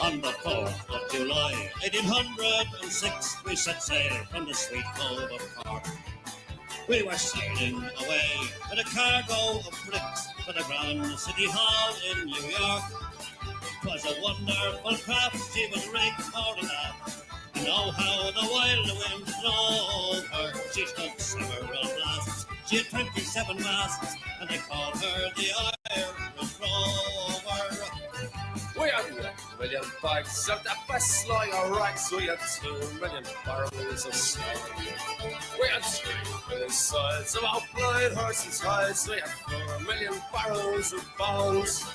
On the 4th of July, 1806, we set sail from the sweet cove of Cork. We were sailing away with a cargo of bricks for the Grand City Hall in New York. 'Twas a wonderful craft, she was rigged for a laugh. And oh, how the wild wind drove her. She stood several blasts, she had 27 masts, and they called her the Irish Rover. We had 1 million bags of the best lager rags. We had 2 million barrels of snow. We had 3 million sides of our blind horses' hides. We had 4 million barrels of bones.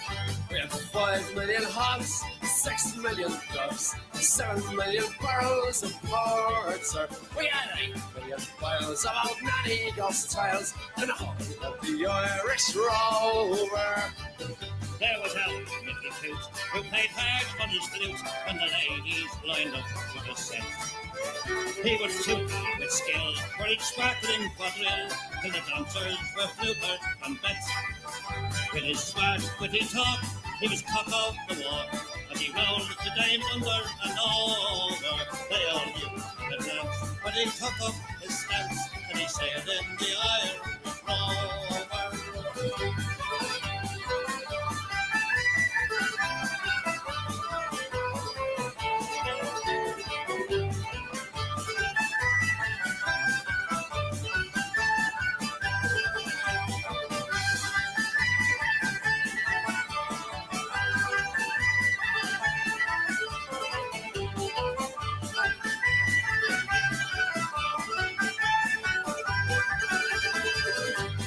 We had 5 million hogs, 6 million doves, 7 million barrels of porter. We had 8 million piles of old nanny ghost tiles, and a whole of the Irish Rover. There was Al Mickey Toots, who played hard on his flute when the ladies lined up for the set. He was toot with skill for each sparkling quadrille, till the dancers were fluted and bet. With his smart, witty talk, he was cock of the walk, and he rolled the dames under and over. They all knew the dance, but he took up his stance, and he sailed in the Irish Rover.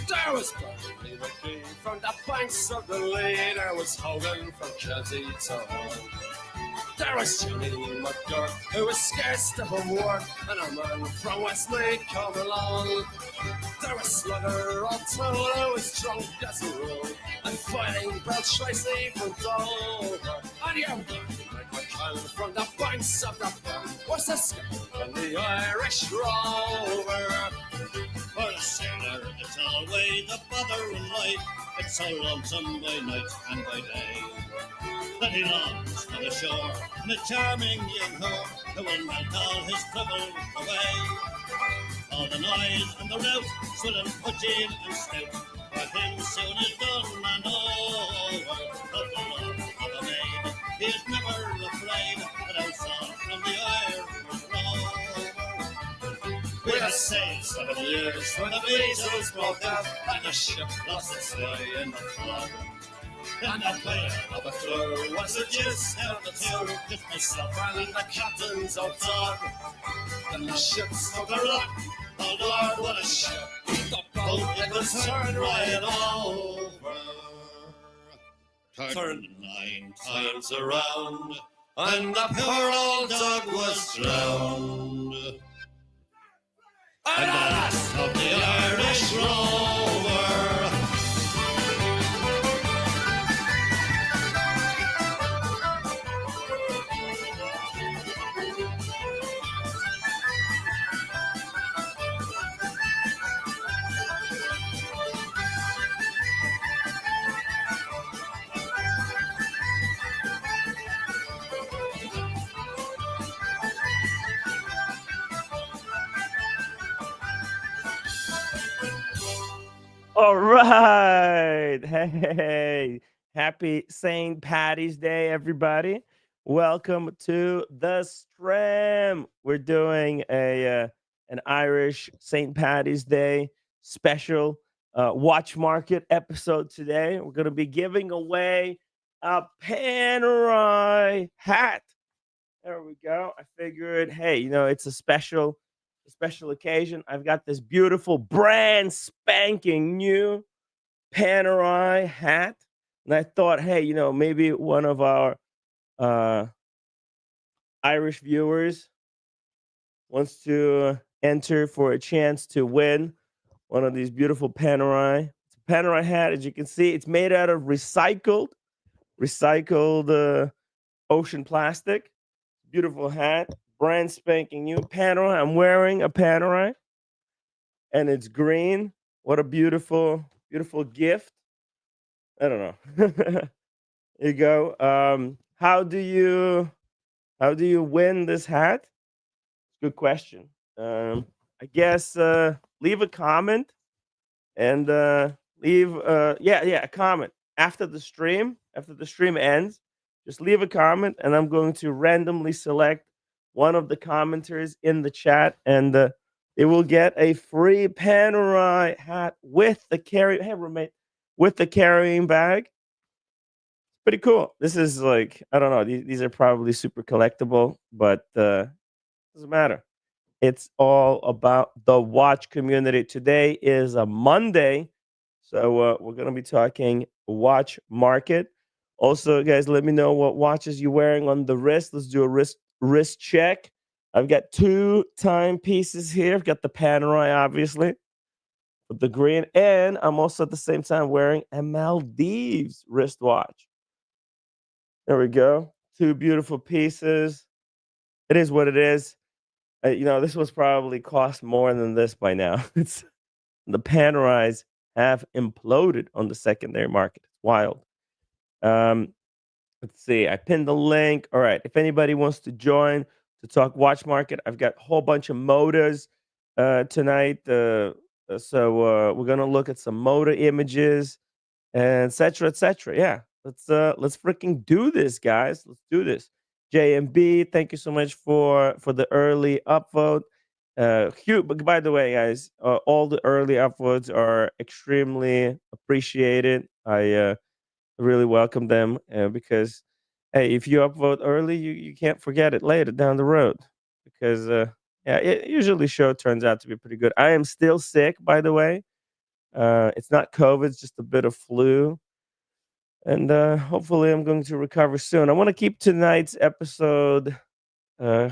There was Bradley McGee from the banks of the Lee. There was Hogan from Chelsea to Hull. There was Jimmy McGurk, who was scarce to have work, and a man from Westmeath come along. There was Slugger O'Toole, who was drunk as a rule, and fighting Bell Tracy from Dover. And you Mike McCallum from the banks of the Burn was a scout on the Irish Rover. For a sailor, it's always a bother in life. It's so lonesome by night and by day. That he longs for the shore and a charming young whore who will melt all his troubles away. All the noise and the rout, swilling, pudgy and stout, but him soon is done and over. But the love of a maid, he is never afraid that I saw from the Irish Rover. We have sailed 7 years when the measles broke out and the ship lost its way in the flood. And that whale of a crew was a deuce out the two, just myself and the captain's old dog. And the ship struck a rock, oh Lord, what a ship! The boat, it was turned right over. Turned 9 times around, and the poor old dog was drowned. And the last of the Irish Rover. All right. Hey, happy St. Patty's Day, everybody. Welcome to the Stram. We're doing an Irish St. Patty's Day special watch market episode today. We're going to be giving away a Panerai hat. There we go. I figured, hey, it's a special occasion. I've got this beautiful brand spanking new Panerai hat. And I thought, hey, maybe one of our Irish viewers wants to enter for a chance to win one of these beautiful Panerai. It's a Panerai hat, as you can see. It's made out of recycled ocean plastic. Beautiful hat. Brand spanking new Panerai. I'm wearing a Panerai, and it's green. What a beautiful, beautiful gift. I don't know. There you go. how do you win this hat? Good question. I guess leave a comment and leave a comment after the stream ends. Just leave a comment and I'm going to randomly select one of the commenters in the chat, and they will get a free Panerai hat with the carrying bag. Pretty cool. This is like, I don't know, these are probably super collectible, but doesn't matter. It's all about the watch community. Today is a Monday, so we're gonna be talking watch market. Also, guys, let me know what watches you're wearing on the wrist. Let's do a wrist check. I've got two timepieces here. I've got the Panerai, obviously, with the green, and I'm also at the same time wearing a Maldives wristwatch. There we go. Two beautiful pieces. It is what it is. This was probably cost more than this by now. It's the Panerais have imploded on the secondary market. It's wild. Um, let's see. I pinned the link. All right. If anybody wants to join to talk watch market, I've got a whole bunch of modas tonight. So we're gonna look at some moda images and et cetera. Yeah, let's freaking do this, guys. Let's do this. JMB, thank you so much for the early upvote. But by the way, guys, all the early upvotes are extremely appreciated. I really welcome them because, hey, if you upvote early, you can't forget it later down the road. Because yeah, it usually show turns out to be pretty good. I am still sick, by the way. It's not COVID, it's just a bit of flu. And hopefully, I'm going to recover soon. I want to keep tonight's episode uh,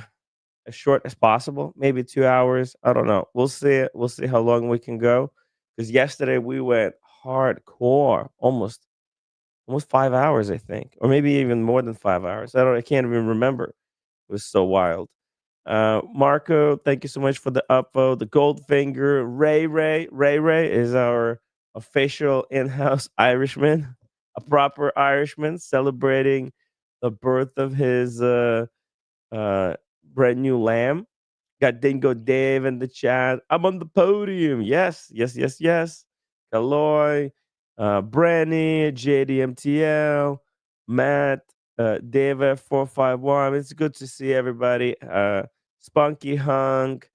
as short as possible, maybe 2 hours. I don't know. We'll see. We'll see how long we can go. Because yesterday we went hardcore, almost 5 hours, I think, or maybe even more than 5 hours. I can't even remember. It was so wild. Marco, thank you so much for the upvote. The Goldfinger, Ray is our official in-house Irishman, a proper Irishman celebrating the birth of his uh, brand new lamb. Got Dingo Dave in the chat. I'm on the podium. Yes. Kaloy, Branny, JDMTL, Matt, Dave 451. It's good to see everybody. Spunky Hunk.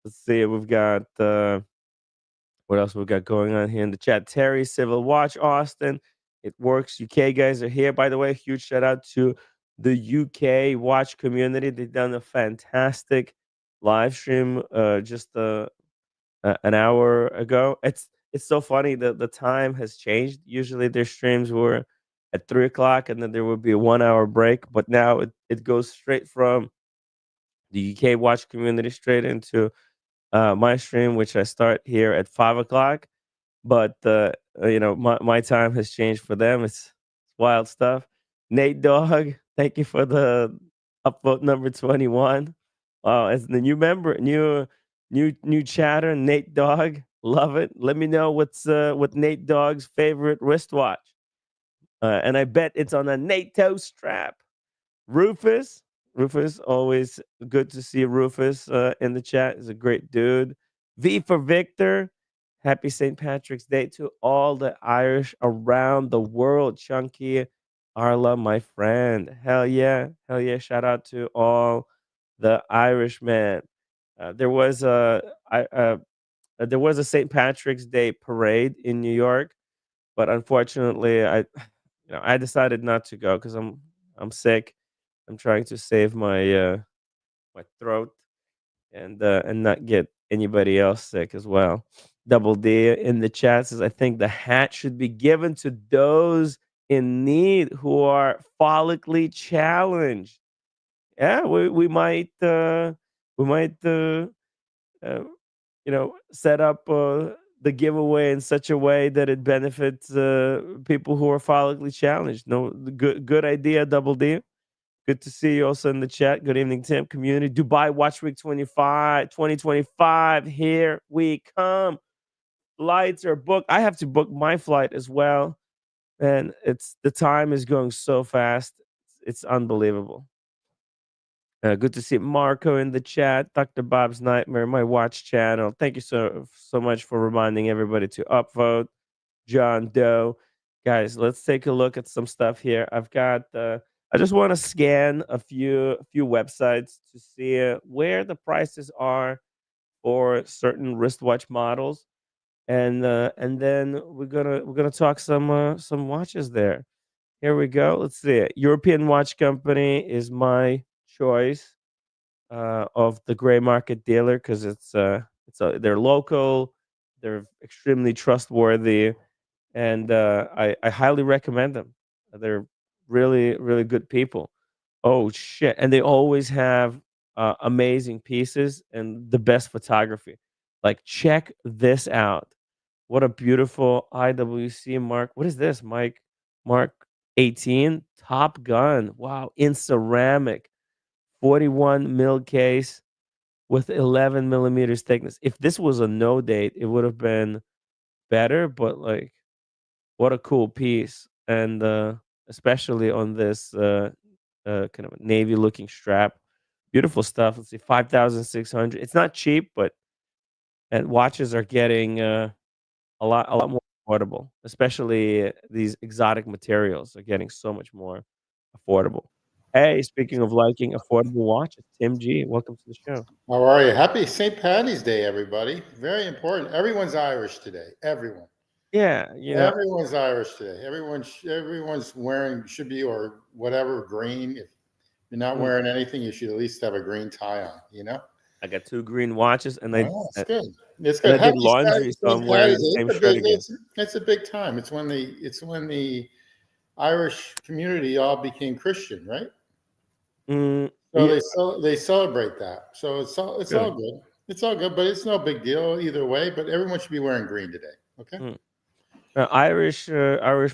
Let's see. We've got what else we got going on here in the chat? Terry, Civil Watch, Austin. It works. UK guys are here. By the way, huge shout out to the UK watch community. They've done a fantastic live stream just an hour ago. It's so funny that the time has changed. Usually their streams were at 3 o'clock and then there would be a 1 hour break, but now it goes straight from the UK watch community straight into my stream, which I start here at 5 o'clock. But my time has changed for them. It's wild stuff. Nate Dog, thank you for the upvote number 21. Wow, as the new member, new chatter, Nate Dog, love it. Let me know what Nate Dog's favorite wristwatch, and I bet it's on a NATO strap. Rufus, always good to see Rufus in the chat. He's a great dude. V for Victor. Happy St. Patrick's Day to all the Irish around the world. Chunky, Arla, my friend. Hell yeah. Shout out to all the Irishmen. There was a St. Patrick's Day parade in New York, but unfortunately, I decided not to go because I'm sick. I'm trying to save my throat and not get anybody else sick as well. Double D in the chat says, I think the hat should be given to those in need who are follically challenged. Yeah, we might uh, set up the giveaway in such a way that it benefits people who are follically challenged. No, good idea, Double D. Good to see you also in the chat. Good evening, Tim community. Dubai Watch Week 2025. Here we come. Flights are booked. I have to book my flight as well. And the time is going so fast. it's unbelievable. Good to see Marco in the chat. Dr. Bob's Nightmare, my watch channel. Thank you so much for reminding everybody to upvote. John Doe, guys, let's take a look at some stuff here. I've got. I just want to scan a few websites to see where the prices are for certain wristwatch models, and then we're gonna talk some watches there. Here we go. Let's see. European Watch Company is my choice of the gray market dealer because they're local, they're extremely trustworthy, and I highly recommend them. They're really good people. Oh shit! And they always have amazing pieces and the best photography. Like check this out. What a beautiful IWC Mark. What is this, Mike? Mark 18 Top Gun. Wow, in ceramic, 41 mil case with 11 millimeters thickness. If this was a no date, it would have been better. But like, what a cool piece, and especially on this kind of navy looking strap. Beautiful stuff. Let's see, 5,600. It's not cheap, but and watches are getting a lot more affordable, especially these exotic materials are getting so much more affordable. Hey, speaking of liking affordable watches, Tim G, welcome to the show. How are you? Happy St. Patty's Day, everybody. Very important. Everyone's Irish today. Everyone. Yeah, Everyone's Irish today. Everyone's wearing should be or whatever green. If you're not mm, wearing anything, you should at least have a green tie on, you know? I got two green watches, and I Oh, it's uh, good. It's and good. I did Happy laundry, so St. I'm wearing Patty's the Day. same shirt again. It's a big time. It's when the Irish community all became Christian, right? So Yeah, they celebrate that. So it's all really. good. It's all good, but it's no big deal either way. But everyone should be wearing green today. Okay. Mm. Irish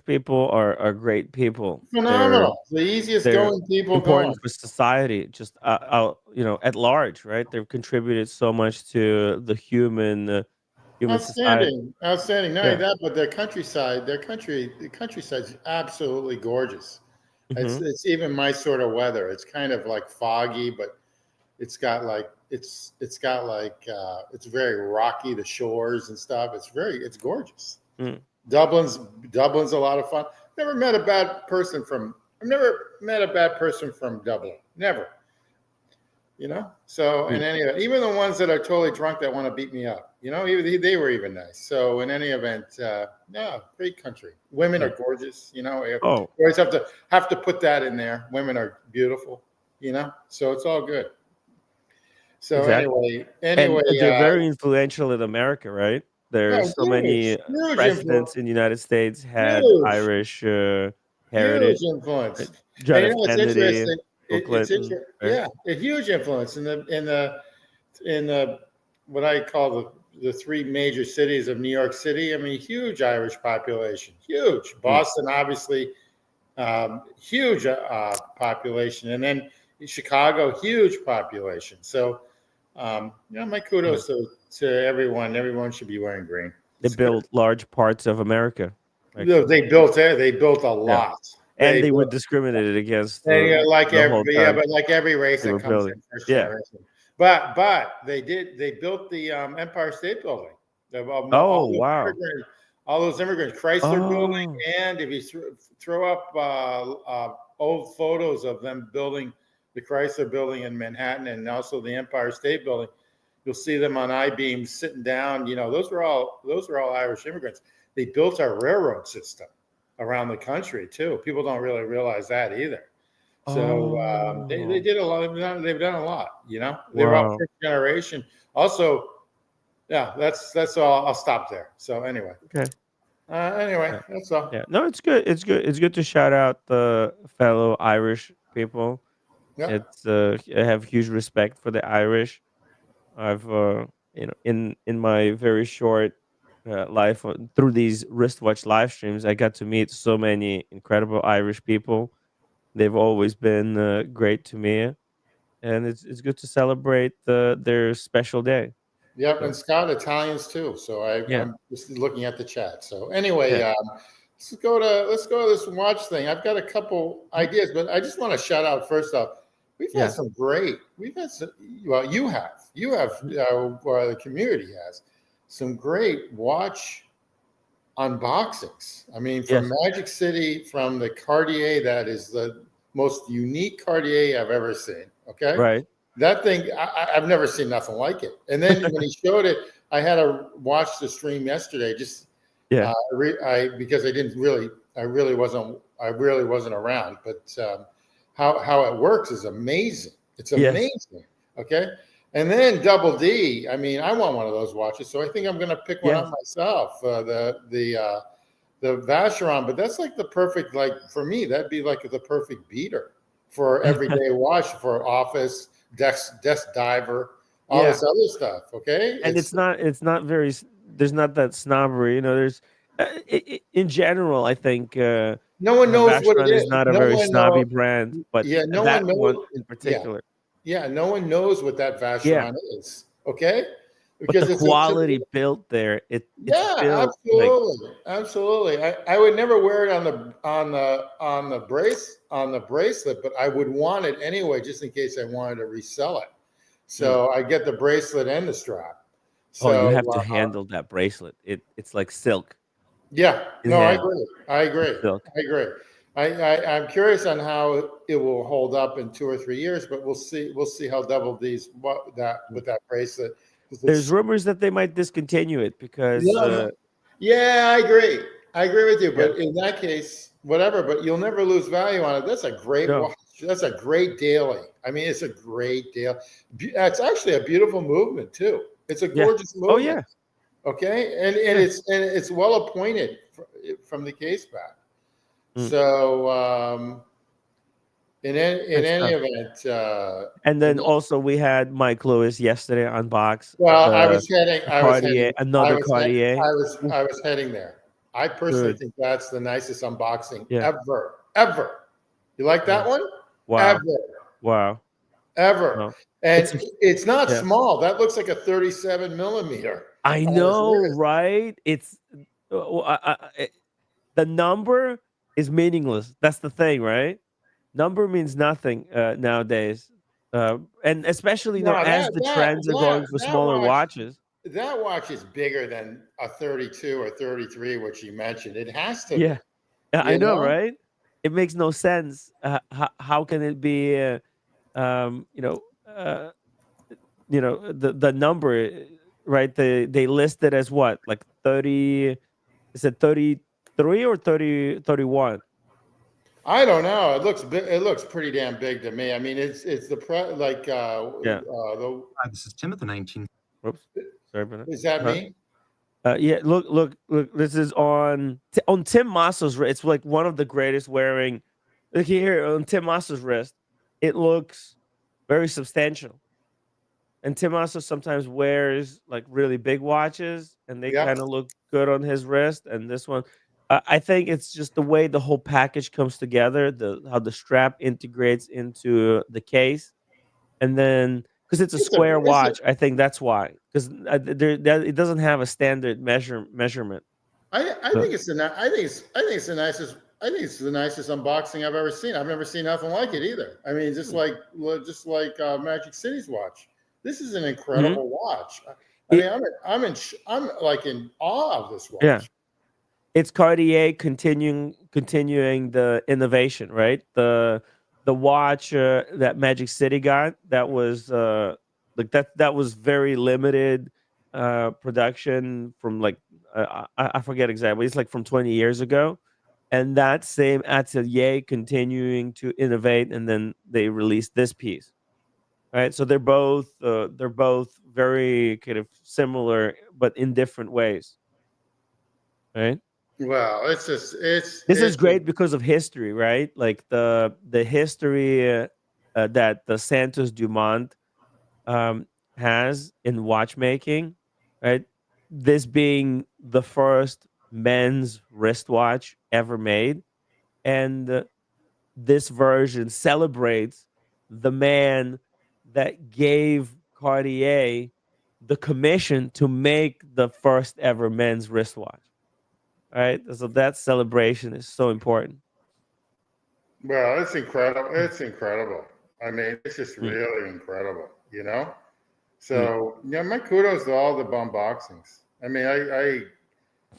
people are great people. They're Phenomenal. The easiest they're going people important going. for society, just at large, right? They've contributed so much to the human society. Outstanding. Outstanding. Not only Yeah. that, but the countryside's absolutely gorgeous. It's Hmm. it's even my sort of weather. It's kind of like foggy, but it's very rocky, the shores and stuff. It's gorgeous. Mm. Dublin's Dublin's a lot of fun. I've never met a bad person from Dublin. Never. So in Mm. any event, even the ones that are totally drunk that want to beat me up, even they were even nice. So in any event, no, great country. Women are Mm. gorgeous. You Oh, always have to put that in there. Women are beautiful. So it's all good. So exactly. anyway, And they're very influential in America, right? no, There's so many huge influence, presidents in the United States had huge. Irish Huge heritage. influence. Right? John And F. it's Kennedy, interesting. Bill Clinton, right? Yeah, a huge influence in the what I call the three major cities of New York City. I mean, huge Irish population, huge. Mm. Boston, obviously, huge population, and then Chicago, huge population. So, my Yeah. kudos to everyone. Everyone should be wearing green. They It's good. built large parts of America, No, actually. they built a Yeah. lot. And They they were built discriminated against And, the whole time but like every race they were that comes building. in, for Yeah. sure. But they built the Empire State Building. Oh, wow. All those immigrants, Chrysler Building, Oh. and if you throw up old photos of them building the Chrysler Building in Manhattan and also the Empire State Building, you'll see them on I-beams sitting down. Those are all Irish immigrants. They built our railroad system around the country too. People don't really realize that either. So they Oh. did a lot. They've done a lot. They were all Wow. first generation. Also, yeah, that's all. I'll stop there. So Okay. Yeah. that's all. Yeah. No, it's good. It's good. It's good to shout out the fellow Irish people. Yeah, I have huge respect for the Irish. I've in my very short life through these wristwatch live streams, I got to meet so many incredible Irish people. They've always been great to me, and it's good to celebrate their special day. yep. And So Scott Italians too. So yeah, I'm just looking at the chat. So anyway, yeah. let's go to this watch thing. I've got a couple ideas, but I just want to shout out first off. Yeah. We've had some. Well, you have. Or the community has some great watch unboxings. I mean, from Yes. Magic City, from the Cartier, that is the most unique Cartier I've ever seen. Okay, Right. that thing I've never seen nothing like it. And then when he showed it, I had to watch the stream yesterday. Just Yeah. because I really wasn't around. But how it works is amazing. It's Yes. amazing. Okay. And then Double D. I mean, I want one of those watches, so I think I'm going to pick one Yes. up myself. The Vacheron, but that's like the perfect, like for me, that'd be like the perfect beater for everyday watch, for office, desk diver, all Yeah. this other stuff. Okay. And it's not very there's not that snobbery, there's in general, I think no one knows what it Vacheron is is. not a No very one snobby knows. brand, but Yeah, no one that one knows. in Yeah, particular. yeah, no one knows what that Yeah. Vacheron is. Okay. But Because the it's a quality built there, it's yeah, built like absolutely. I would never wear it on the bracelet, but I would want it anyway, just in case I wanted to resell it. So I get the bracelet and the strap. oh, you So have to handle that bracelet. It's like silk yeah, in no, I hand. agree. I agree. It's silk. I agree. I'm curious on how it will hold up in 2 or 3 years, but we'll see. We'll see how Double D's with that bracelet. 'Cause There's rumors that they might discontinue it because no. Yeah, I agree. I agree with you. yeah. But in that case, whatever. But you'll never lose value on it. That's a great No. watch. That's a great daily. I mean, it's a great deal. It's actually a beautiful movement too. It's a Yeah. gorgeous movement. Oh yeah. Okay, and it's well appointed from the case back. Mm. So in Good any stuff. event, And then also we had Mike Lewis yesterday unbox well, the Cartier, another Cartier. I was heading there. I personally Good. think that's the nicest unboxing Yeah. ever. You like that one? Wow. Wow. Ever. No. And it's not yeah. small. That looks like a 37 millimeter. I know, right? It's the number is meaningless. That's the thing, right? Number means nothing nowadays, and especially No, as the trends are going for smaller watches. That watch is bigger than a 32 or 33, which you mentioned. It has to Yeah, be. I know, right? It makes no sense. How can it be? Um, you know, uh, the number, right? They list it as what, like 30? Is it 33 or 31? I don't know. It looks big. It looks pretty damn big to me. I mean, it's the Yeah. This is Timothy 19. Oops, sorry about that. Is that me? Yeah, look. This is on Tim Masso's wrist. It's like one of the greatest wearing. Look here on Tim Masso's wrist. It looks very substantial. And Tim Masso sometimes wears like really big watches, and they Yeah. kind of look good on his wrist. And this one, I think it's just the way the whole package comes together, how the strap integrates into the case, and then because it's a square watch, I think that's why. Because it doesn't have a standard measurement. I think it's the nicest. I think it's the nicest unboxing I've ever seen. I've never seen nothing like it either. I mean, just like Magic City's watch. This is an incredible watch. I mean, I'm like in awe of this watch. Yeah, it's Cartier continuing the innovation, right? The watch that Magic City got, that was like that was very limited production from like I forget exactly. It's like from 20 years ago, and that same atelier continuing to innovate, and then they released this piece. Right, so they're both very kind of similar, but in different ways. Right. Well, it's This is great because of history, right? Like the history that the Santos Dumont has in watchmaking, right? This being the first men's wristwatch ever made, and this version celebrates the man that gave Cartier the commission to make the first ever men's wristwatch. right? So that celebration is so important. Well, it's incredible. It's incredible. I mean, it's just Mm, really incredible, you know? mm. So yeah, my kudos to all the unboxings. I mean, I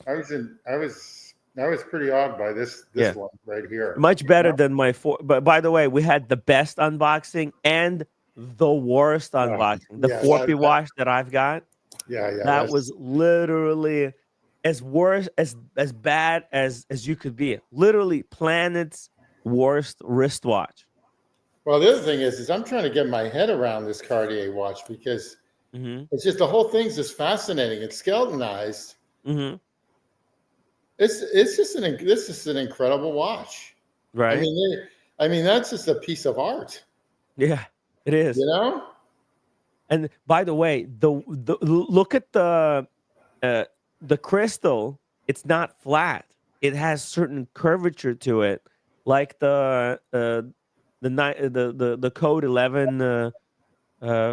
was pretty awed by this Yeah, one right here. much You better know? than my four. But by the way, we had the best unboxing and the worst unboxing. The Yeah, 4P watch that I've got, yeah, that was that's literally as worse as bad as you could be. Literally, planet's worst wristwatch. well. The other thing is I'm trying to get my head around this Cartier watch because Hmm. it's just the whole thing's just fascinating. It's skeletonized. Hmm. It's just this is an incredible watch. I Right? mean, I mean that's just a piece of art, Yeah, it you is. know? And by the way, look at uh, the crystal. It's not flat. It has certain curvature to it, like the code 11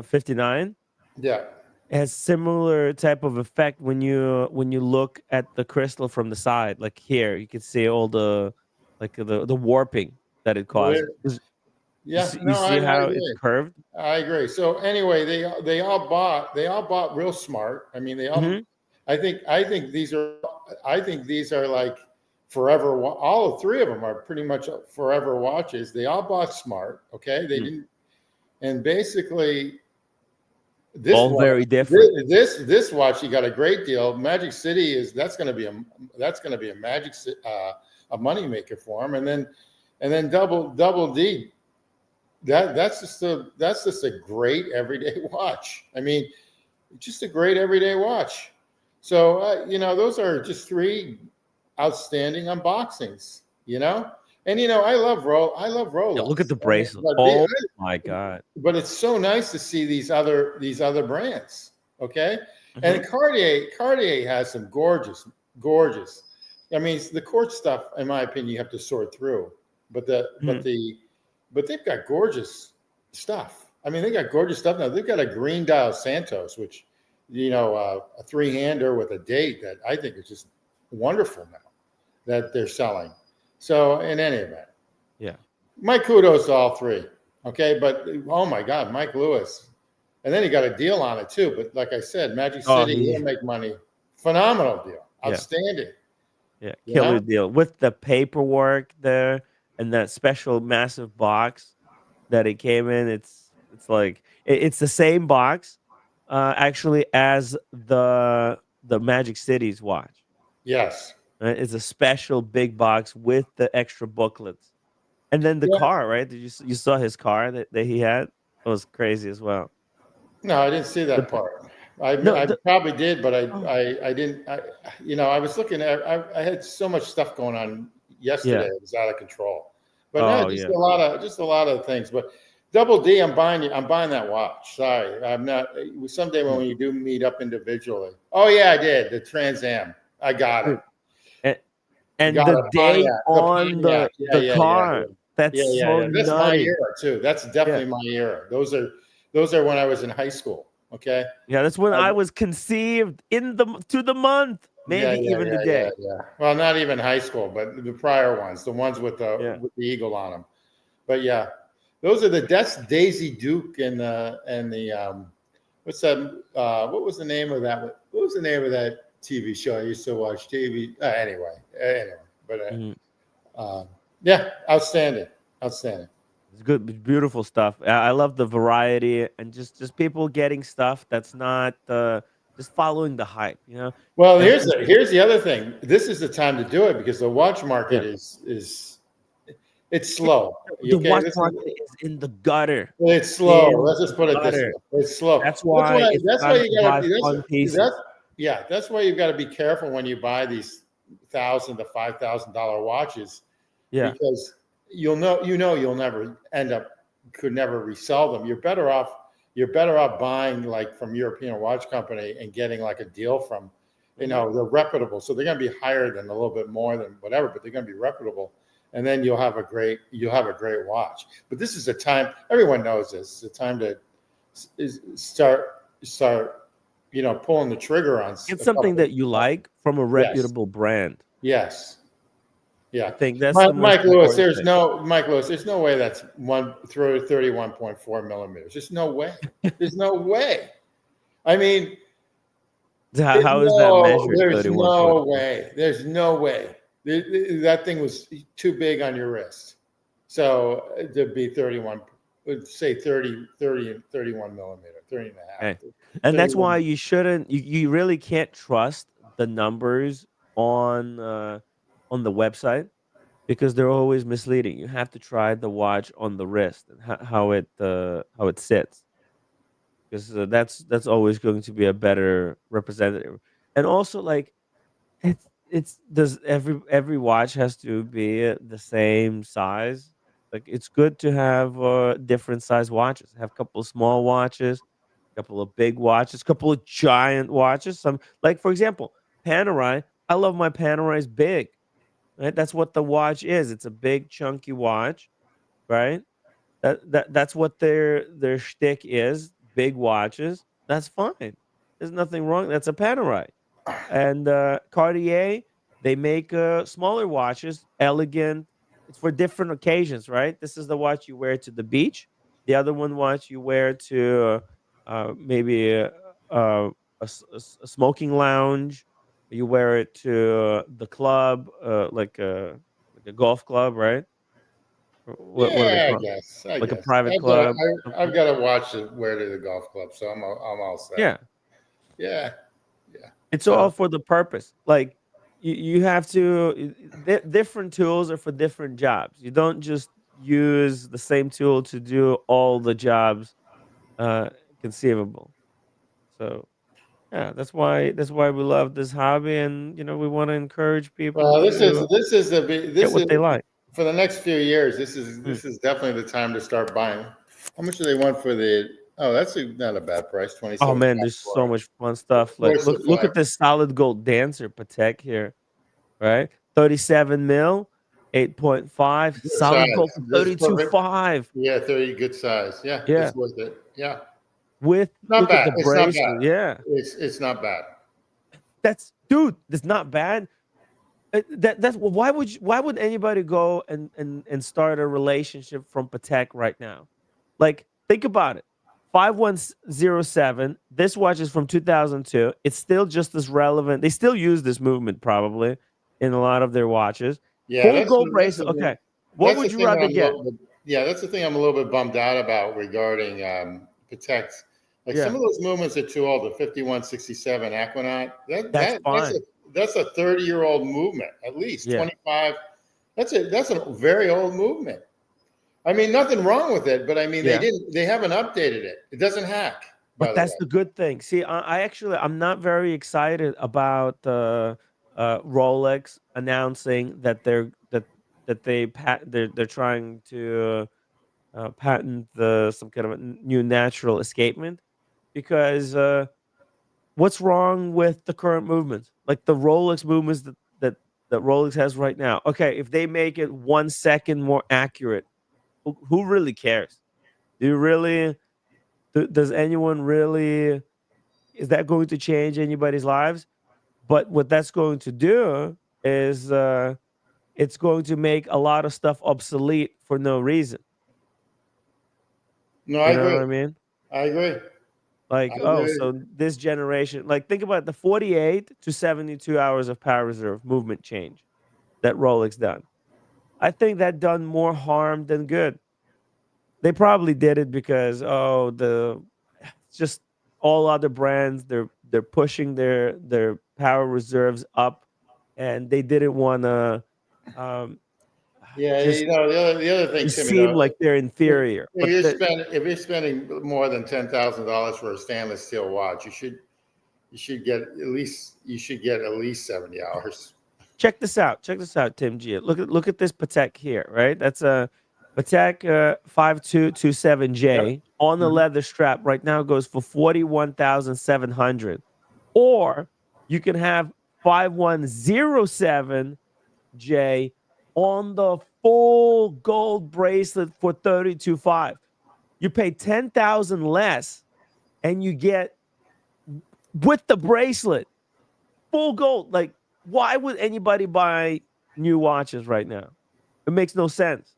59 Yeah. has similar type of effect when you look at the crystal from the side. Like here, you can see all the like the warping that it Well, causes. yeah. You No, see I how it's agree. curved. I agree. So anyway, they all bought real smart. I mean, they all. Hmm. I think these are like forever. All three of them are pretty much forever watches. They all bought smart. Okay, they didn't. And basically, this All one, very different. this watch, you got a great deal. Magic City is that's going to be a a moneymaker for them. And then double D. That's just a great everyday watch. I mean, just a great everyday watch. So you know, those are just three outstanding unboxings. You know, and you know, I love Yeah, look at Rolex. the I mean, bracelet. Oh my god. but it's so nice to see these other brands. Okay, and Hmm. Cartier has some gorgeous. I mean, the quartz stuff, in my opinion, you have to sort through. But Hmm. but they've got gorgeous stuff. I mean, they got gorgeous stuff now. They've got a green dial Santos, which you know, a three-hander with a date that I think is just wonderful now that they're selling. So in any event, Yeah. my kudos to all three. Okay, but oh my God, Mike Lewis, and then he got a deal on it too. But like I said, Magic Oh, City, he'll make money. Phenomenal deal, yeah, outstanding. yeah, You killer know, deal with the paperwork there and that special massive box that it came in. It's like it's the same box, actually, as the Magic City's watch. yes, Right? It's a special big box with the extra booklets, and then the yeah. car. Right? Did you saw his car that he had? It was crazy as well. No, I didn't see The that pa- part. no, I probably did, but oh, I didn't. You know, I was looking at. I had so much stuff going on yesterday; yeah. it was out of control. But no, Oh yeah. just a lot of things. But Double D, I'm buying that watch. Sorry, I'm not. Someday when Mm. we do meet up individually. Oh yeah, I did the Trans Am. I got it. Dude, and, I and got the it. date Pontiac. The on Pontiac. the car. That's so That's my nutty. era too. That's Yeah. definitely my era. Those are when I was in high school. Okay. Yeah, that's when I, I was conceived in the month, maybe even the day. yeah. Well, not even high school, but the prior ones, the ones Yeah. with the eagle on them. But yeah, those are that's Daisy Duke and the what's that? What was the name of that? What was the name of that TV show I used to watch? TV. Anyway, but Mhm. yeah, outstanding, outstanding. It's good, beautiful stuff. I love the variety and just people getting stuff that's not just following the hype. Well, And here's the other thing. This is the time to do it because the watch market yeah, is it's slow. the Okay, watch market is in the gutter. it's slow. In Let's just the put it this gutter. way. It's slow. That's why it's That's why time you to got buy to fun pieces. that's why you've got to be careful when you buy these $1,000 to $5,000 watches Yeah. because you'll never could never resell them. You're better off buying like from European watch company and getting like a deal from, you Mhm. know, they're reputable. So they're going to be higher than a little bit more than whatever, but they're going to be reputable. And then you'll have a great watch. But this is a time, everyone knows this. It's a time to start, you know, pulling the trigger on Get a something couple. that you like from a Yes. reputable brand. Yes. I Yeah. think that's the most Mike Lewis, important thing. there's no way that's 31.4 millimeters. There's no way. There's no way. I mean, How is that measured? there's 31.4. no way. There's no way. That thing was too big on your wrist. So to be 31, let's say 31 millimeter, 30 and a half. Okay. And that's 31. why you shouldn't you really can't trust the numbers on the website because they're always misleading. You have to try the watch on the wrist and how it sits because that's always going to be a better representative. And also like it's does every watch has to be the same size? Like it's good to have different size watches. Have a couple of small watches, couple of big watches, couple of giant watches. Some like for example, Panerai. I love my Panerais big. Right? That's what the watch is. It's a big chunky watch, right? That's what their shtick is. Big watches. That's fine. There's nothing wrong. That's a Panerai. And Cartier, they make smaller watches, elegant. It's for different occasions, right? This is the watch you wear to the beach. The other one watch you wear to maybe a smoking lounge. You wear it to the club, like a golf club, right? What are they Yeah, I called? guess. I Like a guess. private club, I've something. got to watch it wear to the golf club, so I'm all set. Yeah, Yeah. Yeah. it's all So for the purpose. Like you have to different tools are for different jobs. You don't just use the same tool to do all the jobs uh conceivable. So yeah, that's why we love this hobby and we want to encourage people well, to this get is what they like. for the next few years. This is Mm. this is definitely the time to start buying. How much do they want for the? Oh, that's not a bad price. Oh 27 man, there's so much fun stuff. Like Force look supply. at this solid gold dancer Patek here, right? 37 mil, 8.5 Good size. solid gold for This is perfect. 32.5. Yeah, 30 good size. Yeah, Yeah. it's worth it. Yeah, With not look at bad. the It's not bad. bracelet. Yeah. It's not bad. That's dude, that's not bad. That's why would anybody go and start a relationship from Patek right now? Like think about it. 5107. This watch is from 2002. It's still just as relevant. They still use this movement probably in a lot of their watches. Yeah, Full gold bracelet. Okay. What that's the would you thing that rather I'm a get? little bit, yeah, that's the thing I'm a little bit bummed out about regarding Protect. Like some Yeah, of those movements are too old. The 5167 Aquanaut, that's fine. that's a 30-year-old movement, at least Yeah. 25. That's a very old movement. I mean, nothing wrong with it, but I mean, Yeah. they haven't updated it. It doesn't hack, by But the that's way. the good thing. See, I'm not very excited about Rolex announcing that they're trying to patent some kind of a new natural escapement because what's wrong with the current movements like the Rolex movements that Rolex has right now? Okay, if they make it 1 second more accurate, who really cares? Do you really? Does anyone really? Is that going to change anybody's lives? But what that's going to do is it's going to make a lot of stuff obsolete for no reason. No, I You know what agree. I mean? I agree. Like, I oh, agree. so this generation, like, think about the 48 to 72 hours of power reserve movement change that Rolex done. I think that done more harm than good. They probably did it because it's just all other brands they're pushing their power reserves up, and they didn't want to um, Yeah, just the other thing, Timmy, seem though, like they're inferior. But if you're spending more than $10,000 for a stainless steel watch, you should get at least 70 hours. check this out. Check this out, Tim G. Look at this Patek here, right? That's a Patek 5227J Yep. on the Mhm. leather strap. Right now goes for 41,700. Or you can have 5107J on the full gold bracelet for 32.5. You pay 10,000 less and you get with the bracelet full gold. Like why would anybody buy new watches right now? It makes no sense.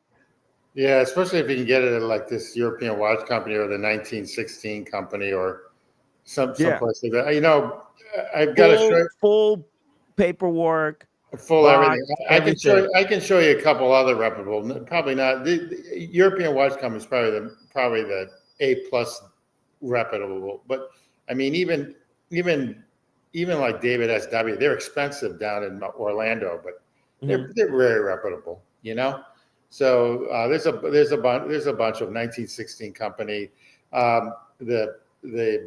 Yeah, especially if you can get it at like this European watch company or the 1916 company or Yeah. someplace like that. You know, I've got to show Full paperwork, full box, everything. everything. I can show you a couple other reputable. Probably not the European watch company is probably the A plus reputable. But I mean, even like David SW, they're expensive down in Orlando, but Mhm. they're very reputable. You know. So there's a bunch of 1916 company, the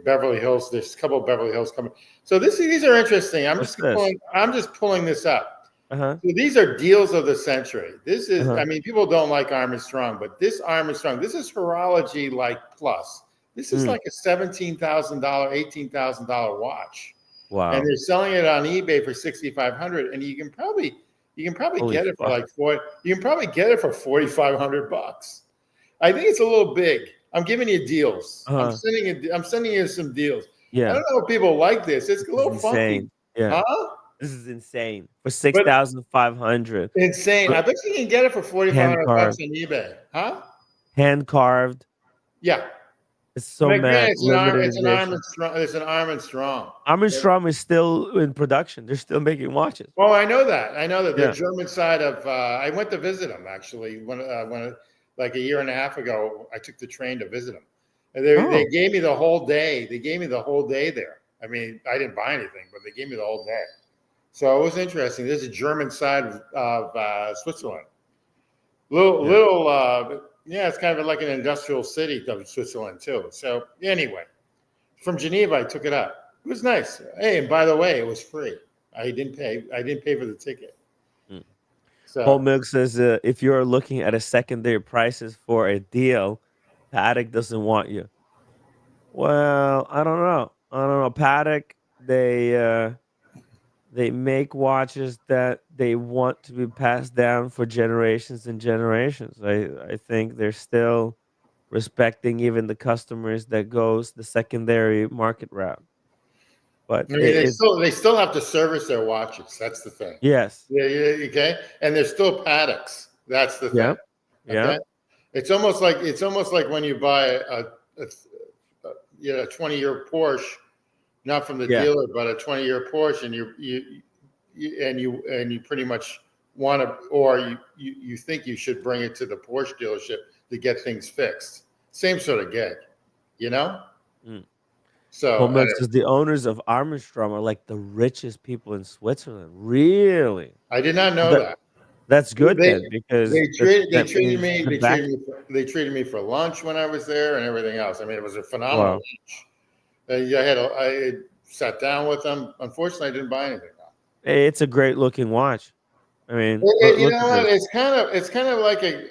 Beverly Hills. There's a couple of Beverly Hills coming. So these are interesting. What's this? I'm just pulling this up. Uh-huh. So these are deals of the century. This is, Uh-huh. I mean, people don't like Armstrong, but this Armstrong, this is horology like plus. This is like a $17,000, $18,000 watch, and Wow. they're selling it on eBay for $6,500, and you can probably Holy get it for fuck. like you can probably get it for $4,500. I think it's a little big. I'm giving you deals. Uh-huh. I'm sending you some deals. I Yeah. don't know if people like this. It's a This little is funky. insane. Yeah. Huh? This is insane. For But 6,500. insane. I bet you can get it for Hand $4,500 carved. on eBay. Huh? Hand carved. Yeah. It's so McMahon, mad. Limited it's an Arm edition. and Strong. It's an Arm and Strong. Armstrong is still in production. They're still making watches. Oh, I know that. I know that. The Yeah. German side of. I went to visit them actually when like a year and a half ago. I took the train to visit them. And they Oh. gave me the whole day. They gave me the whole day there. I mean, I didn't buy anything, but they gave me the whole day. So it was interesting. There's a German side of Switzerland. Yeah, it's kind of like an industrial city of Switzerland too. So anyway, from Geneva, I took it up. It was nice. Hey, and by the way, it was free. I didn't pay for the ticket. Mm. So Paul Milk says if you're looking at a secondary prices for a deal, Paddock doesn't want you. Well, I don't know. Paddock, they make watches that they want to be passed down for generations and generations. I think they're still respecting even the customers that goes the secondary market route. But I mean, they still have to service their watches. That's the thing. yes. Yeah, okay. And they're still Paddocks. That's the Yeah. thing. Yeah. Okay. It's almost like when you buy a 20-year Porsche, not from the Yeah. dealer, but a 20-year Porsche, and you pretty much want to, or you think you should bring it to the Porsche dealership to get things fixed. Same sort of gig, you know. Mm. So Paul Milk says the owners of Armstrong are like the richest people in Switzerland. Really? I did not know that. That's good They then, because they that treated means me they tobacco. treated me for lunch when I was there and everything else. I mean, it was a phenomenal Wow. lunch. I sat down with them. Unfortunately, I didn't buy anything. Hey, it's a great looking watch. I mean, You look know at what? this. It's kind of like the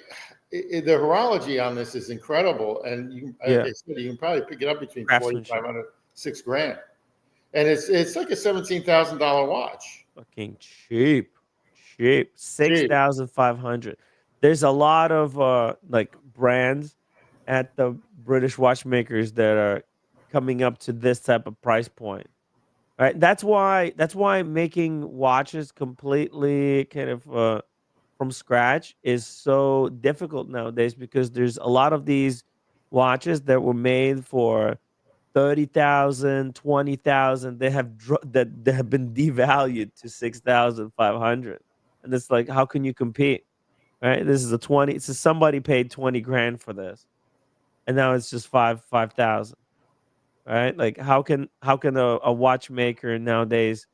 horology on this is incredible, and like I said, you can probably pick it up between Craftsmanship. $4,500, $6,000, and it's like a $17,000 watch. Fucking cheap. Cheap. 6,500. There's a lot of like brands at the British watchmakers that are coming up to this type of price point. Right? That's why making watches completely kind of from scratch is so difficult nowadays, because there's a lot of these watches that were made for 30,000, 20,000. They have been devalued to 6,500. And it's like, how can you compete? Right? This is it's somebody paid 20 grand for this. And now it's just 5,000. Right? Like how can a watchmaker nowadays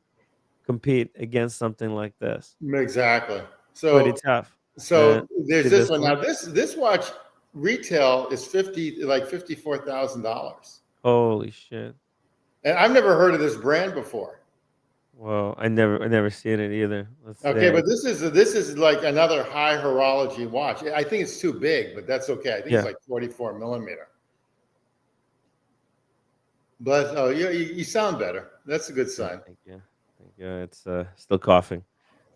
compete against something like this? Exactly. Pretty tough. There's See this this one. Now one? this watch retail is $54,000. Holy shit. And I've never heard of this brand before. Well, I never seen it either. Let's Okay, see. but this is like another high horology watch. I think it's too big, but that's okay. I think it's like 44 millimeter. But you sound better. That's a good sign. Thank you. It's still coughing.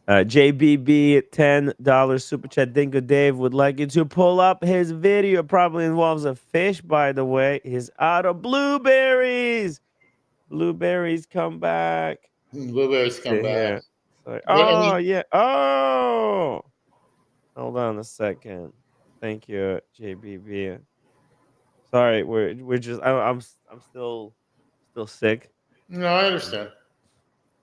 JBB $10 super chat. Dingo Dave would like you to pull up his video. Probably involves a fish, by the way. He's out of blueberries. Blueberries come back. Blueberries come back. Sorry. But Oh yeah. Oh, hold on a second. Thank you, JBB. Sorry, we're just I'm still sick. no, I understand.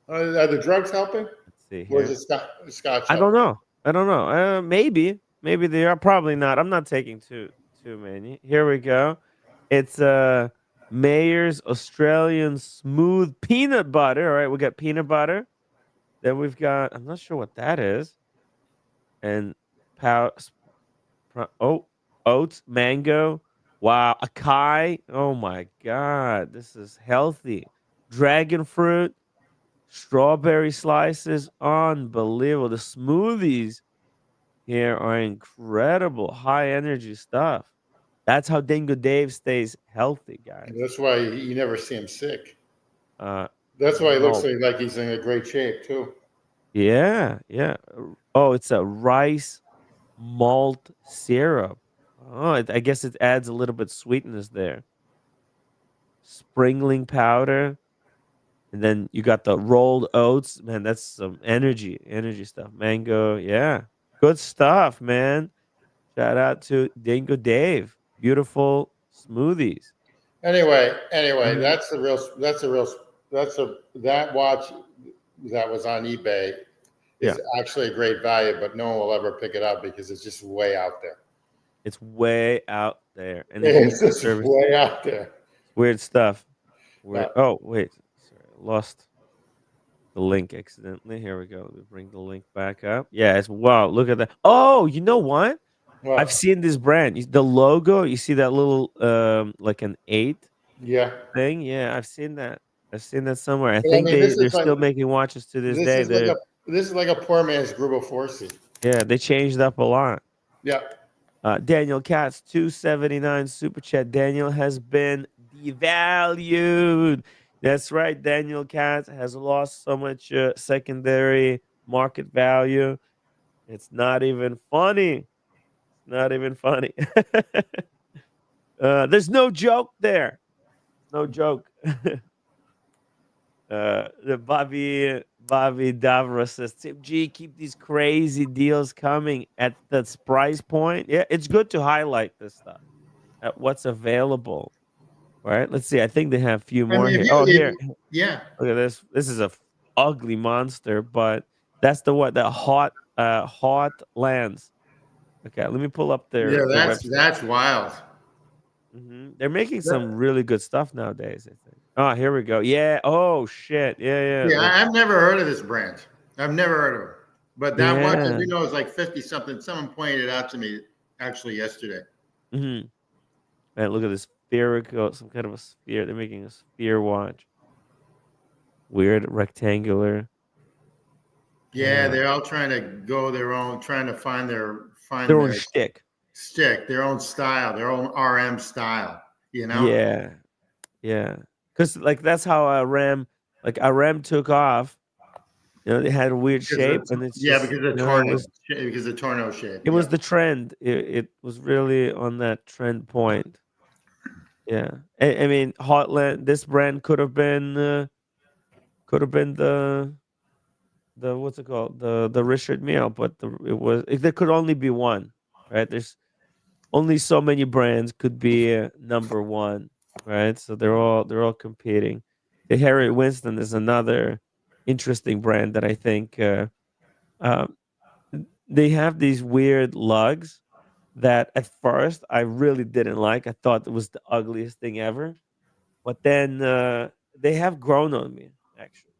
Are the drugs helping, Let's see or is here. it scotch I don't helping? know. I don't know. Maybe they are. Probably not. I'm not taking too many. Here we go. It's Mayer's Australian smooth peanut butter. All right, we got peanut butter. Then we've got, I'm not sure what that is. And pow oh, oats, mango. Wow, acai. Oh my god, this is healthy. Dragon fruit, strawberry slices. Unbelievable. The smoothies here are incredible, high energy stuff. That's how Dingo Dave stays healthy, guys. That's why you never see him sick. Uh, That's why he looks no, like he's in a great shape too. yeah, yeah. Oh, it's a rice malt syrup. Oh, I guess it adds a little bit sweetness there. Sprinkling powder, and then you got the rolled oats. Man, that's some energy stuff. Mango, yeah, good stuff, man. Shout out to Dingo Dave. Beautiful smoothies. Anyway, Mhm. that watch that was on eBay Yeah, is actually a great value, but no one will ever pick it up because it's just way out there. it's way out there, and it It's needs just service. way out there. Weird stuff. Now, Weird. Oh wait, sorry, I lost the link accidentally. Here we go. Let me bring the link back up. Yeah, it's wow. Look at that. Oh, you know what? I've well, seen this brand. The logo. You see that little like an 8 yeah. thing? Yeah, I've seen that. I've seen that somewhere. I But I think mean, they're still making watches to this this day. is like a this is like a poor man's Gruber Forsey. Yeah, they changed up a lot. Yeah. Daniel Katz, 279 super chat. Daniel has been devalued. That's right. Daniel Katz has lost so much secondary market value. It's not even funny. Not even funny. There's no joke there. No joke. The Bobby Davros says, Tim G, keep these crazy deals coming at this price point. Yeah, it's good to highlight this stuff at what's available. Right? Let's see. I think they have a few I more mean, here. Oh, here. yeah, Look at this. This is a ugly monster, but that's the what the hot lands. Okay, let me pull up yeah, their website. that's wild. They're making That- some really good stuff nowadays, I think. Oh, here we go. Yeah. Oh shit. Yeah, Yeah, yeah. I've never heard of this brand. I've never heard of it. But that watch, I Yeah. do know, is like 50 something. Someone pointed it out to me actually yesterday. Mm-hmm. Man, look at this spherical, some kind of a sphere. They're making a sphere watch. Weird rectangular. Yeah, they're all trying to go their own, trying to find Their own shtick. stick, their own style, their own RM style, you know? Yeah. Yeah. Because like that's how RAM took off. You know, they had a weird shape, and it's Yeah, just because of you know the tornado shape. it Yeah. was the trend. It was really on that trend point. Yeah, I mean, Hotland. This brand could have been the what's it called, the Richard Mille, but there could only be one, right? There's only so many brands could be number one, right? So they're all competing. The Harry Winston is another interesting brand that I think um, they have these weird lugs that at first I really didn't like. I thought it was the ugliest thing ever, but then they have grown on me actually.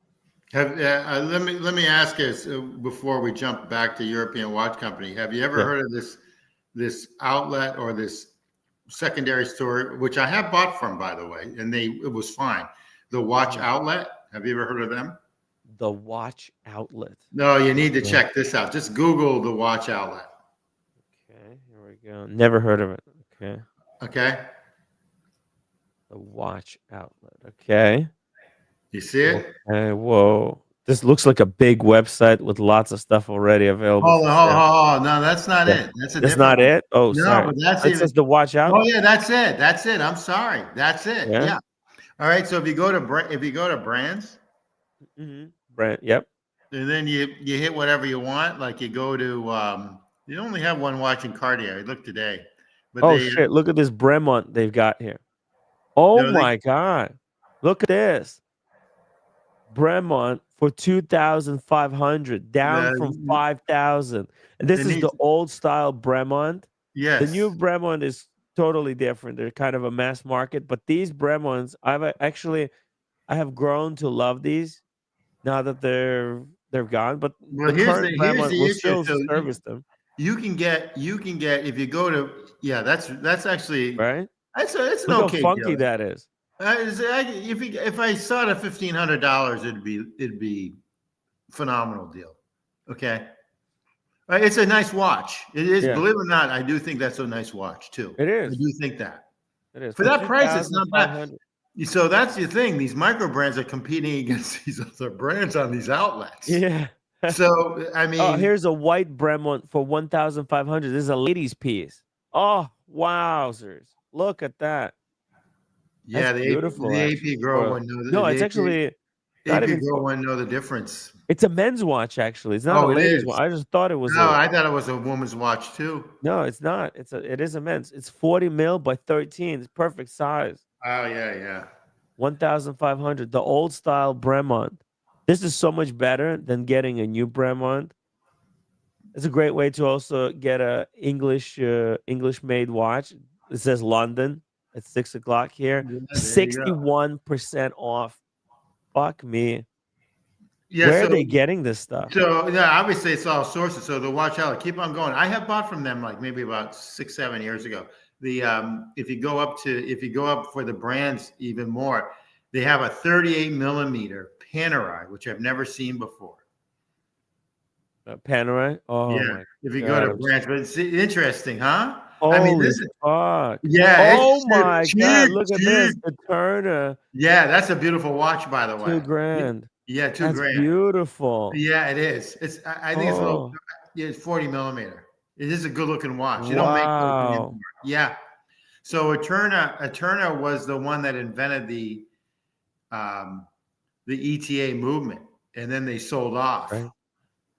Let me ask us before we jump back to European Watch Company. Have you ever Yeah. heard of this outlet or this secondary store, which I have bought from, by the way, and it was fine. The Watch Outlet. Have you ever heard of them? The Watch Outlet. No, you need to Yeah. check this out. Just Google the Watch Outlet. Okay, here we go. Never heard of it. Okay. Okay, The Watch Outlet. Okay. you see it? Okay. Whoa. This looks like a big website with lots of stuff already available Hold for on, hold sale. on, hold on. No, that's not Yeah. it. That's a That's different not one. it? Oh, No, sorry. but that's It even. says the Watch Oh Outlet. yeah, that's it. That's it. I'm sorry. That's it. Yeah. Yeah. All right. So if you go to brands, Brand. Yep. and then you hit whatever you want. Like you go to you only have one watch in Cartier. I looked today, but Oh they shit! Look at this Bremont they've got here. Oh no, they my god! Look at this Bremont for 2,500, down from the 5,000. And this it is the needs old style Bremont. The new yes. Bremont is totally different. They're kind of a mass market, but these Bremonts, I have grown to love these now that they're gone. But Well, the current here's Bremont the will issue. still So service them, you can get if you go to that's actually right? it's an Look how okay funky deal. that is. If I saw it at $1,500, it'd be phenomenal deal. Okay, it's a nice watch. It is, Yeah, believe it or not, I do think that's a nice watch too. it I is. do think that It is for for that two price, it's thousand not five bad. hundred. So that's the thing. These micro brands are competing against these other brands on these outlets. Yeah. So I Oh, mean, here's a white Bremont for 1,500. This is a ladies' piece. Oh, wowzers! Look at that. That's yeah, beautiful, the AP actually. girl For wouldn't know no, it's the actually not AP even girl for. wouldn't know the difference. It's a men's watch, actually. It's not a Oh, it ladies' watch. is. I just thought it was No, a. I thought it was a woman's watch too. No, it's not. It is a men's. It's 40 mil by 13. It's perfect size. Oh yeah. 1,500. The old style Bremont. This is so much better than getting a new Bremont. It's a great way to also get a English made watch. It says London at 6 o'clock here. Yeah, there you go. 61% off. Fuck me. Yeah, Where are they getting this stuff? so yeah, obviously it's all sources. So the watch out, keep on going. I have bought from them like maybe about 6, 7 years ago. The if you go up for the brands even more, they have a 38 millimeter Panerai, which I've never seen before. Panerai? Oh Yeah, my if you go god! to brands, but it's interesting, huh? I mean, Holy this is fuck! yeah, Oh it's cheap, my god! cheap, Look at this. cheap. The Turner, Yeah, that's a beautiful watch, by the way. 2 grand. Yeah, two That's grand. beautiful. Yeah, it is. I think it's a little. Oh Yeah, it's 40 millimeter. It is a good looking watch. You don't make those anymore. wow! Yeah. So Eterna was the one that invented the ETA movement, and then they sold off. Right.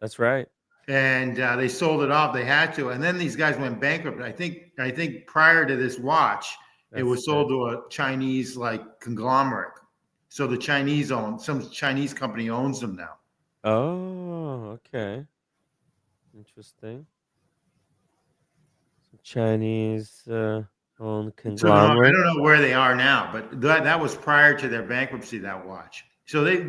That's right. And they sold it off. They had to, and then these guys went bankrupt. I think prior to this watch, it was sold to a Chinese like conglomerate. So the some Chinese company owns them now. Oh, okay. Interesting. Some Chinese owned So no, I conglomerate. don't know where they are now, but that was prior to their bankruptcy. That watch. So It's a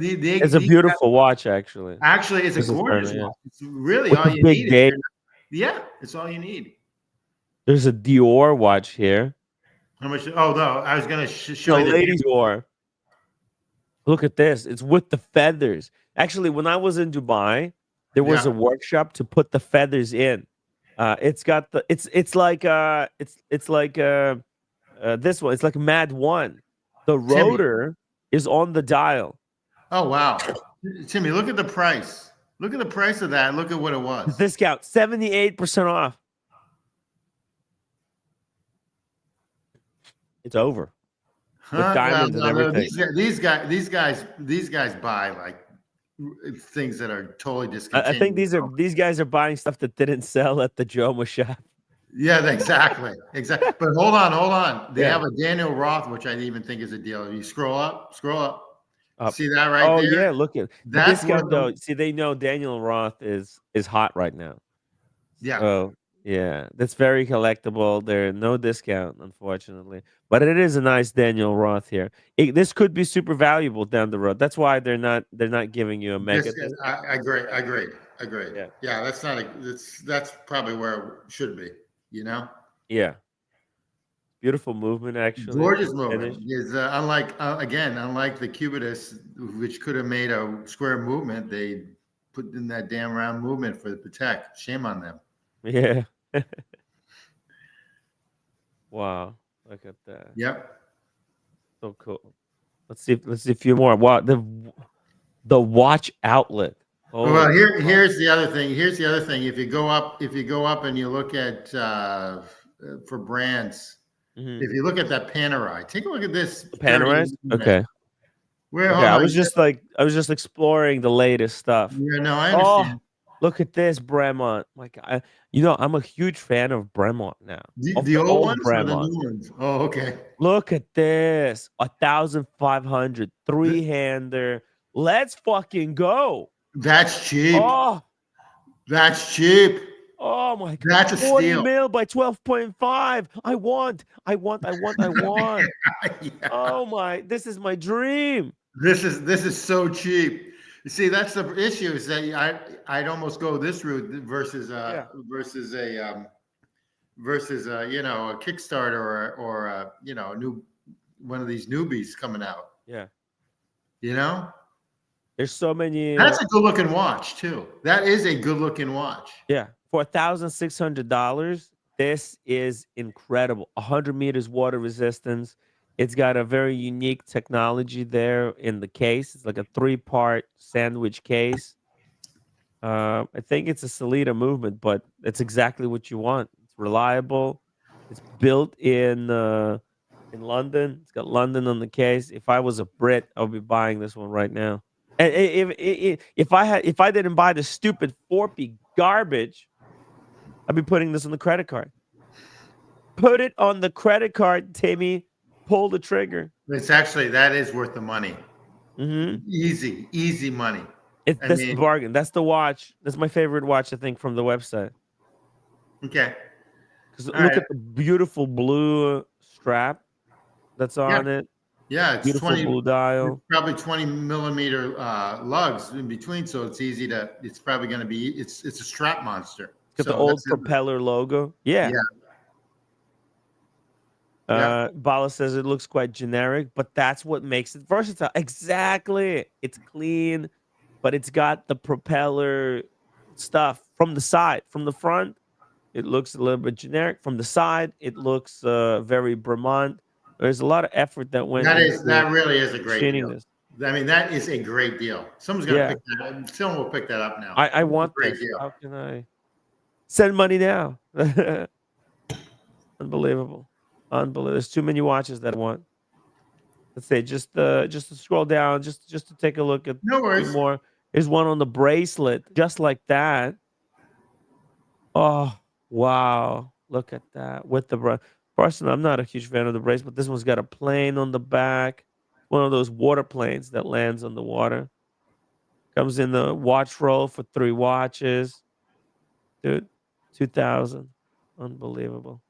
these beautiful watch, actually. actually, it's a This is gorgeous Turner, yeah. watch. It's really With all the you big need. date. Yeah, it's all you need. There's a Dior watch here. How much? Oh no, I was gonna The show you the lady Dior. Look at this. It's with the feathers. Actually, when I was in Dubai, there was Yeah. a workshop to put the feathers in. It's got the it's like this one. It's like Mad One. The Timmy. rotor is on the dial. Oh wow, Timmy, look at the price. Look at the price of that. Look at what it The was. discount 78% off. It's over. With diamonds and No, everything. these guys buy like things that are totally discontinued. I think these guys are buying stuff that didn't sell at the Joma shop. Yeah, exactly. But hold on. They Yeah. have a Daniel Roth, which I even think is a deal. You scroll up. Up. See that right Oh there? yeah, look at the That's discount worth though. See, they know Daniel Roth is hot right now. Yeah. So yeah, that's very collectible. There's no discount, unfortunately, but it is a nice Daniel Roth here. This could be super valuable down the road. That's why they're not giving you a mega discount. I agree. Yeah. That's probably where it should be, you know? Yeah, beautiful movement actually. Gorgeous Good movement. finish. Is unlike the Cubitus, which could have made a square movement, they put in that damn round movement for the Patek. Shame on them. Yeah. Wow, look at that. Yep. So cool. Let's see a few more. Wow, the watch outlet. Well, Holy fuck. here's the other thing. If you go up and you look at for brands, Mhm. if you look at that Panerai, take a look at this. Panoramas? Okay. Where? Okay, Hold I on. was just exploring the latest stuff. Yeah, no, I Oh, understand. look at this Bremont. My God, I'm a huge fan of Bremont now. Of The the old old ones or the Bremont. new ones? Oh, okay. Look at this. 1,500 Th- three-hander. Let's fucking go. That's cheap. Oh, That's cheap. oh my God. That's a 40 steal. mil by 12.5. I want. Yeah. Oh my, this is my dream. This is so cheap. You see, that's the issue is that I'd almost go this route versus Yeah. versus a Kickstarter or a new one of these newbies coming out. Yeah. You know, There's so many. that's a good looking watch too. That is a good looking watch. Yeah. For $1,600, this is incredible. 100 meters water resistance. It's got a very unique technology there in the case. It's like a 3-part sandwich case. I think it's a Salida movement, but it's exactly what you want. It's reliable. It's built in London. It's got London on the case. If I was a Brit, I would be buying this one right now. And if I didn't buy the stupid 4P garbage, I'd be putting this on the credit card. Put it on the credit card, Timmy. Pull the trigger. It's actually that is worth the money. Mm-hmm. Easy money. That's the bargain. That's the watch. That's my favorite watch, I think, from the website. Okay. Because look at the beautiful blue strap that's on it. Yeah, it's Beautiful 20 blue dial. probably 20 millimeter lugs in between, so it's easy to. It's probably going to be. It's a strap monster. Got the old propeller logo. Yeah. Bala says it looks quite generic, but that's what makes it versatile. Exactly. It's clean, but it's got the propeller stuff from the side. From the front, it looks a little bit generic. From the side, it looks very Bremont. There's a lot of effort that went into that really is a great deal. this. I mean, that is a great deal. Someone's going to pick that up. Someone will pick that up now. I want this. Deal. How can I send money now? Unbelievable. There's too many watches that I want. Let's say just to scroll down, just to take a look at no worries. More. There's one on the bracelet, just like that. Oh wow! Look at that with the personally, I'm not a huge fan of the bracelet, but this one's got a plane on the back. One of those water planes that lands on the water. Comes in the watch roll for 3 watches. Dude, 2,000. Unbelievable.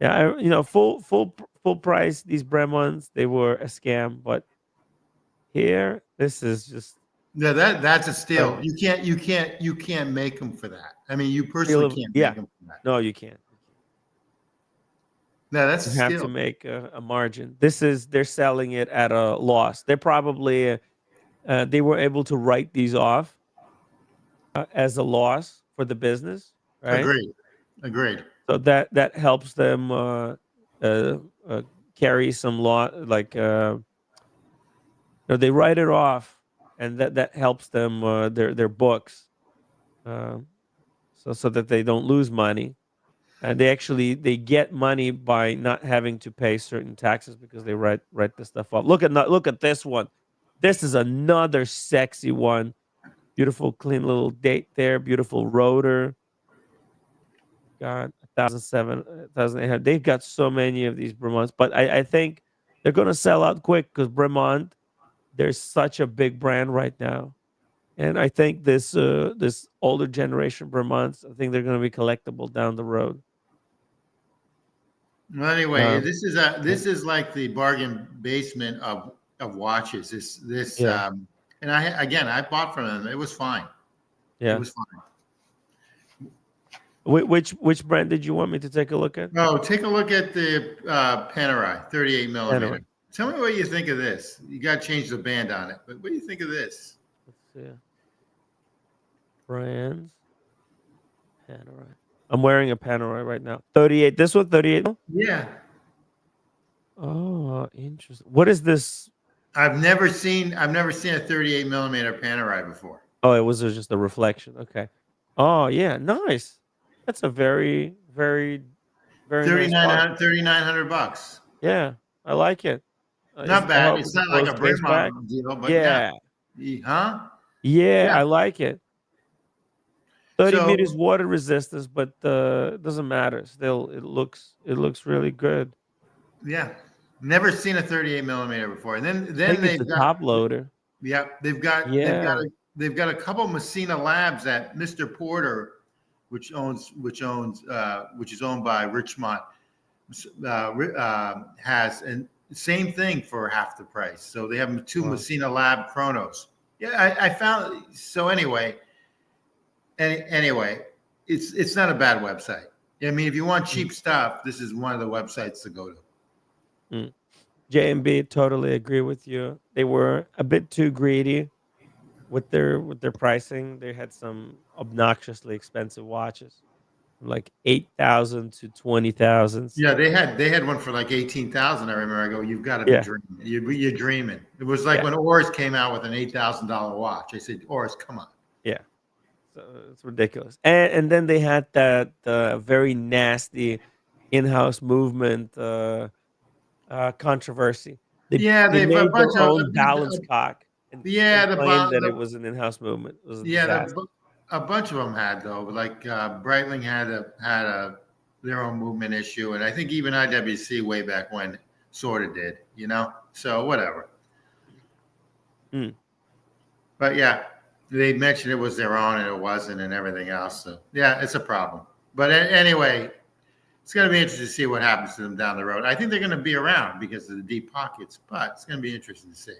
Yeah, full price. These Bremons, they were a scam, but here, this is just that's a steal. You can't make them for that. I mean, you personally can't make them for that. No, you can't. No, that's you have to make a margin. They're selling it at a loss. They're probably they were able to write these off as a loss for the business, right? Agreed. So that helps them carry some like they write it off, and that helps them their books, so that they don't lose money, and they get money by not having to pay certain taxes because they write the stuff off. Look at this one. This is another sexy one. Beautiful, clean little date there. Beautiful rotor. God, 1,800. They've got so many of these Bremonts, but I think they're going to sell out quick because Bremont, there's such a big brand right now, and I think this older generation Bremonts, I think they're going to be collectible down the road. Well, anyway, this is like the bargain basement of watches. And I bought from them. It was fine. Yeah, it was fine. Which brand did you want me to take a look at? Oh, take a look at the Panerai 38 millimeter. Panerai. Tell me what you think of this. You got to change the band on it, but what do you think of this? Let's see. Brands. Panerai. I'm wearing a Panerai right now. 38. This one, 38. Yeah. Oh, interesting. What is this? I've never seen a 38 millimeter Panerai before. Oh, it was just a reflection. Okay. Oh yeah, nice. That's a very, very, very nice $3,900. Yeah, I like it. Not I bad. hope It's the not like clothes a taste back. Bremont deal, but yeah. Yeah, Huh? yeah, Yeah. I like it. 30 So meters water resistance, but it doesn't matter. Still, it looks really good. yeah, never seen a 38 millimeter before. And I then think it's a they've got top loader. yeah, Yeah. they've got a couple Messina labs at Mr. Porter, which is owned by Richmond, has and same thing for half the price. So they have two Wow. Messina Lab Chronos. Yeah, I found so anyway. Anyway, it's not a bad website. I mean, if you want Mm, cheap stuff, this is one of the websites to go to. mm. J&B, totally agree with you. They were a bit too greedy with their pricing. They had some obnoxiously expensive watches, from like 8,000 to 20,000. Yeah, they had one for like 18,000. I remember. I go, you've got to be Yeah, dreaming. You're dreaming. It was like yeah, when Oris came out with an $8,000 watch. I said, Oris, come on. yeah. So it's ridiculous. And then they had that very nasty in-house movement controversy. Yeah, They they've a made bunch their of own balance cock yeah and claimed that it was an in-house movement. It was a disaster. a bunch of them had though. Like Breitling had a their own movement issue, and I think even IWC way back when sort of did. So whatever. Mm. But yeah, they mentioned it was their own and it wasn't, and everything else. So yeah, it's a problem. But anyway, it's going to be interesting to see what happens to them down the road. I think they're going to be around because of the deep pockets, but it's going to be interesting to see.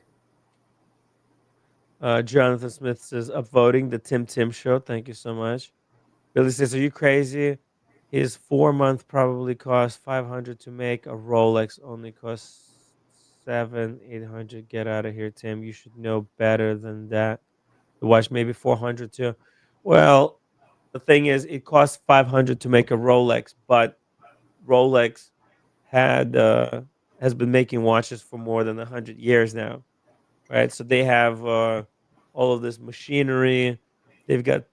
Jonathan Smith says, upvoting the Tim show. Thank you so much. Billy says, are you crazy? His 4 month probably cost 500 to make. A Rolex only costs 700-800. Get out of here, Tim. You should know better than that. The watch maybe 400 too. Well, the thing is, it costs 500 to make a Rolex, but Rolex had has been making watches for more than 100 years now, right? So they have all of this machinery. They've got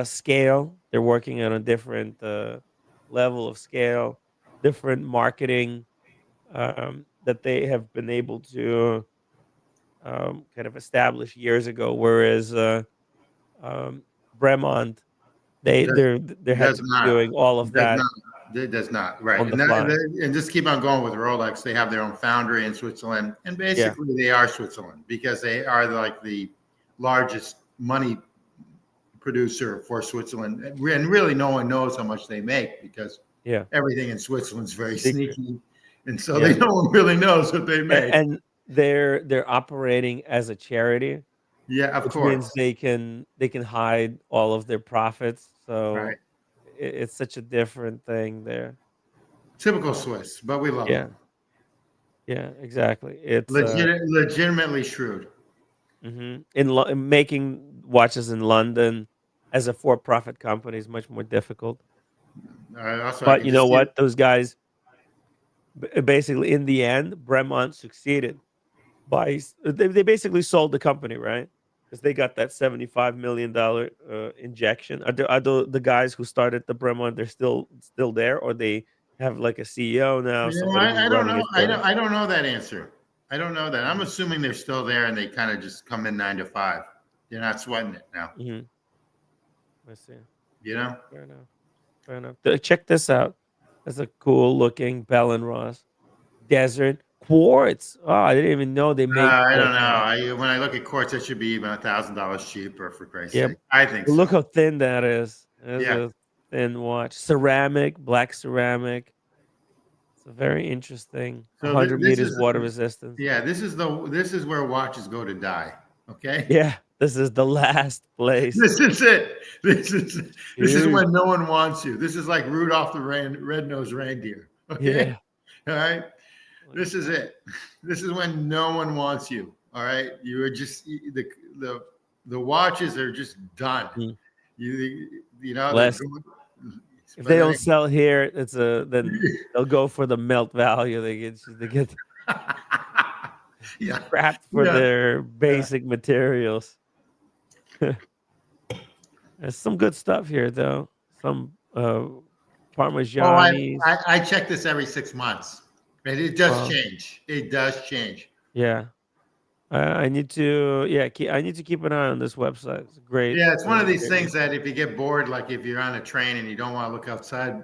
scale. They're working on a different level of scale, different marketing that they have been able to kind of establish years ago. Whereas um, Bremont, Does they had does to be not doing all of does that not it does not right, on the and fly. and just keep on going with Rolex. They have their own foundry in Switzerland, and Yeah, basically they are Switzerland because they are like the largest money producer for Switzerland, and really no one knows how much they make because yeah, everything in Switzerland's very secret. sneaky, and so Yeah, no one really knows what they make. and they're operating as a charity, Yeah, of which means course, they can hide all of their profits. right. So it's such a different thing there. Typical Uh, Swiss, but we love yeah, them. yeah, exactly. It's Legitimately shrewd. making watches in London as a for-profit company is much more difficult. Also, I But can you know just see it. what? Those guys basically in the end, Bremont succeeded by they basically sold the company, right? Because they got that $75 million injection. Are the guys who started the Bremont, they're still there, or they have like a CEO now, somebody who's I don't running know. it for them? I don't know that answer. I don't know that. I'm assuming they're still there and they kind of just come in 9 to 5. They're not sweating it now. Hmm. I see. You know? Fair enough. Fair enough. Check this out. That's a cool looking Bell and Ross Desert Quartz. Oh, I didn't even know they make I don't like know. When I look at quartz, it should be even $1,000 cheaper for Christ's yeah. sake. I think But look so. how thin that is. That's Yeah. a thin watch. Ceramic, black ceramic. It's a very interesting. So 100 this meters is water resistance. yeah. This is where watches go to die. Okay. Yeah, this is the last place. This is it. This is Huge. when no one wants you. This is like Rudolph the red-nosed reindeer. Okay. Yeah. All right. This is it. This is when no one wants you. All right. You are just the watches are just done. Mm. They're Less. going. If But they don't anyway, sell here, then they'll go for the melt value. They get yeah, scrapped for yeah. their basic materials. There's some good stuff here, though. Some Oh, Parmigianis. I check this every 6 months. And it does change. It does change. Yeah. I need to, I need to keep an eye on this website. It's great. Yeah, it's one of these great things that if you get bored, like if you're on a train and you don't want to look outside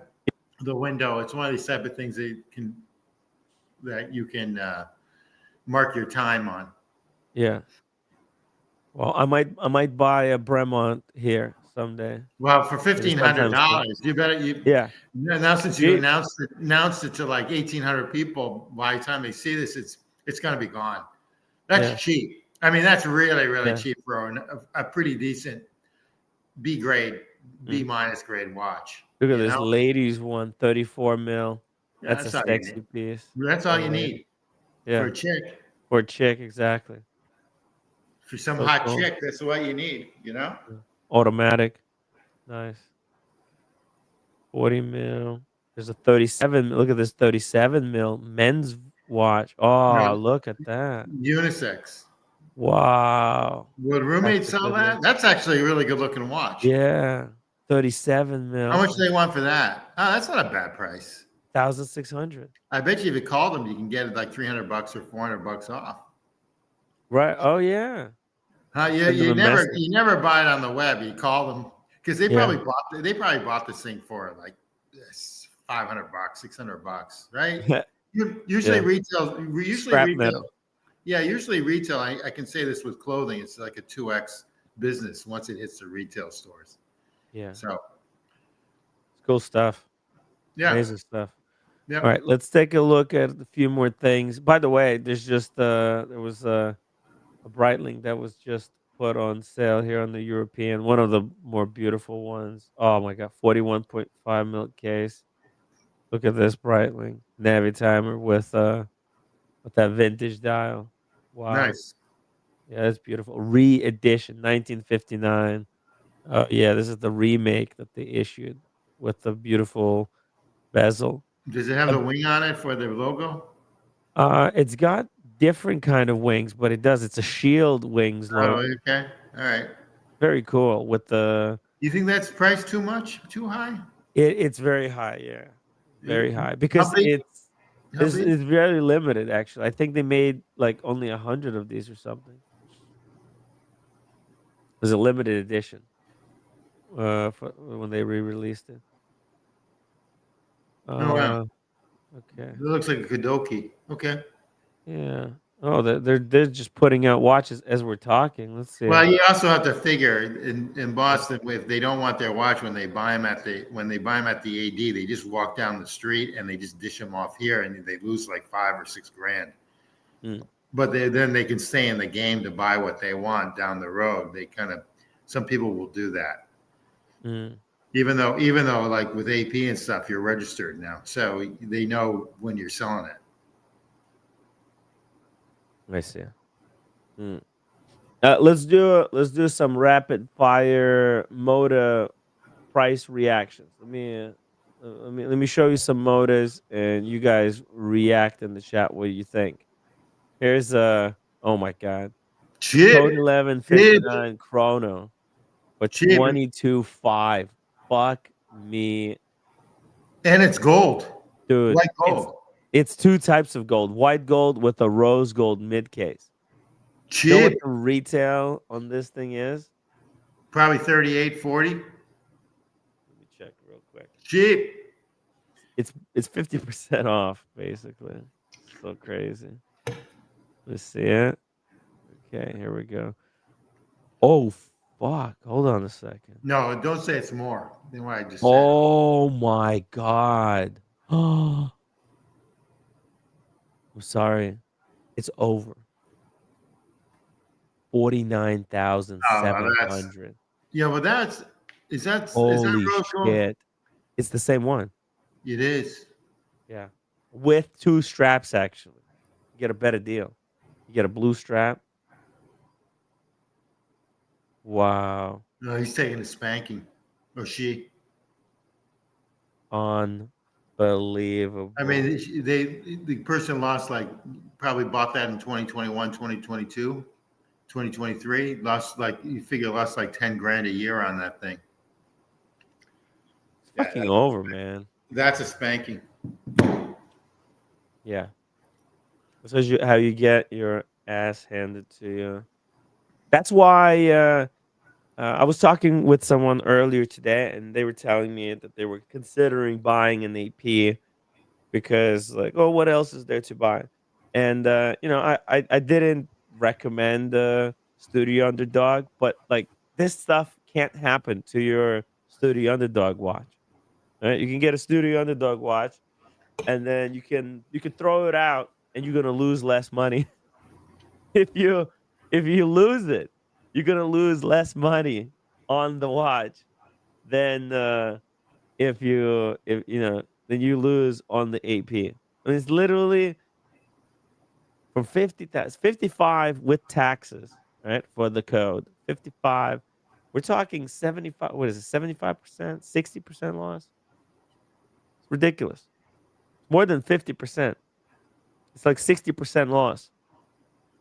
the window, it's one of these type of things that you can mark your time on. Yeah. Well, I might buy a Bremont here someday. Well, for Sometime soon. $1,500, you better Yeah. now since you Cheap. announced it to like 1,800 people. By the time they see this, it's going to be gone. That's cheap. I mean, that's really cheap for a pretty decent B grade, B minus grade watch. Look at this ladies one, 34 mil. Yeah, That's a all you sexy need. piece. That's all you need for Yeah. a chick. For a chick, exactly. For some So hot cool. chick, that's what you need, Automatic. Nice. 40 mil. There's a 37. Look at this 37 mil men's watch. Oh, look at that. Unisex. Wow. Would roommates sell that? That's actually a really good looking watch. Yeah. 37 mil. How much do they want for that? Oh, that's not a bad price. 1,600. I bet you if you call them, you can get it like $300 or $400 off. Right. Oh yeah. You never buy it on the web. You call them because they probably bought this thing for like $500, $600, right? Usually retail. Metal. Yeah, usually retail. I can say this with clothing. It's like a 2x business once it hits the retail stores. Yeah. So it's cool stuff. Yeah. Amazing stuff. Yeah. All right, let's take a look at a few more things. By the way, there's just there was a Breitling that was just put on sale here on the European, one of the more beautiful ones. Oh my god, 41.5 mil case. Look at this Breitling Navi timer with that vintage dial. Wow. Nice. Yeah, that's beautiful. Re-edition 1959. Yeah, this is the remake that they issued with the beautiful bezel. Does it have the wing on it for the logo? It's got different kind of wings, but it does. It's a shield wings logo. Oh, okay. All right. Very cool. With the. You think that's priced too much? Too high? It's very high. Yeah, very high because it's very limited. Actually, I think they made like only 100 of these or something. It was a limited edition. For when they re-released it. Oh wow. Okay. It looks like a Kadoki. Okay. Yeah. Oh, they're just putting out watches as we're talking. Let's see. Well, you also have to figure in Boston, if they don't want their watch when they buy them at the AD, they just walk down the street and they just dish them off here, and they lose like $5 or $6 grand. But then they can stay in the game to buy what they want down the road. Some people will do that. Even though like with AP and stuff, you're registered now, so they know when you're selling it. I see. Let's do some rapid fire Moda price reactions. Let me show you some Modas, and you guys react in the chat. What do you think? Here's oh my god, Code 1159 Chrono for 22.5. Fuck me. And it's gold. Dude. White gold. It's two types of gold. White gold with a rose gold mid case. Cheap. You know what the retail on this thing is? Probably 38, 40. Let me check real quick. Cheap. It's 50% off, basically. So crazy. Let's see it. Okay, here we go. Oh fuck. Hold on a second. No, don't say it's more than what I just said. Oh my god. Oh, I'm sorry. It's over. 49,700. Yeah, but is that holy rose gold? Shit. It's the same one. It is. Yeah. With two straps, actually. You get a better deal. You get a blue strap. Wow. No, he's taking a spanking. Or she. Unbelievable. I mean, the person lost probably bought that in 2021, 2022, 2023. Lost like 10 grand a year on that thing. It's fucking over, man. That's a spanking. Yeah. This is how you get your ass handed to you. That's why I was talking with someone earlier today, and they were telling me that they were considering buying an AP because, like, oh, what else is there to buy? And I didn't recommend Studio Underdog, but like this stuff can't happen to your Studio Underdog watch. Right? You can get a Studio Underdog watch, and then you can throw it out, and you're gonna lose less money if you lose it. You're gonna lose less money on the watch than if then you lose on the AP. I mean, it's literally from 55 with taxes, right? For the code. 55. We're talking 75, what is it? 75%, 60% loss? It's ridiculous. More than 50%. It's like 60% loss.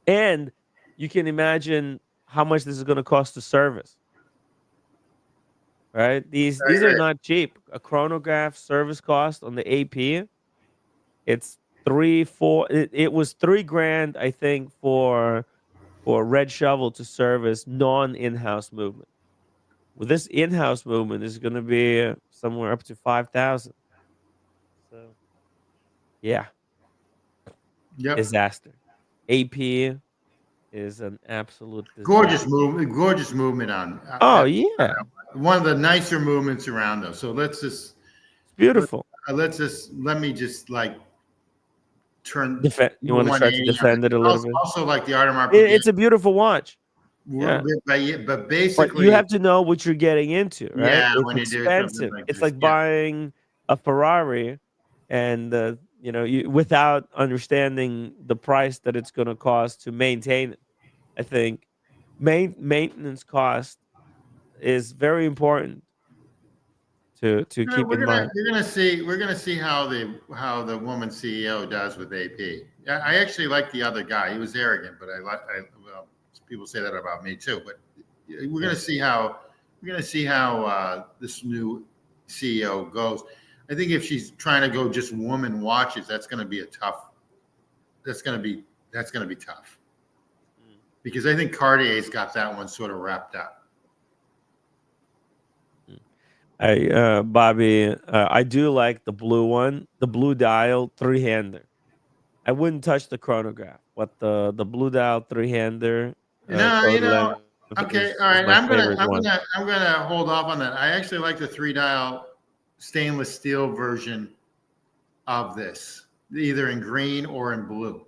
And you can imagine how much this is going to cost to service. Right? These are not cheap. A chronograph service cost on the AP, it's 3 4 it was 3 grand, I think, for Red Shovel to service non in-house movement. Well, this in-house movement is going to be somewhere up to 5,000. So yeah, Yep. disaster. AP is an absolute disaster. Gorgeous movement on. Oh yeah, One of the nicer movements around though. So let's just it's beautiful. let me just like turn. You want to start to defend it a little bit? Also like the Audemars Piguet. It's a beautiful watch. Yeah. But basically, But you have to know what you're getting into, right? Yeah, It's when you do something expensive. like It's this, like buying a Ferrari, and you without understanding the price that it's going to cost to maintain it. I think maintenance cost is very important to keep in mind. We're gonna see how the woman CEO does with AP. I actually like the other guy. He was arrogant, but well, people say that about me too. But we're gonna see how this new CEO goes. I think if she's trying to go just woman watches, that's gonna be tough. That's gonna be tough. Because I think Cartier's got that one sort of wrapped up. Bobby, I do like the blue one, the blue dial 3-hander. I wouldn't touch the chronograph, but the blue dial 3-hander. No, okay, all right. I'm gonna hold off on that. I actually like the 3-dial stainless steel version of this, either in green or in blue,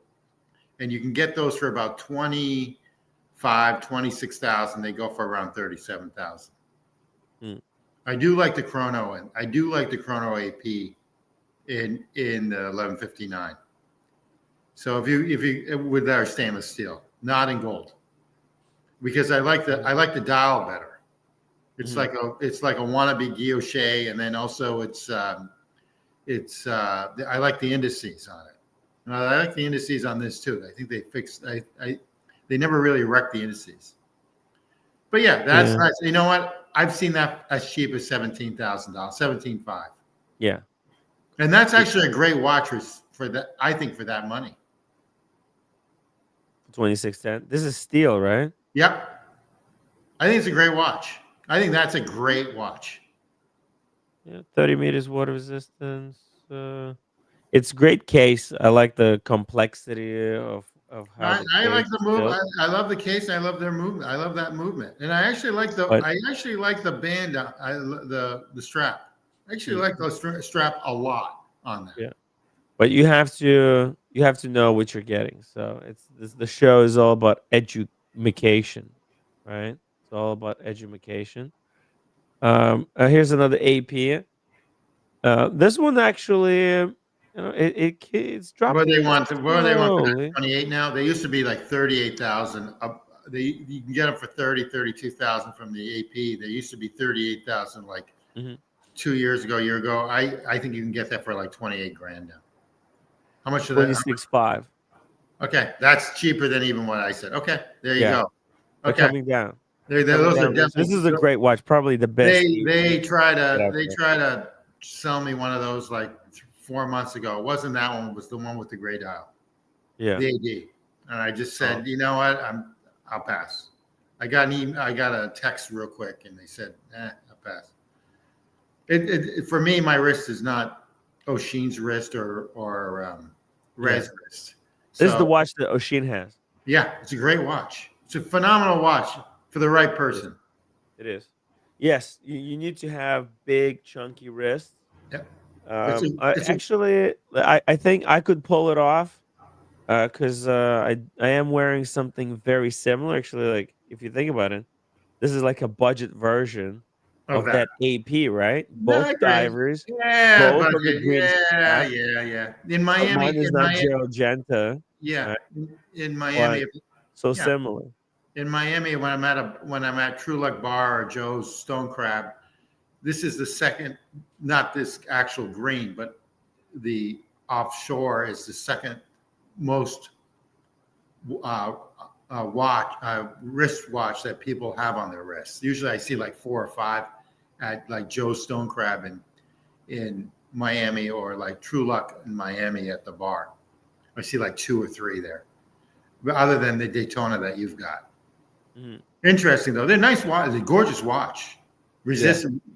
and you can get those for about 26,000. They go for around 37,000. I do like the chrono, and I do like the chrono AP in the 1159. So if you with our stainless steel, not in gold, because I like the dial better. It's like a wannabe guilloche, and then also I like the indices on it. And I like the indices on this too. I think they fixed. They never really wrecked the indices. But yeah, that's nice. You know what? I've seen that as cheap as $17,000, $17,500. Yeah, and that's actually a great watch for that. I think for that money. 2610. This is steel, right? Yep. I think it's a great watch. I think that's a great watch. Yeah, 30 meters water resistance. It's great case. I like the complexity of how I like the move. I love the case. I love their movement. I love that movement, and I actually like the band. The strap. I actually like the strap a lot on that. Yeah, but you have to know what you're getting. So the show is all about education, right? It's all about education. Here's another AP. This one actually, it's dropping. What do they want? What do they want for 28 now? They used to be like 38,000. You can get them for 32,000 from the AP. They used to be 38,000 like 2 year ago. I think you can get that for like 28 grand now. How much is that? 26.5. Okay, that's cheaper than even what I said. Okay, there you go. Okay, they're coming down. Those are definitely. This is a great watch, probably the best. They try to sell me one of those like 4 months ago. It wasn't that one. It was the one with the gray dial, Yeah. the AD. And I just said, you know what? I'll pass. I got a text real quick, and they said, I'll pass. For me, my wrist is not O'Sheen's wrist or Red's wrist. This is the So watch that O'Sheen has. yeah, it's a great watch. It's a phenomenal watch for the right person. It is. Yes, you need to have big, chunky wrists. Yeah. I think I could pull it off because I am wearing something very similar. Actually, like if you think about it, this is like a budget version Of of that. that AP, right? No, I Both agree. divers, Yeah, both but on the green strap. yeah. In But Miami, mine is not Gerald yeah, right? in Miami, But so yeah. similar. In Miami, when I'm at True Luck Bar or Joe's Stone Crab, this is the second, not this actual green, but the offshore is the second most wrist watch that people have on their wrists. Usually, I see like 4 or 5 at like Joe's Stone Crab in Miami, or like True Luck in Miami at the bar. I see like 2 or 3 there, but other than the Daytona that you've got. Mhm. Interesting though. They're nice watch. It's a gorgeous watch.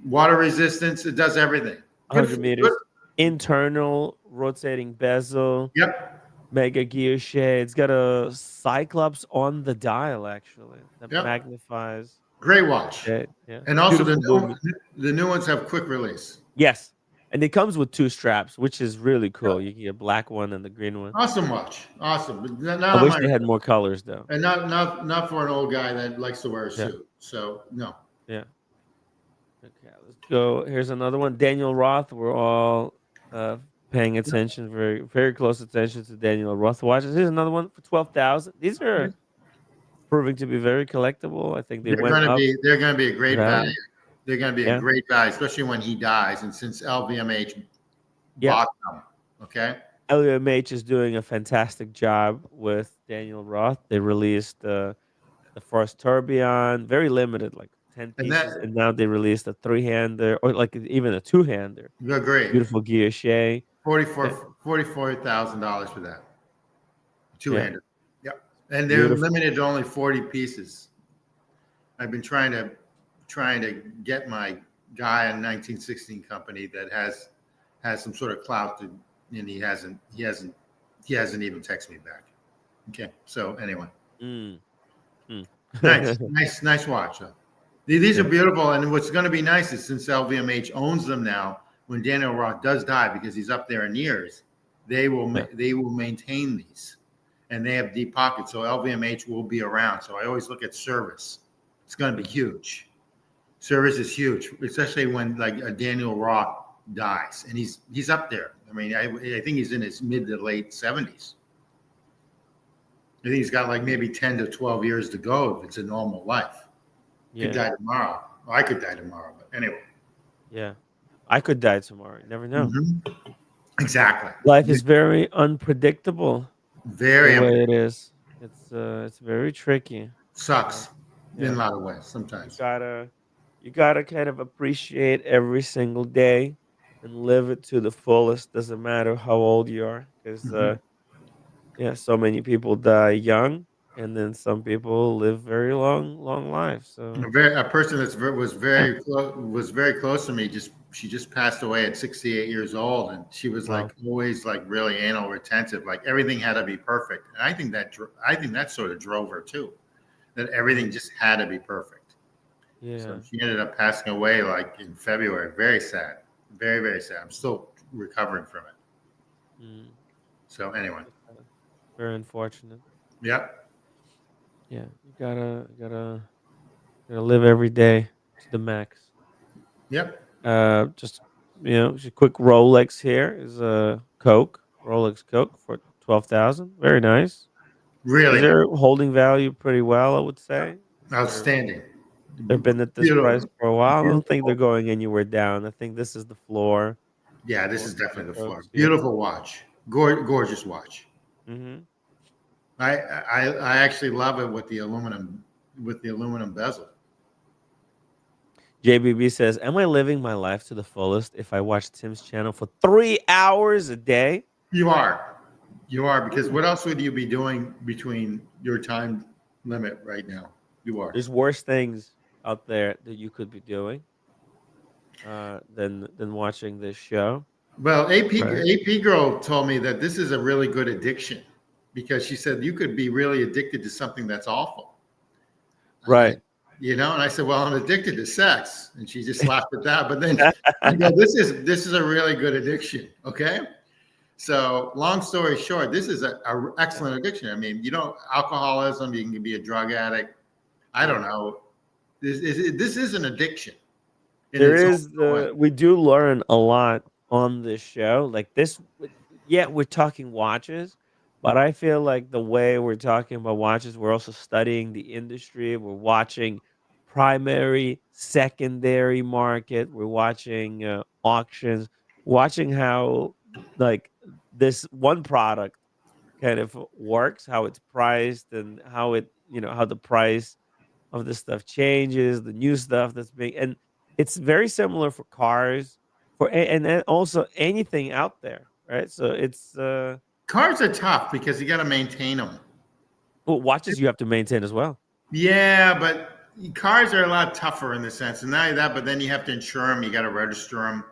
Water resistance. It does everything. 100 meters. Internal rotating bezel. Yep. Mega guilloche. It's got a Cyclops on the dial, actually, that Yep. magnifies. Great watch. it. Yeah. And also Beautiful the new ones have quick release. Yes. And it comes with 2 straps, which is really cool. You can get a black one and the green one. Awesome watch. Awesome. But not I on wish my- they had more colors, though. And not for an old guy that likes to wear a Yeah. suit. So no. Yeah. Okay, let's go. Here's another one. Daniel Roth. We're all paying attention, very, very close attention to Daniel Roth watches. Here's another one for 12,000. These are proving to be very collectible. I think they're going to be a great value. They're going to be Yeah. a great value, especially when he dies. And since LVMH bought them, okay. LVMH is doing a fantastic job with Daniel Roth. They released the first tourbillon, very limited, like 10 And pieces, that- and now they released a 3-hander or like even a 2-hander. You're great. Beautiful guilloche. $44,000 for that. 2-hander. Yep. And they're Beautiful. limited to only 40 pieces. I've been trying to get my guy in 1916 company that has some sort of clout, and he hasn't even texted me back. Okay. So anyway. Nice watch. These are beautiful, and what's going to be nice is since LVMH owns them now, when Daniel Roth does die, because he's up there in years, they will maintain these, and they have deep pockets, so LVMH will be around. So I always look at service. It's going to be huge. Service is huge, especially when like a Daniel Roth dies, and he's up there. I mean, I think he's in his mid to late 70s. I think he's got like maybe 10 to 12 years to go if it's a normal life. He could die tomorrow. Well, I could die tomorrow, but anyway. Yeah. I could die tomorrow. You never know. Mm-hmm. Exactly. Life is very unpredictable. Very the way it is. It's very tricky. Sucks in a lot of ways sometimes. You gotta kind of appreciate every single day and live it to the fullest. Doesn't matter how old you are, because so many people die young, and then some people live very long lives. So A person that was very close to me she just passed away at 68 years old, and she was like always like really anal retentive, like everything had to be perfect. And I think that sort of drove her too, that everything just had to be perfect. Yeah. So she ended up passing away like in February. Very sad. Very, very sad. I'm still recovering from it. So anyway. Very unfortunate. Yep. Yeah. You gotta live every day to the max. Yep. Just a quick Rolex here is a Rolex Coke for 12,000. Very nice. Really? They're holding value pretty well, I would say. Outstanding. They've been at this price for a while. I don't think they're going anywhere down. I think this is the floor. Yeah, this is definitely the floor. Beautiful watch. Gorgeous watch. Mm-hmm. I actually love it with the aluminum bezel. JBB says, "Am I living my life to the fullest if I watch Tim's channel for 3 hours a day?" You are. You are, because what else would you be doing between your time limit right now? You are. There's worse things out there that you could be doing than watching this show. Well, Right. AP girl told me that this is a really good addiction because she said you could be really addicted to something that's awful. Right. And I said, well, I'm addicted to sex. And she just laughed at that. But then I go, this is a really good addiction. Okay. So long story short, this is a excellent addiction. I mean, alcoholism, you can be a drug addict. I don't know. This is an addiction. There is we do learn a lot on this show. Like this, yeah, we're talking watches, but I feel like the way we're talking about watches, we're also studying the industry. We're watching primary, secondary market. We're watching auctions, watching how like this one product kind of works, how it's priced, and how how the price of the stuff changes, the new stuff that's being, and it's very similar for cars, and then also anything out there, right? So it's Cars are tough because you got to maintain them. well, watches you have to maintain as well. Yeah, but cars are a lot tougher in the sense, and not only that, but then you have to insure them. You got to register them.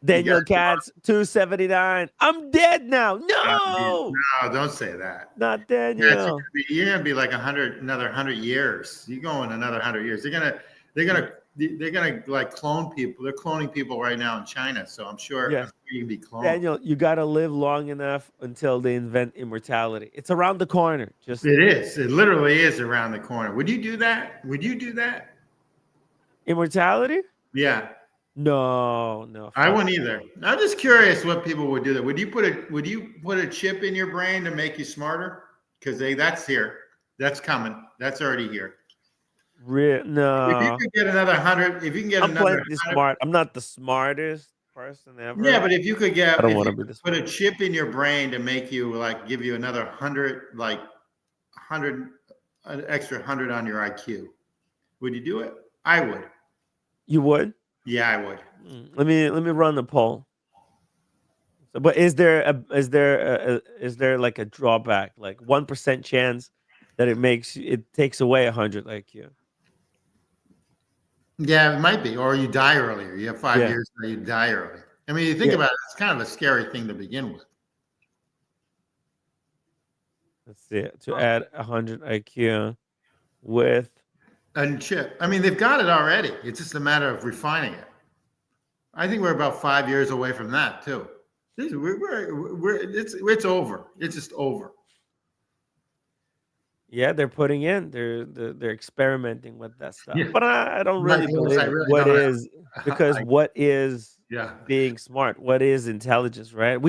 Daniel Katz 279. I'm dead now. No, No, don't say that. not Yeah, Daniel. you're gonna be like another 100 years. You go in another 100 years. They're gonna like clone people. They're cloning people right now in China. So I'm sure Yes, you can be cloned. Daniel, you got to live long enough until they invent immortality. It's around the corner. Just It is. It literally is around the corner. Would you do that? Would you do that? immortality? Yeah. No. I wouldn't either. I'm just curious what people would do that. Would you put a chip in your brain to make you smarter? Because that's here. That's coming. That's already here. If you No. could get another 100, if you can get I'm another plenty 100, smart. I'm not the smartest person ever. yeah, but if you could I don't if want you to be the put a smartest. chip in your brain to make you give you another 100, an extra 100 on your IQ, would you do it? I would. You would? Yeah, I would. Let me run the poll. So, but is there like a drawback, like 1% chance that it takes away 100 IQ? Yeah, it might be. Or you die earlier. You have 5 years that you die early. I mean, you think Yeah. about it, it's kind of a scary thing to begin with. Let's see. To add 100 IQ with And chip. I mean, they've got it already. It's just a matter of refining it. I think we're about 5 years away from that too. It's over. It's just over. yeah, they're putting in they're experimenting with that stuff. Yeah. But I don't Right, really Louis, believe I it. really What don't is because what is Yeah. being smart? What is intelligence, right? I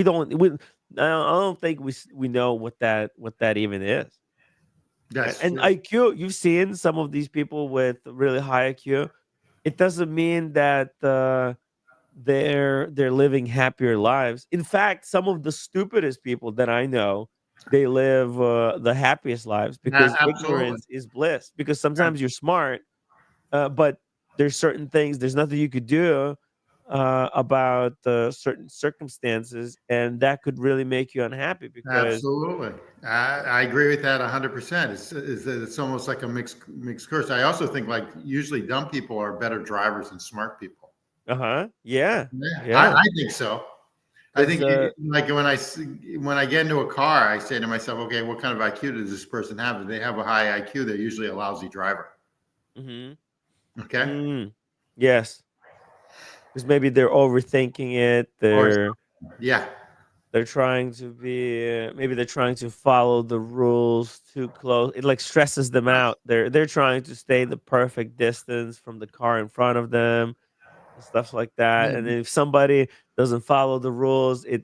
don't think we know what that even is. That's And true. IQ, you've seen some of these people with really high IQ. It doesn't mean that they're living happier lives. In fact, some of the stupidest people that I know, they live the happiest lives because Absolutely. ignorance is bliss. Because sometimes you're smart, but there's certain things, there's nothing you could do about certain circumstances, and that could really make you unhappy because Absolutely. I agree with that 100%. It's almost like a mixed curse. I also think like usually dumb people are better drivers than smart people. yeah, Yeah, yeah. I think so. I think It's, like when I get into a car, I say to myself, okay, what kind of IQ does this person have? If they have a high IQ, they're usually a lousy driver. mhm. Okay. Yes, because maybe they're overthinking it. Or They're yeah, trying to be maybe they're trying to follow the rules too close. It like stresses them out. They're trying to stay the perfect distance from the car in front of them and stuff like that. And if somebody doesn't follow the rules, it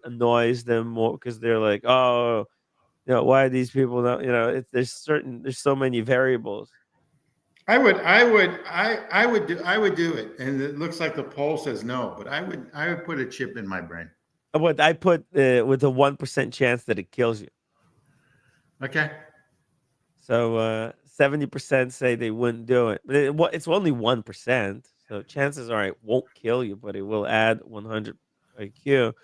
annoys them more because they're like, oh, why are these people not? There's so many variables. I would do it. And it looks like the poll says no, but I would put a chip in my brain. But I put with a 1% chance that it kills you. Okay. So 70% say they wouldn't do it. But it's only 1%. So chances are it won't kill you, but it will add 100 IQ.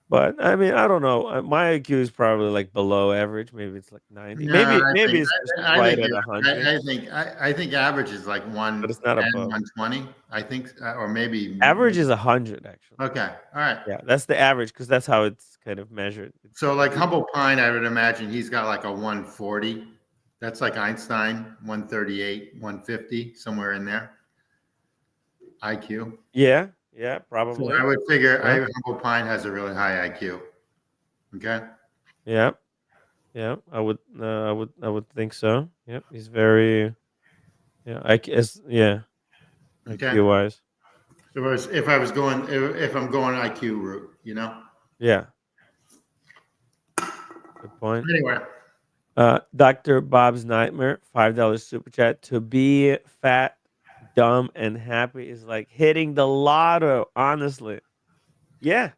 But I mean, I don't know. My IQ is probably like below average. Maybe it's like 90. No, Maybe it's just right at 100, I think average is like but it's not 110, above. 120. I think, or maybe. Average is 100 actually. Okay, all right. Yeah, that's the average because that's how it's kind of measured. So like Humble Pine, I would imagine he's got like a 140. That's like Einstein, 138, 150, somewhere in there. IQ. Yeah, So probably. I would figure Yeah. Humble Pine has a really high IQ. Okay. Yeah, I would think so. Yep, he's very. Yeah, Okay. IQ wise. If I'm going IQ route, you know. Yeah. Good point. Anyway, Dr. Bob's Nightmare, $5 super chat. To be fat, dumb, and happy is like hitting the lotto, honestly. Yeah.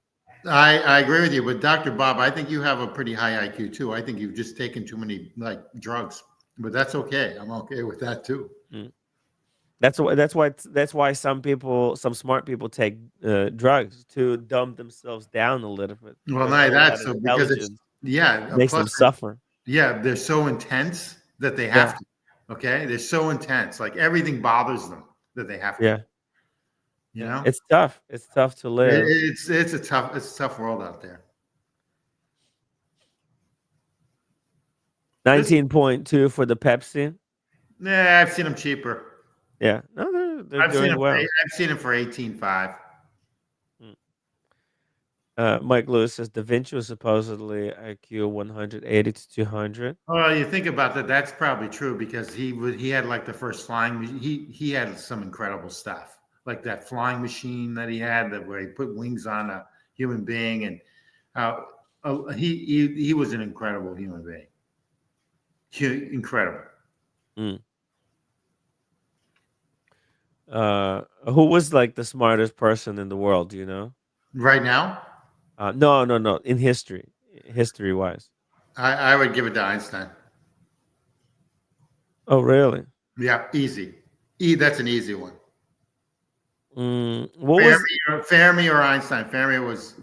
I agree with you, but Dr. Bob, I think you have a pretty high IQ too. I think you've just taken too many like drugs, but that's okay. I'm okay with that too. That's why some smart people take drugs to dumb themselves down a little bit. Well, not that, so because it's makes them suffer. Yeah, they're so intense that they have to. Okay, they're so intense, like everything bothers them that they have to. Yeah, you know, it's tough. It's tough to live. It's a tough world out there. 19.2 for the Pepsi. Yeah, I've seen them cheaper. Yeah, no, they're doing well. I've seen them for 18.5. Mike Lewis says Da Vinci was supposedly IQ 180 to 200. Well, you think about that. That's probably true because he had like the first flying. He had some incredible stuff, like that flying machine that he had, where he put wings on a human being, and he was an incredible human being. Incredible. Who was like the smartest person in the world? Do you know? Right now? No. In history wise, I would give it to Einstein. Oh, really? Yeah, easy. That's an easy one. Fermi or Einstein? Fermi with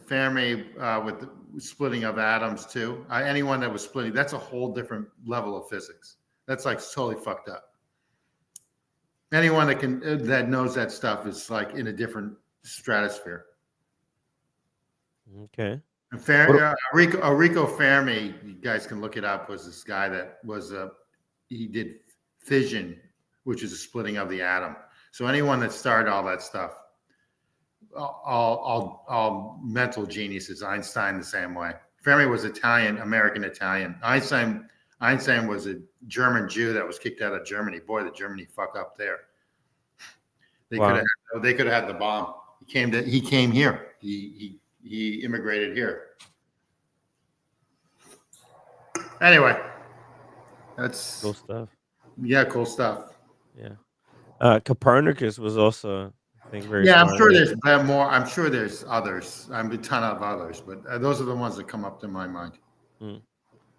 the splitting of atoms too. Anyone that was splitting, that's a whole different level of physics. That's like totally fucked up. Anyone that knows that stuff is like in a different stratosphere. Okay. Enrico Fermi, you guys can look it up, was this guy that was he did fission, which is a splitting of the atom. So anyone that started all that stuff, all mental geniuses. Einstein the same way. Fermi was American Italian. Einstein was a German Jew that was kicked out of Germany. Boy, the Germany fuck up there. They could have had the bomb. He came here. He immigrated here. Anyway, that's cool stuff. Yeah, cool stuff. Yeah. Copernicus was also, I think, very smart. I'm sure there's more. I'm sure there's others. I'm a ton of others, but those are the ones that come up to my mind.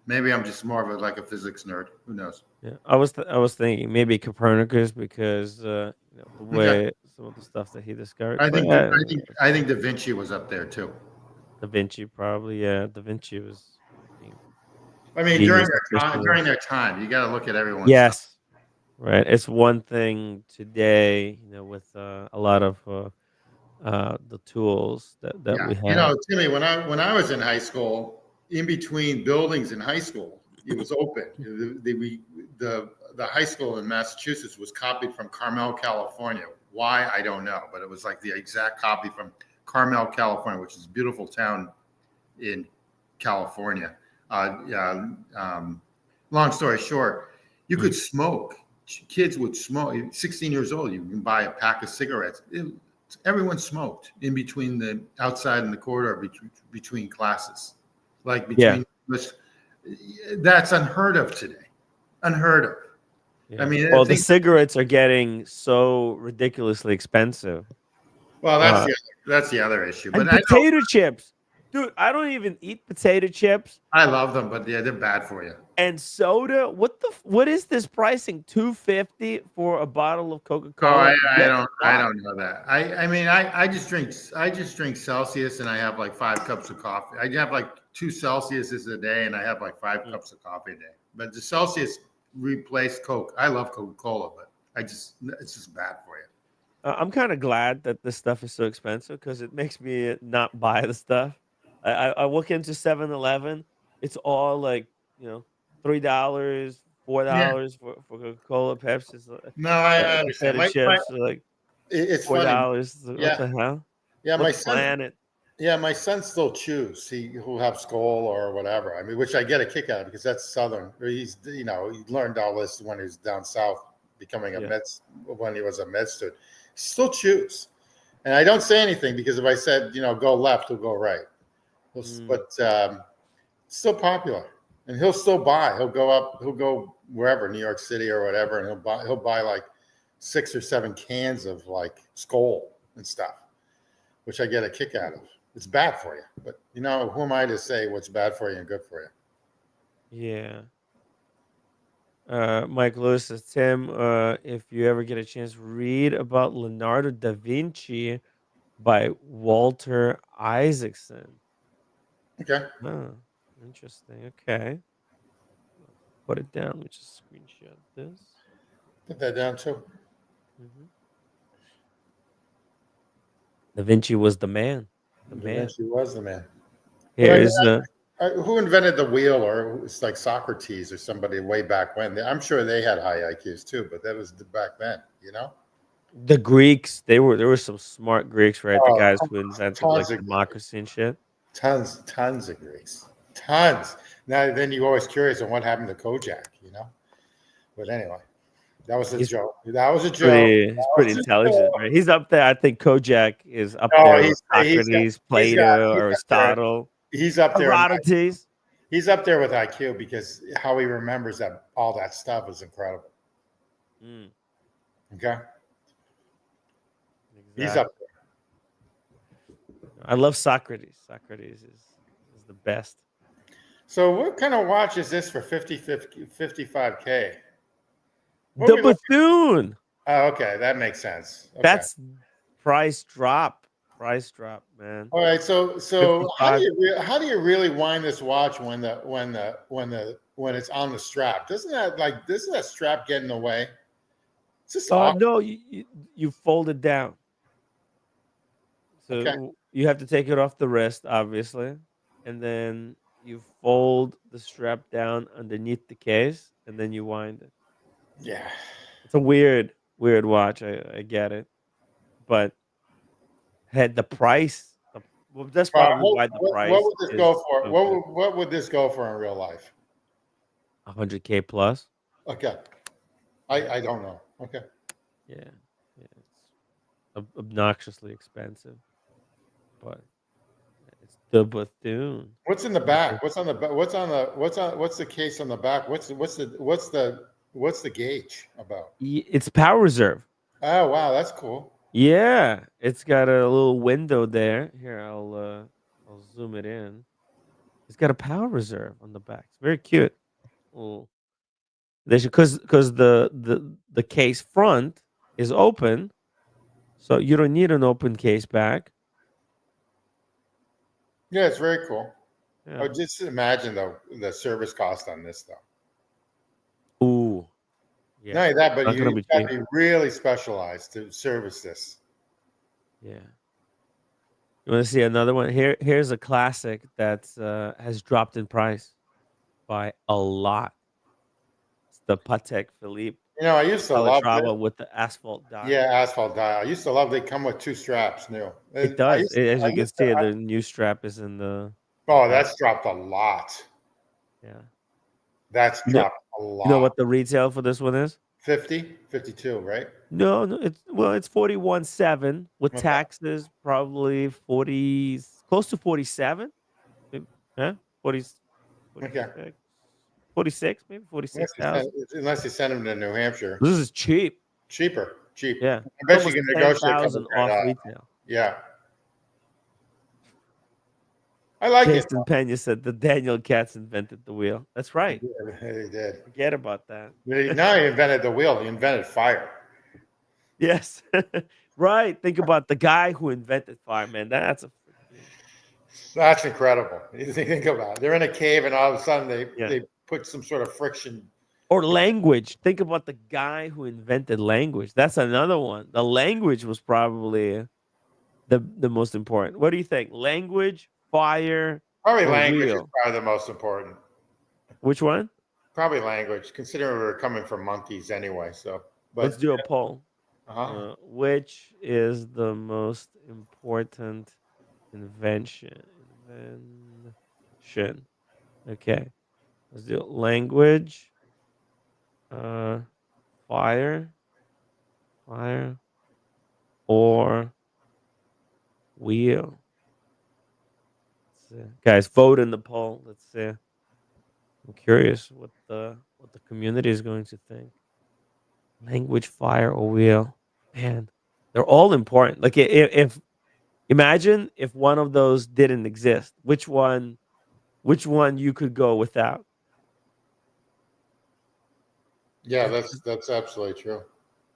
Maybe I'm just more of a physics nerd. Who knows? Yeah, I was thinking maybe Copernicus because the way some of the stuff that he discovered. I think Da Vinci was up there too. Da Vinci probably, yeah. Da Vinci was. I mean, during their time, you got to look at everyone. Yes, stuff. Right. It's one thing today, with a lot of the tools that we have. Timmy, when I was in high school, in between buildings in high school, it was open. The high school in Massachusetts was copied from Carmel, California. Why, I don't know, but it was like the exact copy from Carmel, California, which is a beautiful town in California. Long story short, you could smoke. Kids would smoke. 16 years old, you can buy a pack of cigarettes. Everyone smoked in between outside in the corridor between classes. That's unheard of today. Unheard of. Yeah. I mean, the cigarettes are getting so ridiculously expensive. Well, that's the other issue. But potato chips, Dude, I don't even eat potato chips I love them, but yeah, they're bad for you. and soda. What is this pricing? $2.50 for a bottle of Oh, Coca-Cola? I don't know that. I just drink Celsius and I have like 5 cups of coffee. I have like 2 Celsiuses a day and I have like 5 cups of coffee a day. But the Celsius replaced Coke. I love Coca-Cola, but it's just bad for you. I'm kind of glad that this stuff is so expensive because it makes me not buy the stuff. I walk into 7-Eleven, it's all like, $3, Yeah. $4 for Coca-Cola, Pepsi, No, I understand. potato chips, like It's funny. $4. What Yeah. the hell? Yeah, What planet? my son still chews. He'll have Skull or whatever. I mean, which I get a kick out of because that's Southern. He learned all this when he was down south, becoming when he was a med student. Still chews, and I don't say anything because if I said go left, he'll go right. But still popular, and he'll still buy. He'll go wherever, New York City or whatever, and he'll buy like 6 or 7 cans of like Skull and stuff, which I get a kick out of. It's bad for you, but who am I to say what's bad for you and good for you? Yeah. Mike Lewis says, Tim, if you ever get a chance, read about Leonardo da Vinci by Walter Isaacson. Okay. Oh, interesting. Okay. Put it down. Let me just screenshot this. Put that down too. Da Vinci was the man. Da Vinci was the man. Here's who invented the wheel, or it's like Socrates or somebody way back when. I'm sure they had high IQs too, but that was back then, the Greeks. There were some smart Greeks, right? The guys who invented like democracy and shit. Tons of Greeks. Tons. Now then you're always curious on what happened to Kojak, But anyway, that was a joke. That was a joke. He's pretty intelligent, right? He's up there. I think Kojak is up there with Socrates, Plato, Aristotle. He's up there. Herodotus. He's up there with IQ because how he remembers all that stuff is incredible. Okay. Exactly. He's up there. I love Socrates. Socrates is the best. So what kind of watch is this for 55K? The Bethune. Oh, okay. That makes sense. Okay. That's price drop, man. All right. So how do you really wind this watch when it's on the strap? Doesn't that strap get in the way? No, you fold it down. So you have to take it off the wrist, obviously, and then you fold the strap down underneath the case, and then you wind it. Yeah, it's a weird watch. I get it, but the price. That's probably why the price. What would this go for? What would this go for in real life? $100K plus. Okay, I don't know. Okay. Yeah, it's obnoxiously expensive, but it's the Bethune. What's in the back? What's the case on the back? What's the gauge about? It's power reserve. Oh wow, that's cool. Yeah, it's got a little window there. Here, I'll zoom it in. It's got a power reserve on the back. It's very cute. Because the case front is open, so you don't need an open case back. Yeah, it's very cool. Yeah. Oh, just imagine the service cost on this though. Ooh. Yeah. Not only that, but you got to be really specialized to service this. Yeah. You want to see another one? Here's a classic that has dropped in price by a lot. It's the Patek Philippe. I used to love it with the asphalt dial. Yeah, asphalt dial. I used to love they come with 2 straps new. It does. As you can see, the new strap is in the. Oh, that's dropped a lot. Yeah. That's dropped a lot. You know what the retail for this one is? 52, right? No, it's 41.7 with taxes, probably 40, close to 47. Yeah, 40. Okay. 46, maybe 46,000. Unless you send them to New Hampshire. This is cheap. Cheap. Yeah. I bet you can negotiate off retail. Yeah. I like it. Jason Pena said the Daniel Katz invented the wheel. That's right. Yeah, he did. Forget about that. Now he invented the wheel. He invented fire. Yes. Right. Think about the guy who invented fire, man. That's a freaking That's incredible. You think about it. They're in a cave, and all of a sudden Yeah. they put some sort of friction. Or language. Think about the guy who invented language. That's another one. The language was probably the most important. What do you think? Language, fire, Probably or language is wheel? probably the most important. Which one? Probably language, considering we're coming from monkeys anyway. So, Let's but do a poll. which Which is the most important invention? Invention. Okay. Let's do language. Fire, or wheel. Let's see. Guys, vote in the poll. Let's see. I'm curious what the community is going to think. Language, fire, or wheel. Man, they're all important. Like if imagine if one of those didn't exist, which one you could go without? yeah, that's absolutely true.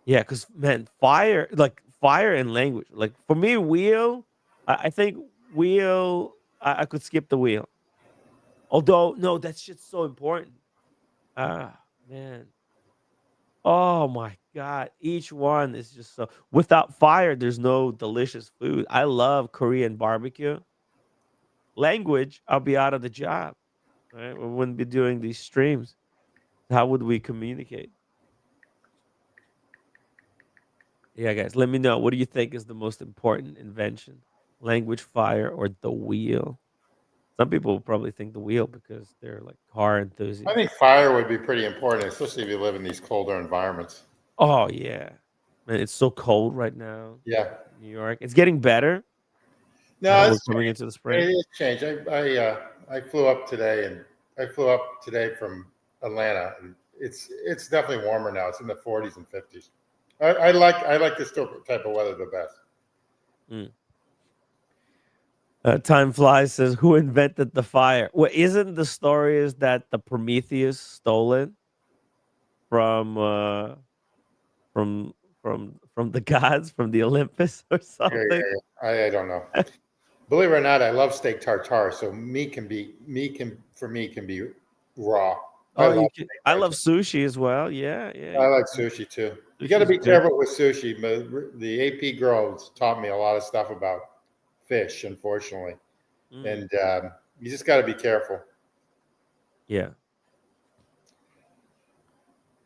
Yeah, because man, fire and language. Like for me, wheel. I think wheel. I could skip the wheel. Although no, that shit's so important. Ah, man. Oh my god, each one is just so. Without fire, there's no delicious food. I love Korean barbecue. Language, I'll be out of the job. Right, we wouldn't be doing these streams. How would we communicate? Yeah, guys, let me know. What do you think is the most important invention? Language, fire, or the wheel? Some people will probably think the wheel because they're like car I enthusiasts. think fire would be pretty important, especially if you live in these colder environments. Oh yeah, man, it's so cold right now. Yeah. New York. It's getting better. No, We're it's coming into the spring. it is changed. I flew up today, from Atlanta, and it's definitely warmer now. It's in the 40s and 50s. I like this type of weather the best. Time flies says, "Who invented the fire?" Well, isn't the story is that the Prometheus stole it from from the gods from the Olympus or something? I don't know. Believe it or not, I love steak tartare. So meat can be raw. I love sushi as well. Yeah. I like sushi too. You got to be careful with sushi. But the AP girls taught me a lot of stuff about fish, unfortunately, and you just got to be careful. Yeah.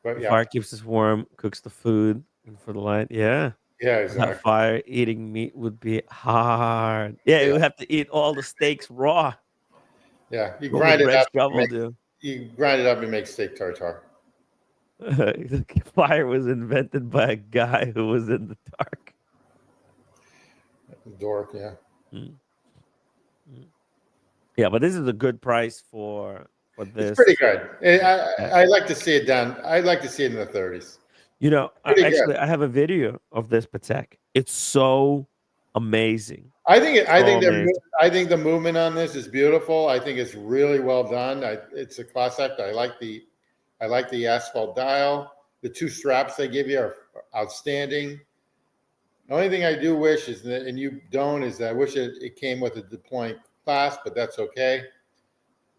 But yeah, fire keeps us warm, cooks the food, and for the light. Yeah. yeah, Without exactly. fire, eating meat would be hard. Yeah, you would have to eat all the steaks raw. Yeah, you What grind would it Red up. Shovel do? You grind it up and make steak tartare. Fire was invented by a guy who was in the dark. Dork, yeah. Yeah, but this is a good price for this. It's pretty good. I like to see it done. I'd like to see it in the 30s. You know, Pretty good. I have a video of this Patek. It's so amazing. I think the movement on this is beautiful. I think it's really well done. It's a class act. I like the asphalt dial. The two straps they give you are outstanding. The only thing I do wish is that, and you don't, is that I wish it came with a deploying clasp, but that's okay.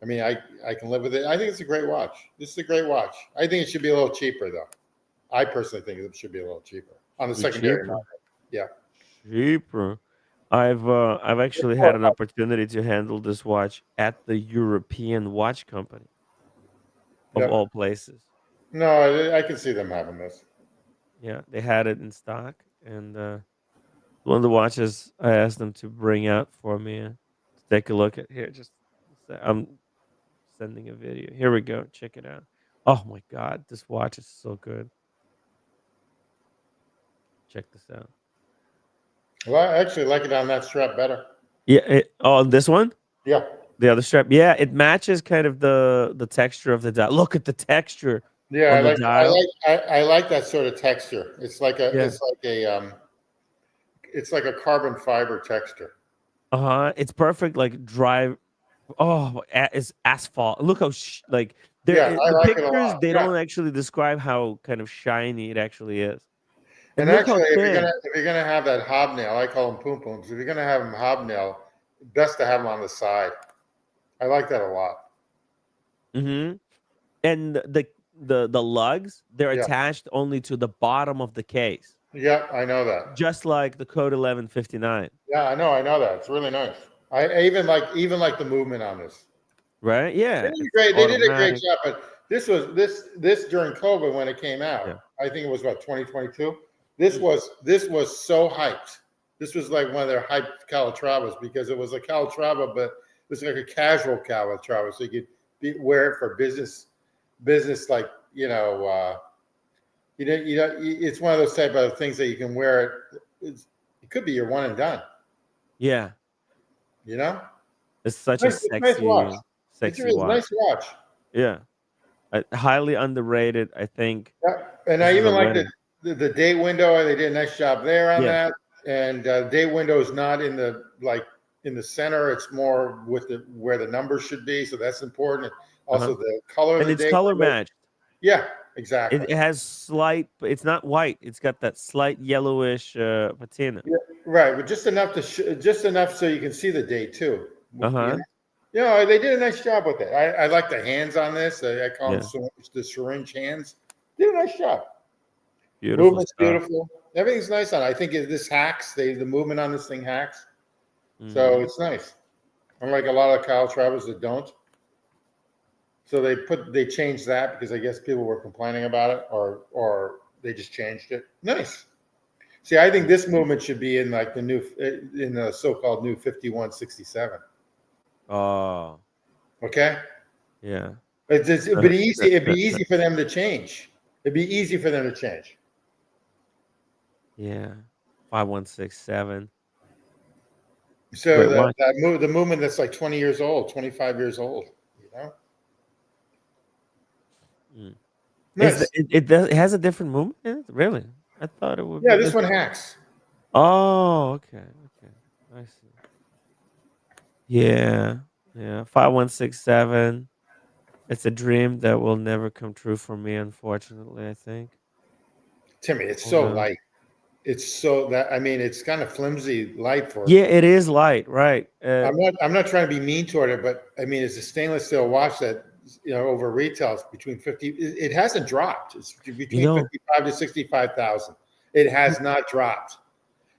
I mean, I can live with it. I think it's a great watch. This is a great watch. I think it should be a little cheaper, though. I personally think it should be a little cheaper on the secondary market. Yeah, cheaper. I've actually had an opportunity to handle this watch at the European Watch Company, of all places. No, I can see them having this. Yeah, they had it in stock, and one of the watches I asked them to bring out for me to take a look at. Here, I'm sending a video. Here we go. Check it out. Oh my God, this watch is so good. Check this out. Well, I actually like it on that strap better. Yeah. This one? Yeah. The other strap. Yeah, it matches kind of the texture of the dial. Look at the texture. Yeah, I like that sort of texture. It's like a carbon fiber texture. It's perfect like Oh, it's asphalt. Look how like Yeah, I the like it a pictures, lot. they Yeah. don't actually describe how kind of shiny it actually is. And And look actually, how thin. if you're gonna have that hobnail, I call them poom pooms. If you're gonna have them hobnail, best to have them on the side. I like that a lot. Mm-hmm. And the lugs, they're Yeah, attached only to the bottom of the case, yeah, I know that. just like the Code 1159, Yeah, I know that. It's really nice. I even like the movement on this. right? They Yeah, did a it's great. They did a great automatic. job. But this during COVID when it came out. Yeah. I think it was what 2022. Mm. This was so hyped. This was like one of their hyped Calatravas because it was a Calatrava, but it was like a casual Calatrava, so you could wear it for business like it's one of those type of things that you can wear it. It could be your one and done. Yeah, You know, it's such a it's nice watch. It's a sexy really watch. nice watch. Yeah, highly underrated, I think. Yeah, and This I is a even like wedding. the day window. They did a nice job there on Yeah. that. And day window is not in the in the center. It's more with the where the numbers should be. So that's important. Uh-huh. Also, the color of And the it's day color window. matched. Yeah, exactly. It has slight, but it's not white. It's got that slight yellowish patina. Yeah, right, but just enough to just enough so you can see the day too. Uh-huh. You know, they did a nice job with it. I like the hands on this. I call Yeah. them the syringe hands. Did a nice job. Beautiful Movement's stuff. beautiful. Everything's nice on it. I think this hacks. The movement on this thing hacks. So Mhm. it's nice. Unlike a lot of Kyle Travers that don't. So they changed that because I guess people were complaining about it or they just changed it. Nice. See, I think this movement should be in like the new in the so-called new 5167. Oh, Okay? yeah. It'd be easy for them to change. It'd be easy for them to change. Yeah. 5167. So Great watch. the movement that's like 20 years old, 25 years old, you know? Mm. Nice. It has a different movement in it? Really? I thought it would Yeah, be this this. one hacks. Oh, okay. Okay. I see. Yeah. Yeah. 5167. It's a dream that will never come true for me, unfortunately, I think. Timmy, it's Who so knows? light. It's so that I mean, it's kind of flimsy light for. Yeah, it is light, right? I'm not trying to be mean toward it, but I mean, it's a stainless steel watch that over retails between 50. It hasn't dropped. It's You between know, 55 to 65,000. It has not dropped,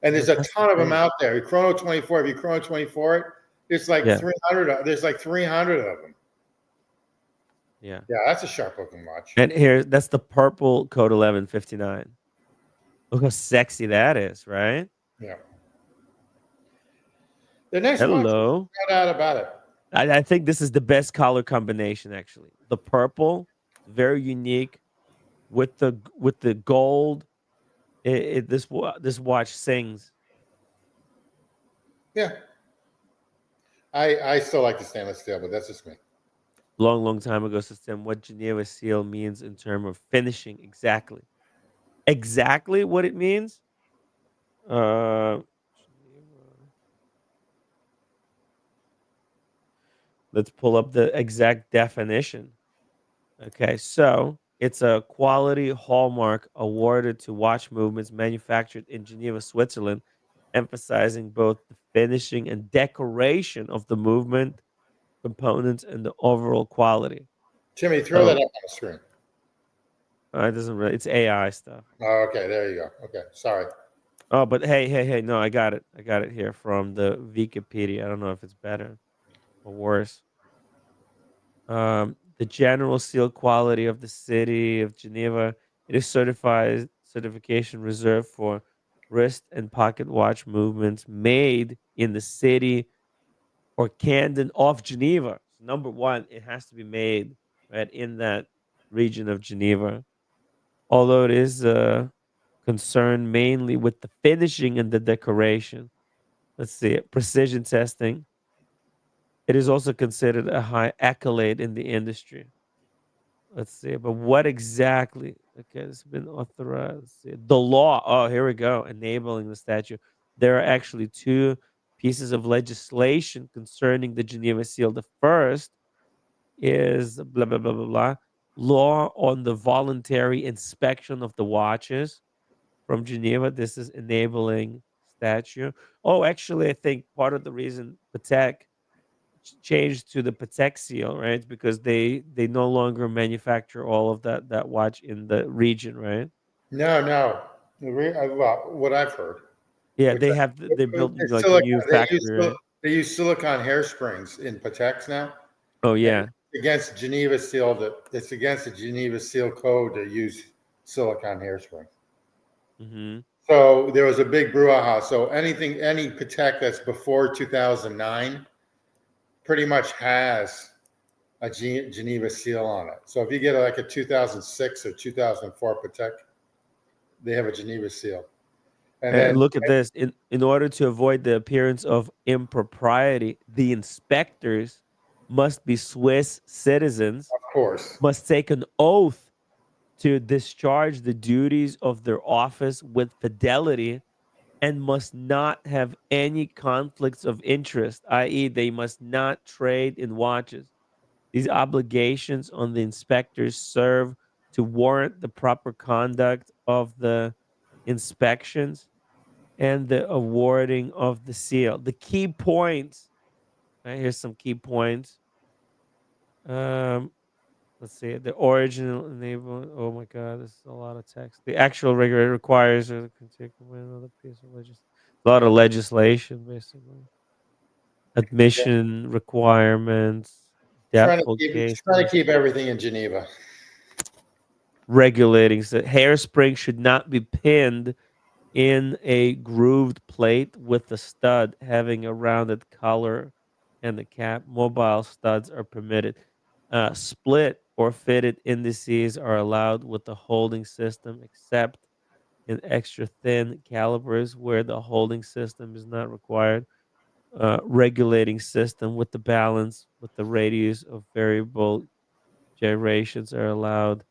and there's a that's the ton of them thing. out there. Chrono 24. If you Chrono 24 it, it's like Yeah. 300. There's like 300 of them. Yeah. Yeah, that's a sharp looking watch. And here, that's the purple Code 1159. Look how sexy that is, right? Yeah, the next watch, Hello. no doubt about it. I think this is the best color combination, actually. The purple, very unique, with the gold. This watch sings. Yeah, I still like the stainless steel, but that's just me. Long time ago, system. What Geneva seal means in terms of finishing, exactly. Exactly what it means. Geneva. Let's pull up the exact definition. Okay, so it's a quality hallmark awarded to watch movements manufactured in Geneva, Switzerland, emphasizing both the finishing and decoration of the movement components and the overall quality. Timmy, throw that So up on the screen. it doesn't really. It's AI stuff. Oh, okay, there you go. Okay, sorry. Oh, but hey! No, I got it. I got it here from the Wikipedia. I don't know if it's better or worse. The general seal quality of the city of Geneva. It is certification reserved for wrist and pocket watch movements made in the city or canton of Geneva. So number one, it has to be made right in that region of Geneva. Although it is concerned mainly with the finishing and the decoration. Let's see, precision testing. It is also considered a high accolade in the industry. Let's see, but what exactly? Okay, it's been authorized. The law. Oh, here we go. Enabling the statute. There are actually two pieces of legislation concerning the Geneva Seal. The first is blah blah blah blah blah law on the voluntary inspection of the watches from Geneva. This is enabling statute. Oh, actually, I think part of the reason Patek changed to the Patek seal, right? Because they no longer manufacture all of that watch in the region, right? No. Well, what I've heard. Yeah, Which they have they're building it's like a silicon. new factory, right? They use silicon hairsprings in Pateks now. Oh And yeah. it's against Geneva Seal. It's against the Geneva Seal code to use silicon hairsprings. Hmm. So there was a big brouhaha. So any Patek that's before 2009 pretty much has a Geneva Seal on it. So if you get like a 2006 or 2004 Patek, they have a Geneva Seal. And then, Look at this. In order to avoid the appearance of impropriety, the inspectors must be Swiss citizens, of course, must take an oath to discharge the duties of their office with fidelity, and must not have any conflicts of interest, i.e., they must not trade in watches. These obligations on the inspectors serve to warrant the proper conduct of the inspections and the awarding of the seal. The key points, right? Here's some key points. Um, let's see. The original enable. Oh my God, this is a lot of text. The actual regulator requires or can take away another piece of legislation. A lot of legislation, basically. Admission requirements, doubtful trying to cases, keep everything in Geneva. regulating. So hairspring should not be pinned in a grooved plate with the stud having a rounded collar and the cap. Mobile studs are permitted. Split or fitted indices are allowed with the holding system, except in extra thin calibers where the holding system is not required. Regulating system with the balance with the radius of variable gyrations are allowed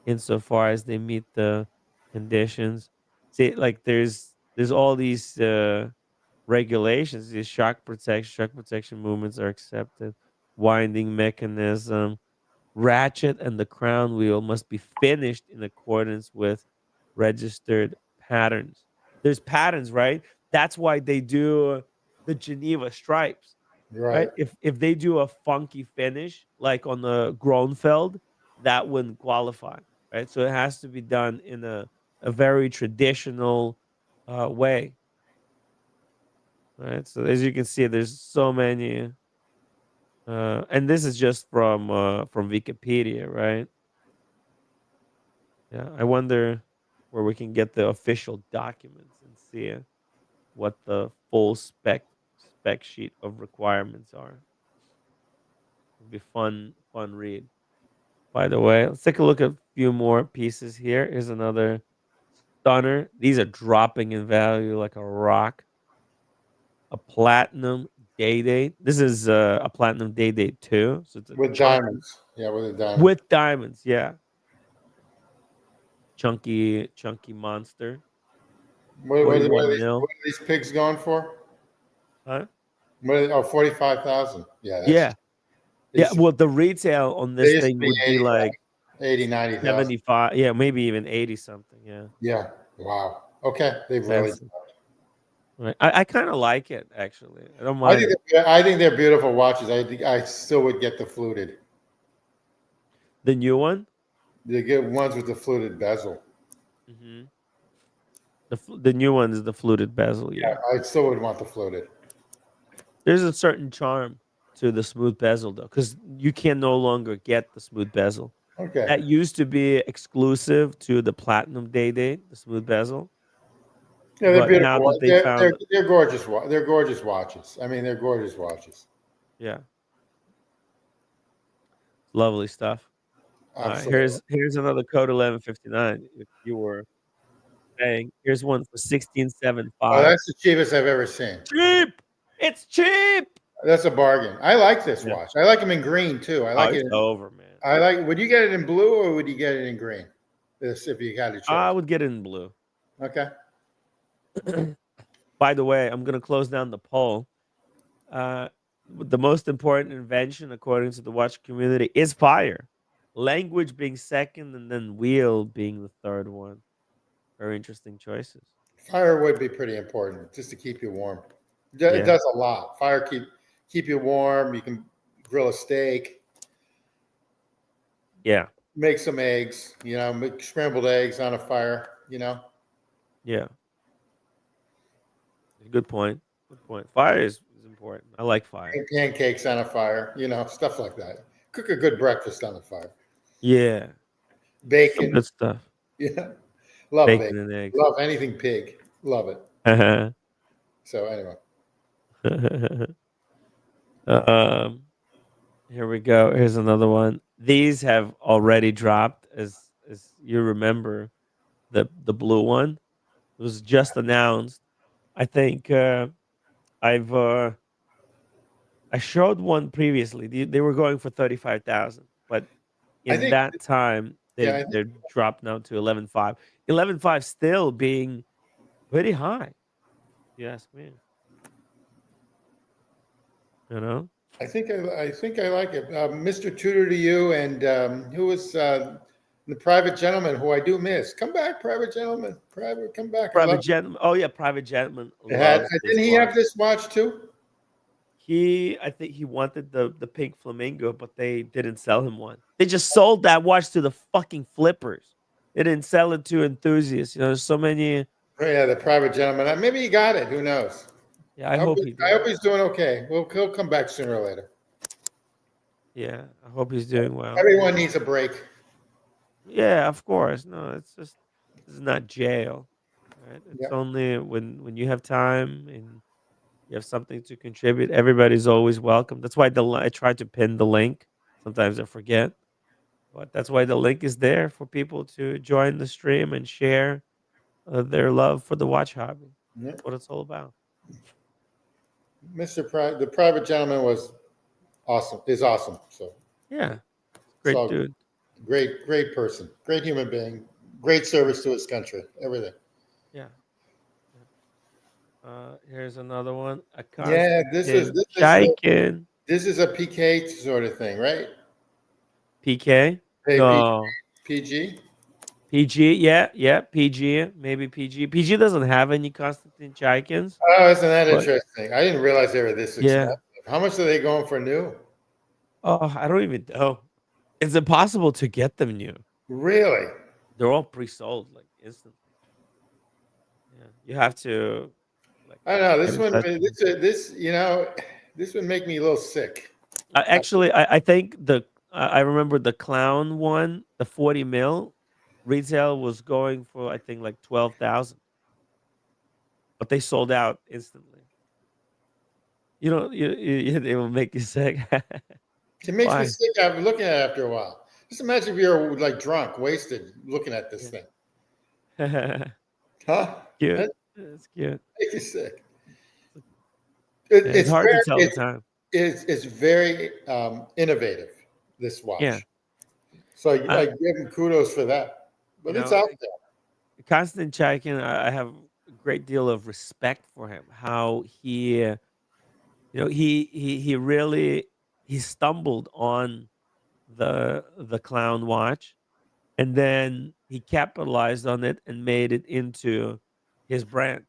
insofar as they meet the conditions. See, like there's all these regulations. These shock protection movements are accepted. Winding mechanism, ratchet, and the crown wheel must be finished in accordance with registered patterns. There's patterns, right? That's why they do the Geneva stripes, Right. right? If they do a funky finish like on the Gronfeld, that wouldn't qualify, right? So it has to be done in a very traditional way, right? So as you can see, there's so many, and this is just from Wikipedia, right? Yeah, I wonder where we can get the official documents and see what the full spec sheet of requirements are. It'd be fun read. By the way, let's take a look at a few more pieces here. Here's another stunner. These are dropping in value like a rock. A platinum day date. This is a platinum day date too. So it's a With chunky diamonds. Yeah, with a diamond. with diamonds. Yeah, chunky monster. What, what, what, 41 are these, mil. what are these pigs going for? Huh? Oh, 45,000. Yeah, that's Yeah. Yeah. these, Well, the retail on they this used to thing be would be like 90,000. 75. Yeah, maybe even 80 something. Yeah. Yeah. Wow. Okay. They've really. Expensive. Right. I kind of like it actually. I don't mind it. I think they're beautiful watches. I think I still would get the fluted. The new one. You get ones with the fluted bezel. Hmm. The new one is the fluted bezel. Yeah. I still would want the fluted. There's a certain charm to the smooth bezel though, because you can no longer get the smooth bezel. Okay. That used to be exclusive to the platinum day date, the smooth bezel. Yeah, they're But now beautiful. that they found, They're gorgeous. They're gorgeous watches. I mean, they're gorgeous watches. yeah, lovely stuff. Absolutely. Here's another code 1159. If you were saying, here's one for Oh, 1675. that's the cheapest I've ever seen. Cheap. It's cheap. That's a bargain. I like this Yeah. watch. I like them in green too. I like It's it. over, man. I like. Would you get it in blue or would you get it in green? This, if you had to choose. I would get it in blue. Okay. By the way, I'm gonna close down the poll. The most important invention, according to the watch community, is fire. Language being second, and then wheel being the third one. Very interesting choices. Fire would be pretty important just to keep you warm. It Yeah. does a lot. Fire keep you warm. You can grill a steak, Yeah. make some eggs, make scrambled eggs on a fire, Yeah. Good point. Good point. Fire is important. I like fire. make pancakes on a fire, stuff like that. Cook a good breakfast on the fire. Yeah. Some Bacon, good stuff. yeah. Love Bacon bacon. and eggs. Love anything pig. Love it. So anyway. Here we go. Here's another one. These have already dropped, as you remember, the blue one. It was just announced. I think I showed one previously. They were going for 35,000, but I in think, that time yeah, they're dropped now to 11.5. 11.5 still being pretty high. If you ask me. You know. I think I like it. Mr. Tudor to you, and who was the private gentleman who I do miss? Come back, private gentleman. Private, come back. Private gentleman. Oh yeah, private gentleman. Didn't he have this watch too? I think he wanted the pink flamingo, but they didn't sell him one. They just sold that watch to the fucking flippers. They didn't sell it to enthusiasts. There's so many. Oh, yeah, the private gentleman. Maybe he got it. Who knows? Yeah, I hope he did. I hope he's doing okay. He'll come back sooner or later. Yeah, I hope he's doing well. Everyone needs a break. Yeah, of course. No, it's just this is not jail, right? It's Yeah. only when you have time and you have something to contribute. Everybody's always welcome. That's why I try to pin the link. Sometimes I forget, but that's why the link is there for people to join the stream and share their love for the watch hobby. Yeah. That's what it's all about. The private gentleman was awesome. Is awesome. So Yeah, great so dude. great person, great human being, great service to his country. Everything. Yeah. Here's another one. Yeah, this is a PK sort of thing, right? PK? Hey, No. PG. PG, yeah, PG, maybe PG. PG doesn't have any Konstantin Chaikins. Oh, isn't that interesting? I didn't realize they were this expensive. Yeah. How much are they going for new? Oh, I don't even know. It's impossible to get them new. Really? They're all pre-sold, like instantly. Yeah, you have to. Like, I don't know. This would make me a little sick. Actually, I think I remember the clown one, the 40 mil retail was going for I think like 12,000, but they sold out instantly. It will make you sick. It makes me sick after looking at it after a while. Just imagine if you're like drunk, wasted, looking at this thing. Huh? Cute. It's cute. Make you sick. It's hard to tell the time. It's very innovative, this watch. Yeah. So I give him kudos for that. But it's out there. Konstantin Chaikin, I have a great deal of respect for him. How he really stumbled on the clown watch, and then he capitalized on it and made it into his brand.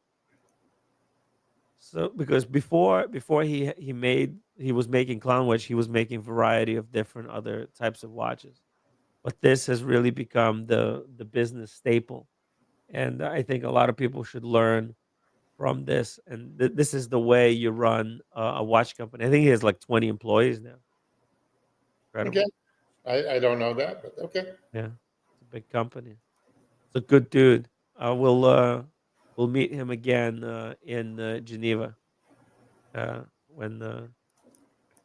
So because before he was making clown watch, he was making variety of different other types of watches, but this has really become the business staple, and I think a lot of people should learn from this. And this is the way you run a watch company. I think he has like 20 employees now. Incredible. Okay, I don't know that, but okay. Yeah, it's a big company. It's a good dude. We'll meet him again in Geneva when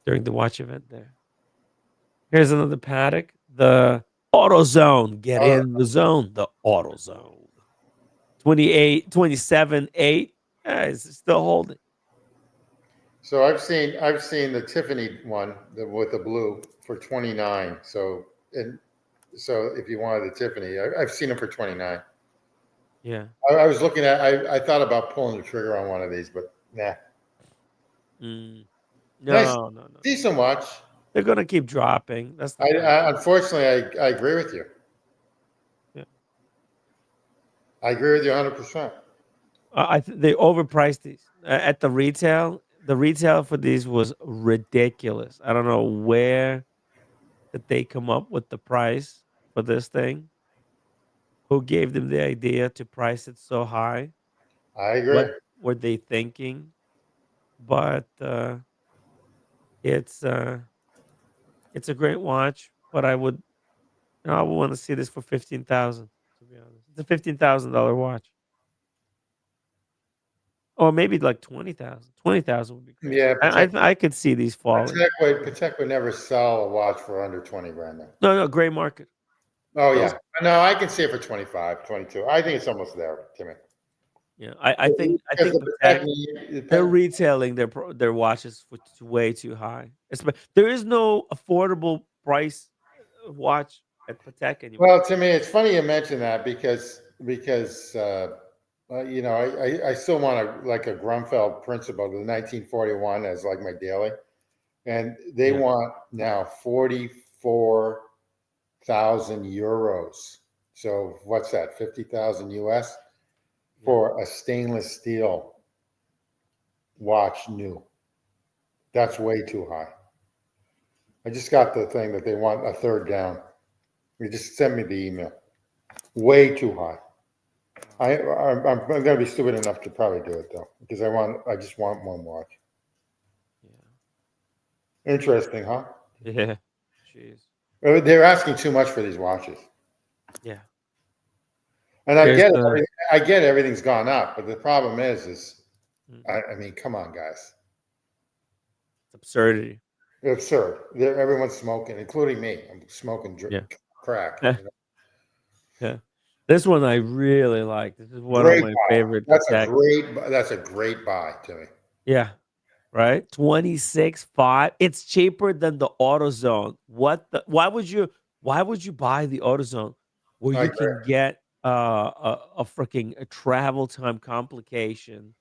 during the watch event there. Here's another Patek, the AutoZone. Get in the zone, the AutoZone. 27.8. Yeah, it's still holding. So I've seen the Tiffany one with the blue for 29. So if you wanted the Tiffany, I've seen them for 29. Yeah. I was looking at. I thought about pulling the trigger on one of these, but nah. Mm. Nice, No, no, no, no. decent watch. They're gonna keep dropping. That's the thing. Unfortunately, I agree with you. Yeah. I agree with you 100%. They overpriced these at the retail. The retail for these was ridiculous. I don't know where did they come up with the price for this thing. Who gave them the idea to price it so high? I agree. What were they thinking? But it's uh, it's a great watch. But I would want to see this for 15,000. To be honest, it's a $15,000 watch, or maybe like 20,000. 20,000 would be crazy. Yeah, I could see these falling. Patek would never sell a watch for under 20 grand. Now. No, gray market. Oh Those- yeah, no, I can see it for 25, 22. I think it's almost there, Timmy. Yeah, I think Because the Patek, they're retailing their watches for way too high. There is no affordable price watch at Patek anymore. Well, Timmy, it's funny you mention that because you know, I still want like a Grunfeld principle, the 1941 as like my daily, and they Yeah. want now 44,000 euros. So what's that? 50,000 US for a stainless steel watch new. That's way too high. I just got the thing that they want a third down. You just send me the email. Way too high. I'm going to be stupid enough to probably do it though, because I just want one watch. Yeah. Interesting, huh? Yeah. Jeez. They're asking too much for these watches, Yeah. and I Here's get it. the- I get everything's gone up, but the problem is, Mm. I mean, come on, guys, It's absurdity. it's absurd. Everyone's smoking, including me. I'm smoking Yeah. crack. Yeah. You know? Yeah. This one I really like. This is one Great of my buy. favorite That's Patek. That's a great buy, Timmy. Yeah. Right? 26.5. It's cheaper than the AutoZone. Why would you buy the AutoZone where I you agree. can get a freaking a travel time complication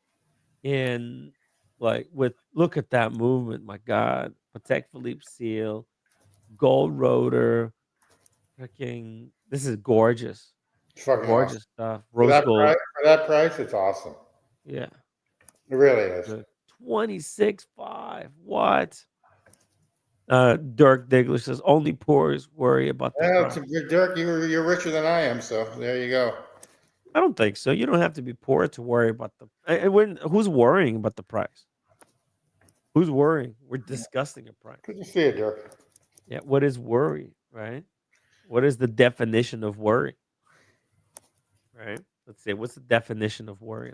in like with look at that movement, my God. Patek Philippe seal, gold rotor, freaking this is gorgeous. It's fucking awesome. Gorgeous stuff. Rose gold. For that price, it's awesome. Yeah. It really is. Good. 26.5. What? Dirk Diggler says only poors worry about the Well, price. Dirk, you're richer than I am, so there you go. I don't think so. You don't have to be poor to worry about who's worrying about the price? Who's worrying? We're discussing a price. Good to see you, Dirk. Yeah. What is worry? Right? What is the definition of worry? Right? Let's see. What's the definition of worry?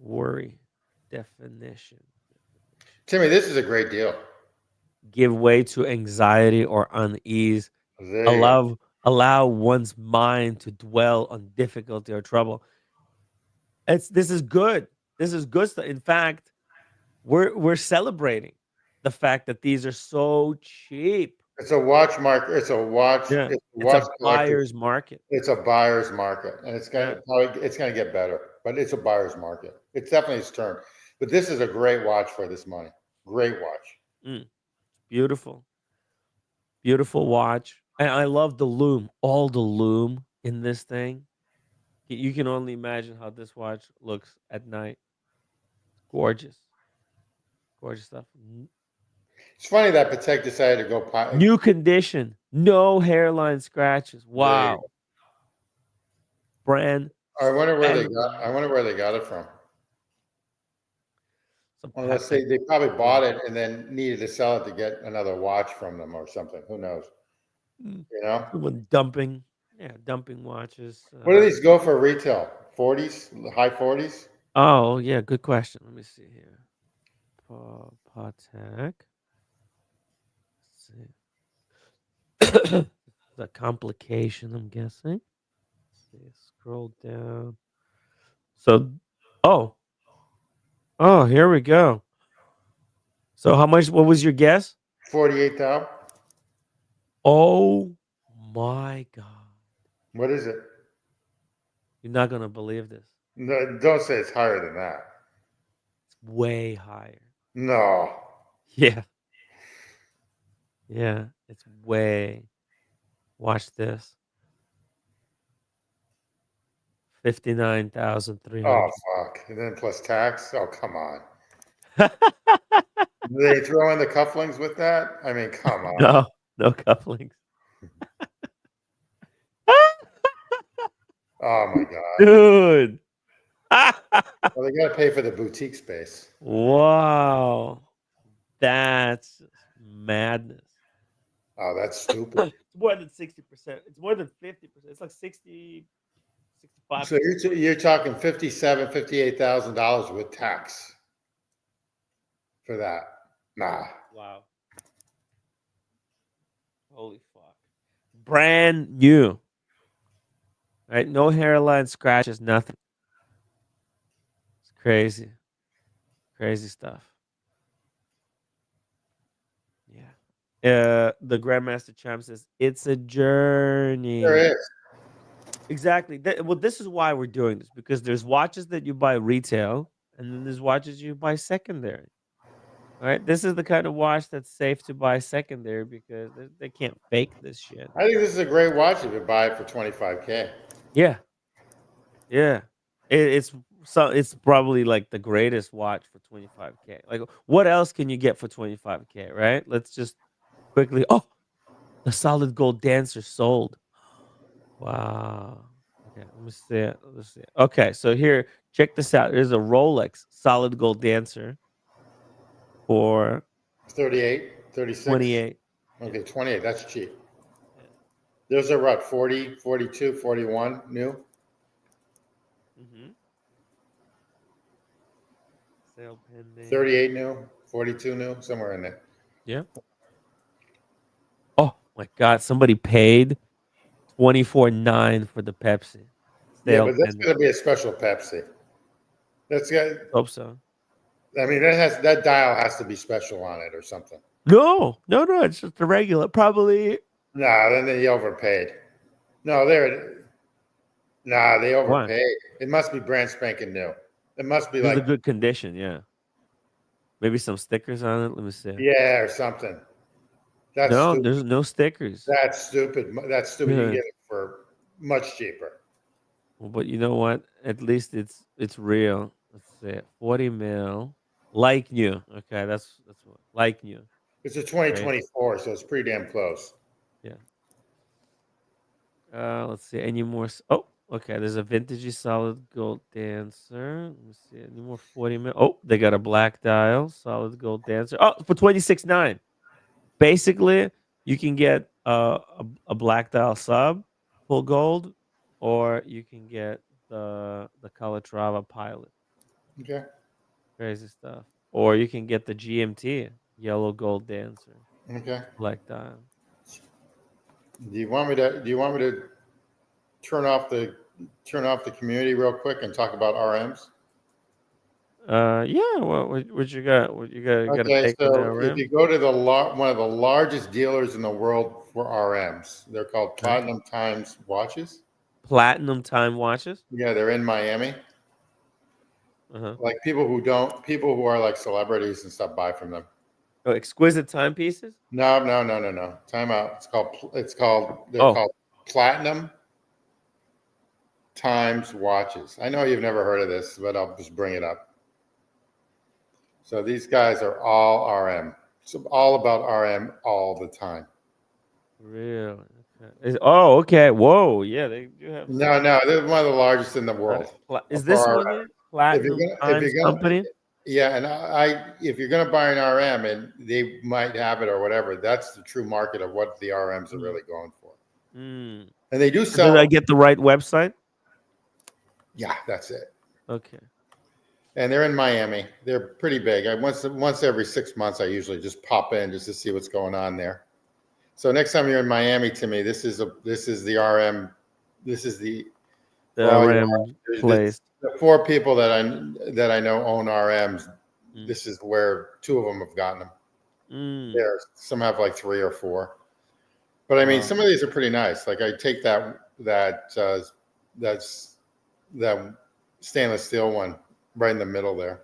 Worry definition. Timmy, this is a great deal. Give way to anxiety or unease. There you go. Allow one's mind to dwell on difficulty or trouble. This is good. This is good stuff. In fact, we're celebrating the fact that these are so cheap. It's a watch market. It's a watch. Yeah. It's a It's watch a collector. buyer's market. It's a buyer's market, and it's gonna get better. But it's a buyer's market. It's definitely its turn. But this is a great watch for this money. Great watch. Beautiful. Beautiful watch. And I love the lume. All the lume in this thing. You can only imagine how this watch looks at night. Gorgeous. Gorgeous stuff. It's funny that Patek decided to go. New condition. No hairline scratches. Wow. Brand. I wonder where they spanking got it from. some Unless Patek. they probably bought it and then needed to sell it to get another watch from them or something. Who knows? Mm. You know? Someone dumping. Yeah, dumping watches. What do these go for retail? 40s, high 40s? Oh, yeah. Good question. Let me see here. Patek. Let's see. The complication, I'm guessing. Let's see. Scroll down. So, oh, here we go. So, how much? What was your guess? 48,000. Oh my God! What is it? You're not gonna believe this. No, don't say it's higher than that. It's way higher. No. Yeah. Yeah. It's way. Watch this. Oh 59,300. fuck. And then plus tax. Oh come on. Do they throw in the cufflinks with that? I mean, come on. No, no couplings. Oh my god. Dude. Well, they got to pay for the boutique space. Wow. That's madness. Oh, that's stupid. It's more than 60%. It's more than 50%. It's like 60, 65. So you're talking $58,000 with tax for that. Nah. Wow. Holy fuck. Brand new. Right? No hairline scratches, nothing. It's crazy. Crazy stuff. Yeah. The Grandmaster Champ says it's a journey. There is. Exactly. Well, this is why we're doing this, because there's watches that you buy retail, and then there's watches you buy secondary. All right. This is the kind of watch that's safe to buy secondary because they can't fake this shit. I think this is a great watch if you buy it for $25K. Yeah. Yeah. It's probably like the greatest watch for 25K. Like, what else can you get for 25K, right? Let's just quickly. Oh, the solid gold dancer sold. Wow. Okay, let me see it. Let's see it. Okay, so here, check this out. There's a Rolex solid gold dancer for 38, 36. 28. Okay, 28. That's cheap. Those are what, 40, 42, 41 new? Mm-hmm. Sale pending. 38 new, 42 new, somewhere in there. Yeah. Oh my God! Somebody paid $24,900 for the Pepsi. Yeah, but that's going to be a special Pepsi. That's got. Hope so. I mean, that dial has to be special on it or something. No. It's just a regular. Probably. Nah, then they overpaid. No, they overpaid. Why? It must be brand spanking new. It must be It's like a good condition. Yeah. Maybe some stickers on it. Let me see. yeah, or something. That's no, stupid. there's no stickers. That's stupid. That's stupid. You Yeah. can get it for much cheaper. Well, but you know what? At least it's real. Let's see. 40 mil. Like new. Okay, that's what like new. It's a 2024, so it's pretty damn close. Yeah. Let's see. Any more? Oh, okay. There's a vintagey solid gold dancer. Let me see. Any more 40 mil? Oh, they got a black dial solid gold dancer. Oh, for 26,900. Basically, you can get a black dial sub, full gold, or you can get the Calatrava Pilot. Okay. Crazy stuff. Or you can get the GMT, yellow gold dancer, Okay. black dial. Do you want me to turn off the community real quick and talk about RMs? Yeah. What you got? What you got? Got to Okay, take so the if rim? you go to one of the largest dealers in the world for RMs, they're called Platinum Times watches. Platinum time watches. Yeah, they're in Miami. Uh-huh. Like people who are like celebrities and stuff buy from them. Oh, exquisite timepieces. No. Time out. They're called Platinum Times watches. I know you've never heard of this, but I'll just bring it up. So these guys are all RM. It's all about RM all the time. Really? Okay. Okay. Whoa. Yeah, they do have. No, they're one of the largest in the world. Is this For one RM. here? Platinum Times Company? Yeah, and if you're gonna buy an RM and they might have it or whatever, that's the true market of what the RMs are really going for. Mm. And they do sell. Did I get the right website? Yeah, that's it. Okay. And they're in Miami. They're pretty big. Once every 6 months, I usually just pop in just to see what's going on there. So next time you're in Miami, Timmy, this is the RM. This is the RM place. The 4 people that I know own RMs. This is where 2 of them have gotten them. Some have like 3 or 4. But I mean, some of these are pretty nice. Like I take that's the stainless steel one right in the middle there.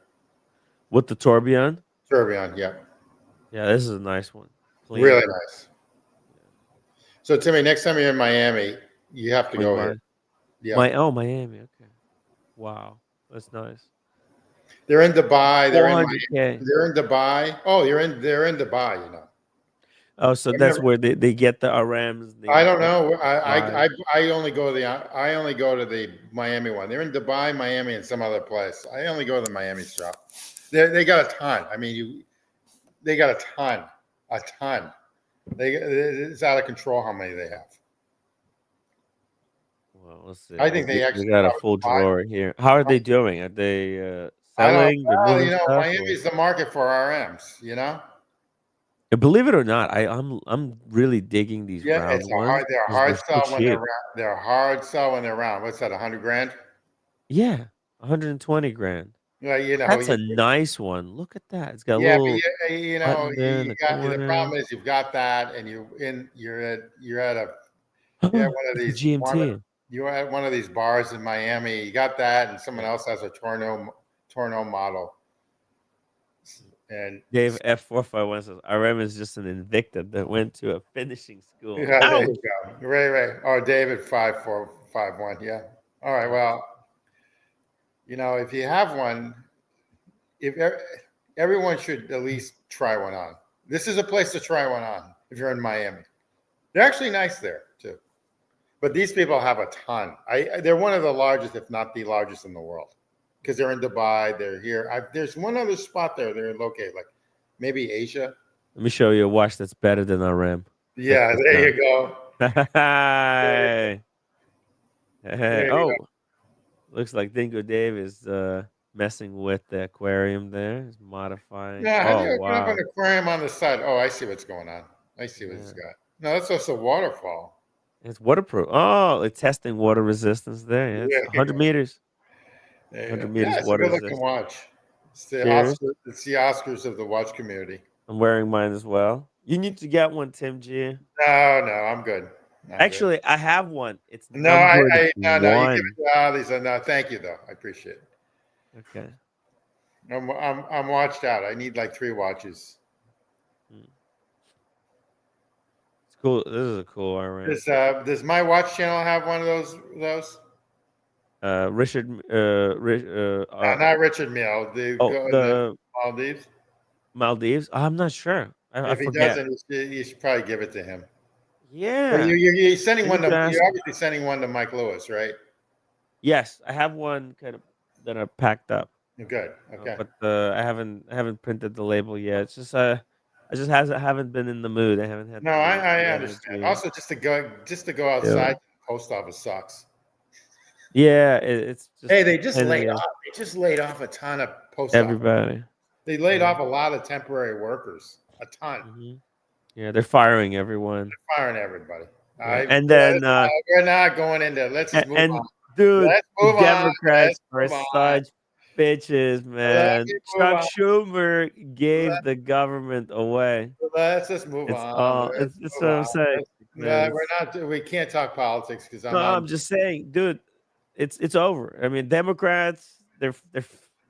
With the tourbillon. Tourbillon, yeah, Yeah, this is a nice one. Clean. really nice. So Timmy, next time you're in Miami, you have to Swing go by. here. Yeah, Miami. Okay. Wow, that's nice. they're in Dubai. They're in 400K. They're in Dubai. Oh, they're in Dubai. You know. Oh, so I've that's never, where they get the RMs. I don't They know. Dubai. I only go to the Miami one. They're in Dubai, Miami, and some other place. I only go to the Miami shop. They got a ton. I mean, they got a ton. It's out of control how many they have. Well, let's see. I think they We actually got a full probably buy. drawer here. How are they doing? Are they I don't. selling? They're Well, moving stuff? Or? Miami's the market for RMs. You know. Believe it or not, I'm really digging these Yeah, round ones they're a because they're hard so sell when they're cheap. round. They're a hard sell when they're round. What's that? 100 grand? Yeah, 120 grand. Yeah, That's a nice one. Look at that. It's got a yeah, little but button there in you the got the corner. problem is you've got that, and It's a GMT. you're at one of these bars in Miami. You got that, and someone else has a Torno model, and Dave F451 says RM is just an Invicta that went to a finishing school. yeah, there Ouch! you go. Ray. Oh, David 5451. Yeah. All right. Well, if you have one, if everyone should at least try one on. This is a place to try one on if you're in Miami. They're actually nice there too. But these people have a ton. They're one of the largest, if not the largest in the world, because they're in Dubai. They're here. There's one other spot there. They're located, like maybe Asia. Let me show you a watch that's better than RM. Yeah, there you go. Hey. There you Oh, go. looks like Dingo Dave is messing with the aquarium there. He's modifying. Yeah, how do Oh, you open up wow. an aquarium on the side? Oh, I see what's going on. I see what it's got. No, that's just a waterfall. It's waterproof. Oh, it's testing water resistance there. Yeah, it's Yeah, 100 meters. there you 100 go. meters Yeah, it's a water good looking resistance. watch. Cheers. It's the Oscars of the watch community. I'm wearing mine as well. You need to get one, Tim G. No, I'm good. Actually, I have one. It's No, numbered no. You give 1. it to all these. No, thank you though. I appreciate it. Okay. I'm watched out. I need like 3 watches. It's cool. This is a cool RM. Does my watch channel have one of those? Richard. No, not Richard Mille. The Maldives. Maldives. I'm not sure. I If he forget. doesn't, you should probably give it to him. But Yeah. you're sending I one need to. to ask You're him. obviously sending one to Mike Lewis, right? Yes, I have one kind of that I packed up. Good. Okay. But I haven't printed the label yet. It's just I just haven't been in the mood. I haven't had No, I the understand. energy. Also, just to go outside, to the post office sucks. Yeah, it's just Hey, they just laid depending on off. They just laid off a ton of post office. everybody. They laid off a lot of temporary workers. A ton. Mhm. Yeah, they're firing everyone. They're firing everybody. Yeah. And then we're not going into. Let's just move on. dude, Let's the move on. Democrats are Let's move on. such bitches, man. me move Chuck on. Schumer gave the government away. Let's just move It's on. it's what I'm saying. man. We're not. We can't talk politics because I'm No, not. I'm just saying, dude. It's over. I mean, Democrats,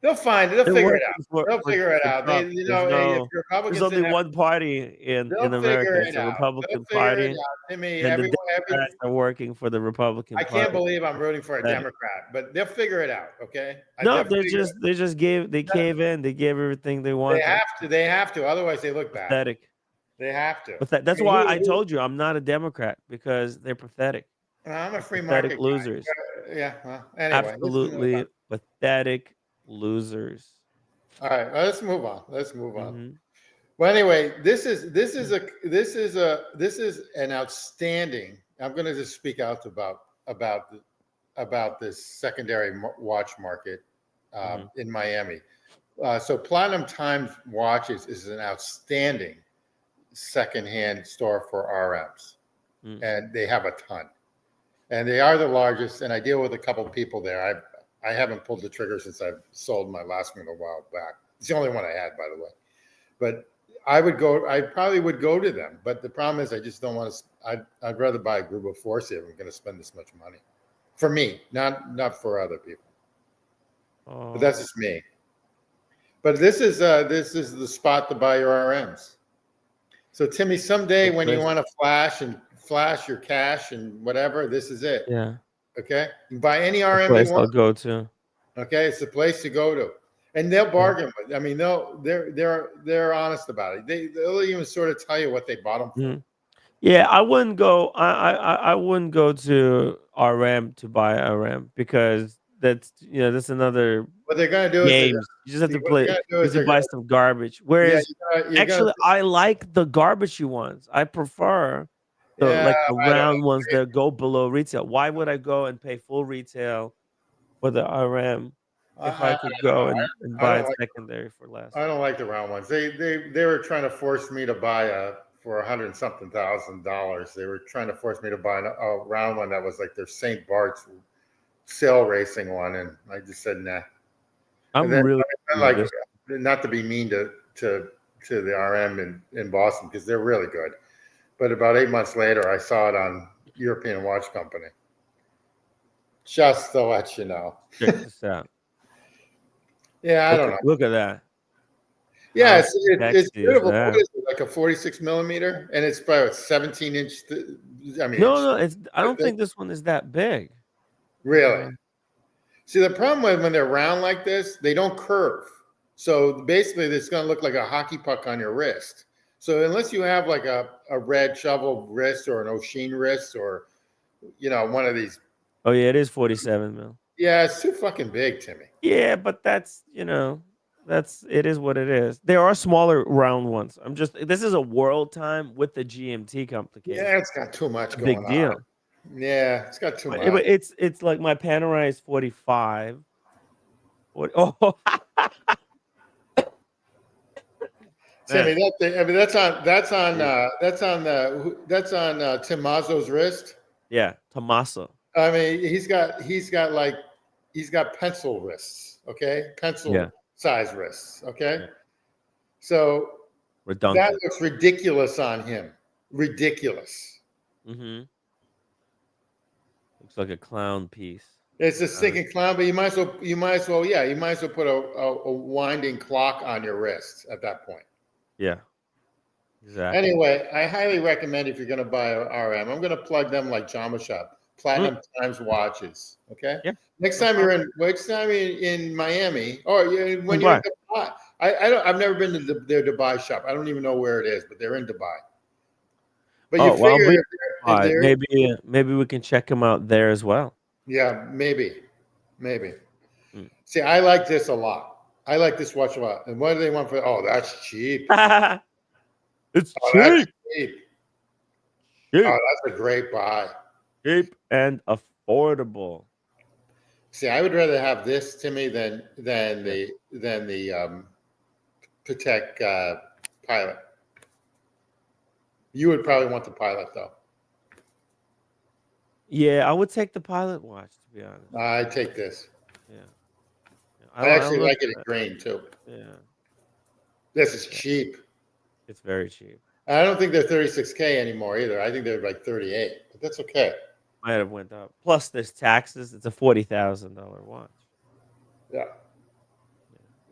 They'll find it. They'll they're figure it working out. They'll figure it out. Trump. If Republicans There's only didn't have, one party in they'll America. figure It's it a out. Republican They'll figure it Party, out. To me, and the Democrats are working for the Republican I Party. can't believe I'm rooting for a Pathetic. Democrat, but they'll figure it out. Okay. No, they cave in. They gave everything they wanted. They have to. Otherwise, they look bad. Pathetic. They have to. But that's why I told you I'm not a Democrat, because they're pathetic. I'm a free Pathetic market losers. guy. Yeah. Well, anyway, Absolutely pathetic losers. All right, let's move on. Mm-hmm. Well, anyway, this is an outstanding. I'm going to just speak out about this secondary watch market in Miami. So Platinum Times Watches is an outstanding secondhand store for RMs, and they have a ton, and they are the largest. And I deal with a couple of people there. I haven't pulled the trigger since I've sold my last one a while back. It's the only one I had, by the way. But I probably would go to them. But the problem is I just don't want to. I'd rather buy a group of 4 if I'm going to spend this much money. for me, not for other people. But that's just me. But this is the spot to buy your RMs. So Timmy, someday when you want to flash your cash and whatever, this is it. Yeah. Okay, you can buy any The RM place you I'll want. go to. Okay, it's the place to go to, and they'll bargain with. I mean, they're honest about it. They'll even sort of tell you what they bought them for. Mhm. Yeah, I wouldn't go. I wouldn't go to RM to buy RM because that's another What they're gonna do is games. You just have to what they're play. gonna do You is have to buy some garbage. Whereas you're gonna actually, I like the garbagey ones. I prefer yeah, the I don't round ones know. that go below retail. Why would I go and pay full retail for the RM if I I could don't go know. and I buy don't it like secondary for less? I don't like the round ones. They were trying to force me to buy for $100-something thousand. They were trying to force me to buy a round one that was like their St. Bart's sail racing one, and I just said nah. And I'm then really I into like this. not to be mean to the RM in Boston because they're really good. But about 8 months later, I saw it on European Watch Company. Just to let you know. Check this out. Yeah, I don't know. Look at that. Yeah, How it's sexy is beautiful. What that? is it, like a 46 millimeter? And it's about 17 inch. I mean, No, I don't think this one is that big. really. See, the problem with when they're round like this, they don't curve. So basically, it's going to look like a hockey puck on your wrist. So unless you have like a red shovel wrist or an O'Sheen wrist or, one of these. Oh yeah, it is 47 mil. Yeah, it's too fucking big, Timmy. Yeah, but it is what it is. There are smaller round ones. This is a world time with the GMT complication. Yeah, it's got too much going Big on. deal. Yeah, it's got too But much. it's like my Panerai is 45. Oh, Timmy, man. that's on Tim Mazzo's wrist. Yeah, Tommaso. I mean, he's got pencil wrists, okay? Yeah. Pencil size wrists, okay? Yeah. So that Redundant. looks ridiculous on him. Ridiculous. Mm-hmm. Looks like a clown piece. It's a stinking clown, but you might as well put a winding clock on your wrist at that point. Yeah. Exactly. Anyway, I highly recommend if you're going to buy an RM, I'm going to plug them like Jama Shop, Platinum Times watches. Okay. Yeah. Next time you're in Miami, or when you're in Dubai, I've never been to their Dubai shop. I don't even know where it is, but they're in Dubai. But you figure maybe we can check them out there as well. Yeah, maybe. See, I like this a lot. I like this watch a lot. And what do they want for? Oh, that's cheap. It's cheap. That's cheap. Oh, that's a great buy. Cheap and affordable. See, I would rather have this, Timmy, than the Patek Pilot. You would probably want the Pilot, though. Yeah, I would take the Pilot watch, to be honest. I'd take this. Yeah. I actually like it in green, too. Yeah. This is cheap. It's very cheap. I don't think they're 36K anymore either. I think they're like 38, but that's okay. Might have went up. Plus, there's taxes. It's a $40,000 watch. Yeah.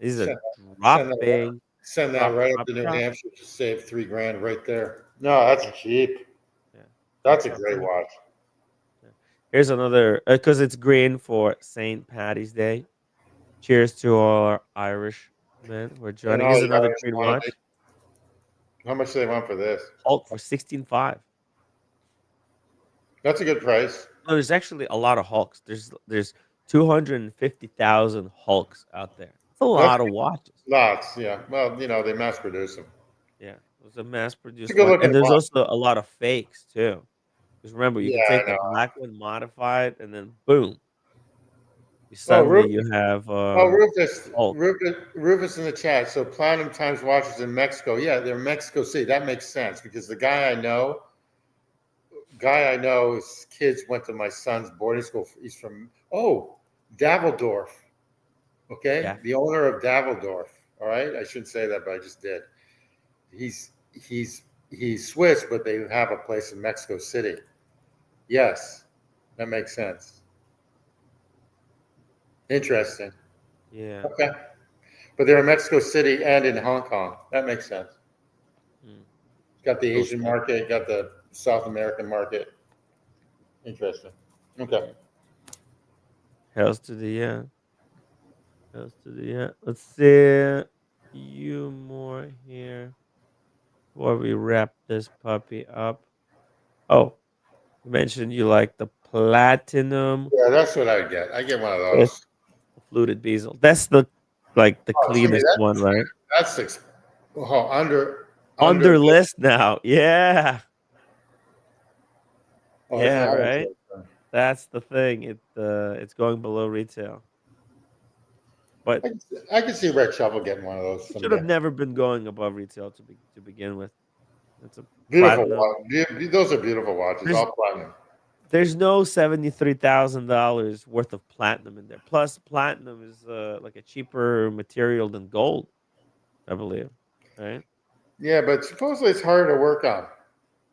These are dropping. Send that right up to New Hampshire to save $3,000 right there. No, that's cheap. Yeah. That's a great watch. Here's another, because it's green for St. Patty's Day. Cheers to all our Irish men who are joining. Here's another green watch. How much do they want for this? Hulk for $16,500. That's a good price. No, there's actually a lot of Hulks. There's 250,000 Hulks out there. It's a lot of watches. Lots, yeah. Well, they mass produce them. Yeah, it was a mass produced one. And there's also a lot of fakes too. Because remember, you can take the black one, modify it, and then boom. Suddenly you have Rufus in the chat. So Platinum Times watches in Mexico. Yeah, they're Mexico City. That makes sense because the guy I know, his kids went to my son's boarding school. He's from Davidoff. Okay, yeah. The owner of Davidoff. All right, I shouldn't say that, but I just did. He's Swiss, but they have a place in Mexico City. Yes, that makes sense. Interesting. Yeah. Okay. But they're in Mexico City and in Hong Kong. That makes sense. Mm. Got the Those Asian things. market, got the South American market. Interesting. Okay. Hells to the yeah. Hells to the yeah. Let's see you more here before we wrap this puppy up. Oh, you mentioned you like the platinum Yeah, that's what I get. I get one of with those. the fluted bezel. That's the like the Oh, Jimmy, cleanest one, right? that's oh, On under. their list now. Yeah. Oh, it's Yeah, not. right. That's the thing. It's going below retail. But I can see Red Shovel getting one of those it should have someday. never been going above retail to begin with. It's a Beautiful platinum. watch. Those are beautiful watches. There's All platinum. there's no $73,000 worth of platinum in there. Plus, platinum is like a cheaper material than gold, I believe. Right? Yeah, but supposedly it's harder to work on.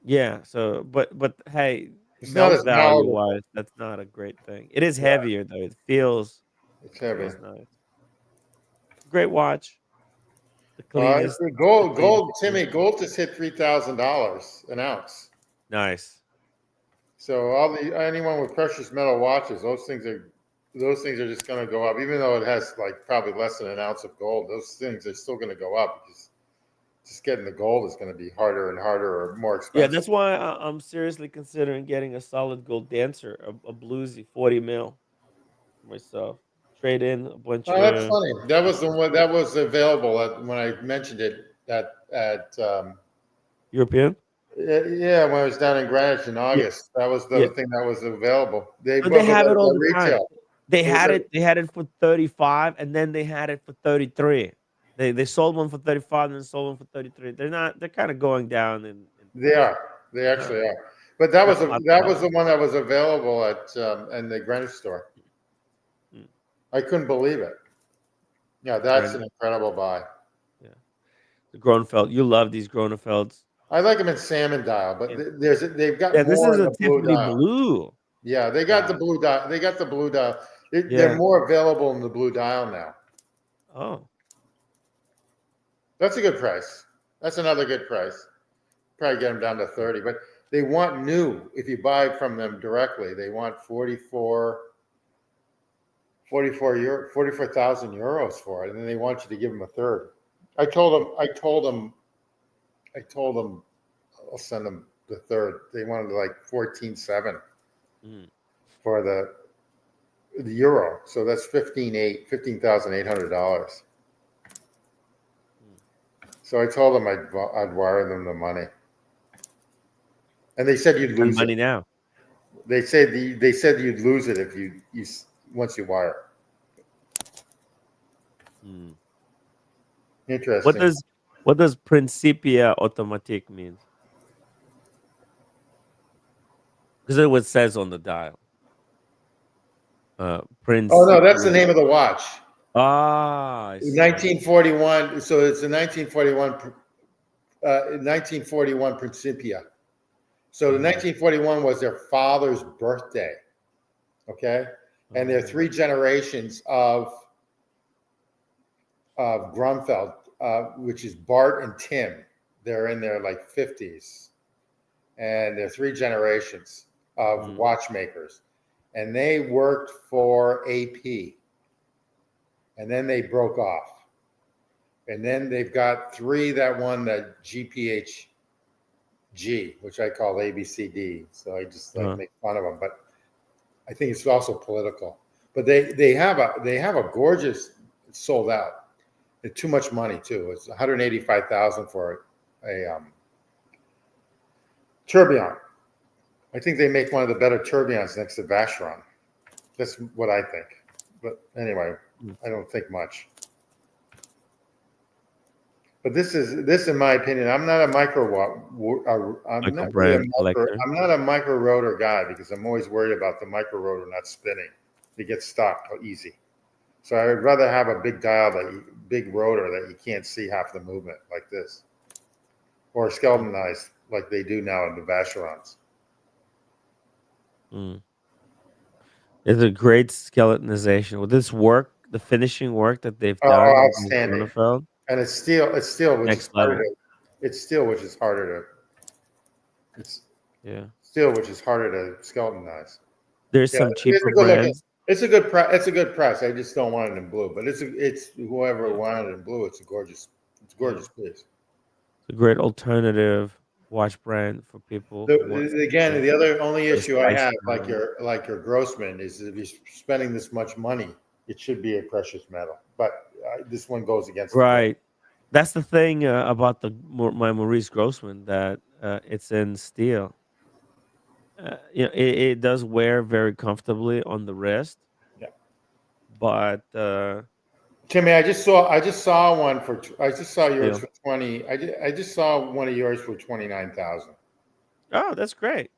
Yeah. So, but hey, It's not melt as value malleable. wise, that's not a great thing. It is Yeah, heavier though. It feels it's heavy. feels nice. Great watch. The I cleanest. see The cleanest. Timmy, gold just hit $3,000 an ounce. Nice. So anyone with precious metal watches, those things are just going to go up, even though it has like probably less than an ounce of gold. Those things are still going to go up because just getting the gold is going to be harder and harder or more Yeah, expensive. that's why I'm seriously considering getting a solid gold dancer, a bluesy 40 mil myself. Trade in a bunch Oh, that's of funny. That was the one that was available when I mentioned it at European. yeah, when I was down in Greenwich in Yeah, August. That was yeah. the thing that was available. They But they but have it all the the time. retail. They It was had it. They had it for 35, and then they had it for 33. They sold one for 35, and then sold one for 33. They're not. They're kind of going down in they price. are. They Not actually are. But that was not lots that of was dollars. the one that was available at in the Greenwich store. Mm, I couldn't believe it. Yeah, that's Greenwich, an incredible buy. yeah, the Gronefeld. You love these Gronefelds. I like them in salmon dial, but Yeah, they've got yeah. This more is in a the blue Tiffany dial. blue Yeah, they got the dial. blue dial. They got the blue dial. They're Yeah. more available in the blue dial now. Oh. That's a good price. That's another good price. Probably get them down to 30, but they want new. If you buy from them directly, they want 44,000 euros for it, and then they want you to give them a third. I told them I'll send them the third. They wanted like 14.7 Mm. for the euro. So that's $15,800. Mm. So I told them I'd wire them the money, and they said you'd And lose it. money now. They said you'd lose it if you once you wire. Mm. Interesting. What does Principia Automatique mean? Because it what says on the dial. Oh no, that's the Principia. name of the watch. Ah, I see. 1941. So it's a 1941 Principia. So the Uh-huh. 1941 was their father's birthday. Okay, and there are Oh. three generations of Grunfeld, which is Bart and Tim. They're in their like 50s, and there are three generations of Mm. watchmakers, and they worked for AP, and then they broke off, and then they've got three that won the GPHG, which I call ABCD. So I just like Uh-huh. make fun of them, but I think it's also political. But they have a gorgeous, it's sold out. It's too much money too. It's 185,000 for a tourbillon. I think they make one of the better tourbillons next to Vacheron. That's what I think. But anyway, Mm. I don't think much. But this, in my opinion, I'm not a I'm Like a not really brand collector. I'm not a micro rotor guy because I'm always worried about the micro rotor not spinning. It gets stuck easy. So I would rather have a big dial big rotor that you can't see half the movement like this, or skeletonized like they do now in the Vacherons. Mm. It's a great skeletonization with this work, the finishing work that they've done Oh, with this outstanding. Grunefeld. And it's steel, which is Next harder level. to, it's steel, which is harder to, it's Yeah. steel, which is harder to skeletonize. There's Yeah, some it's cheaper a good looking. brands. It's a good press. It's a good press. I just don't want it in blue, but it's whoever Yeah. wanted it in blue. It's a Yeah. gorgeous piece. It's a great alternative watch brand for people who want Again, something the other only with a issue I spice have, to like your Grossman, is if you're spending this much money, it should be a precious metal. But this one goes against the grain. right. That's the thing about my Maurice Grossman that it's in steel. It does wear very comfortably on the wrist, Yeah. but Timmy, I just saw one for I just saw yours steel. for 20. I just saw one of yours for 29,000. Oh, that's great.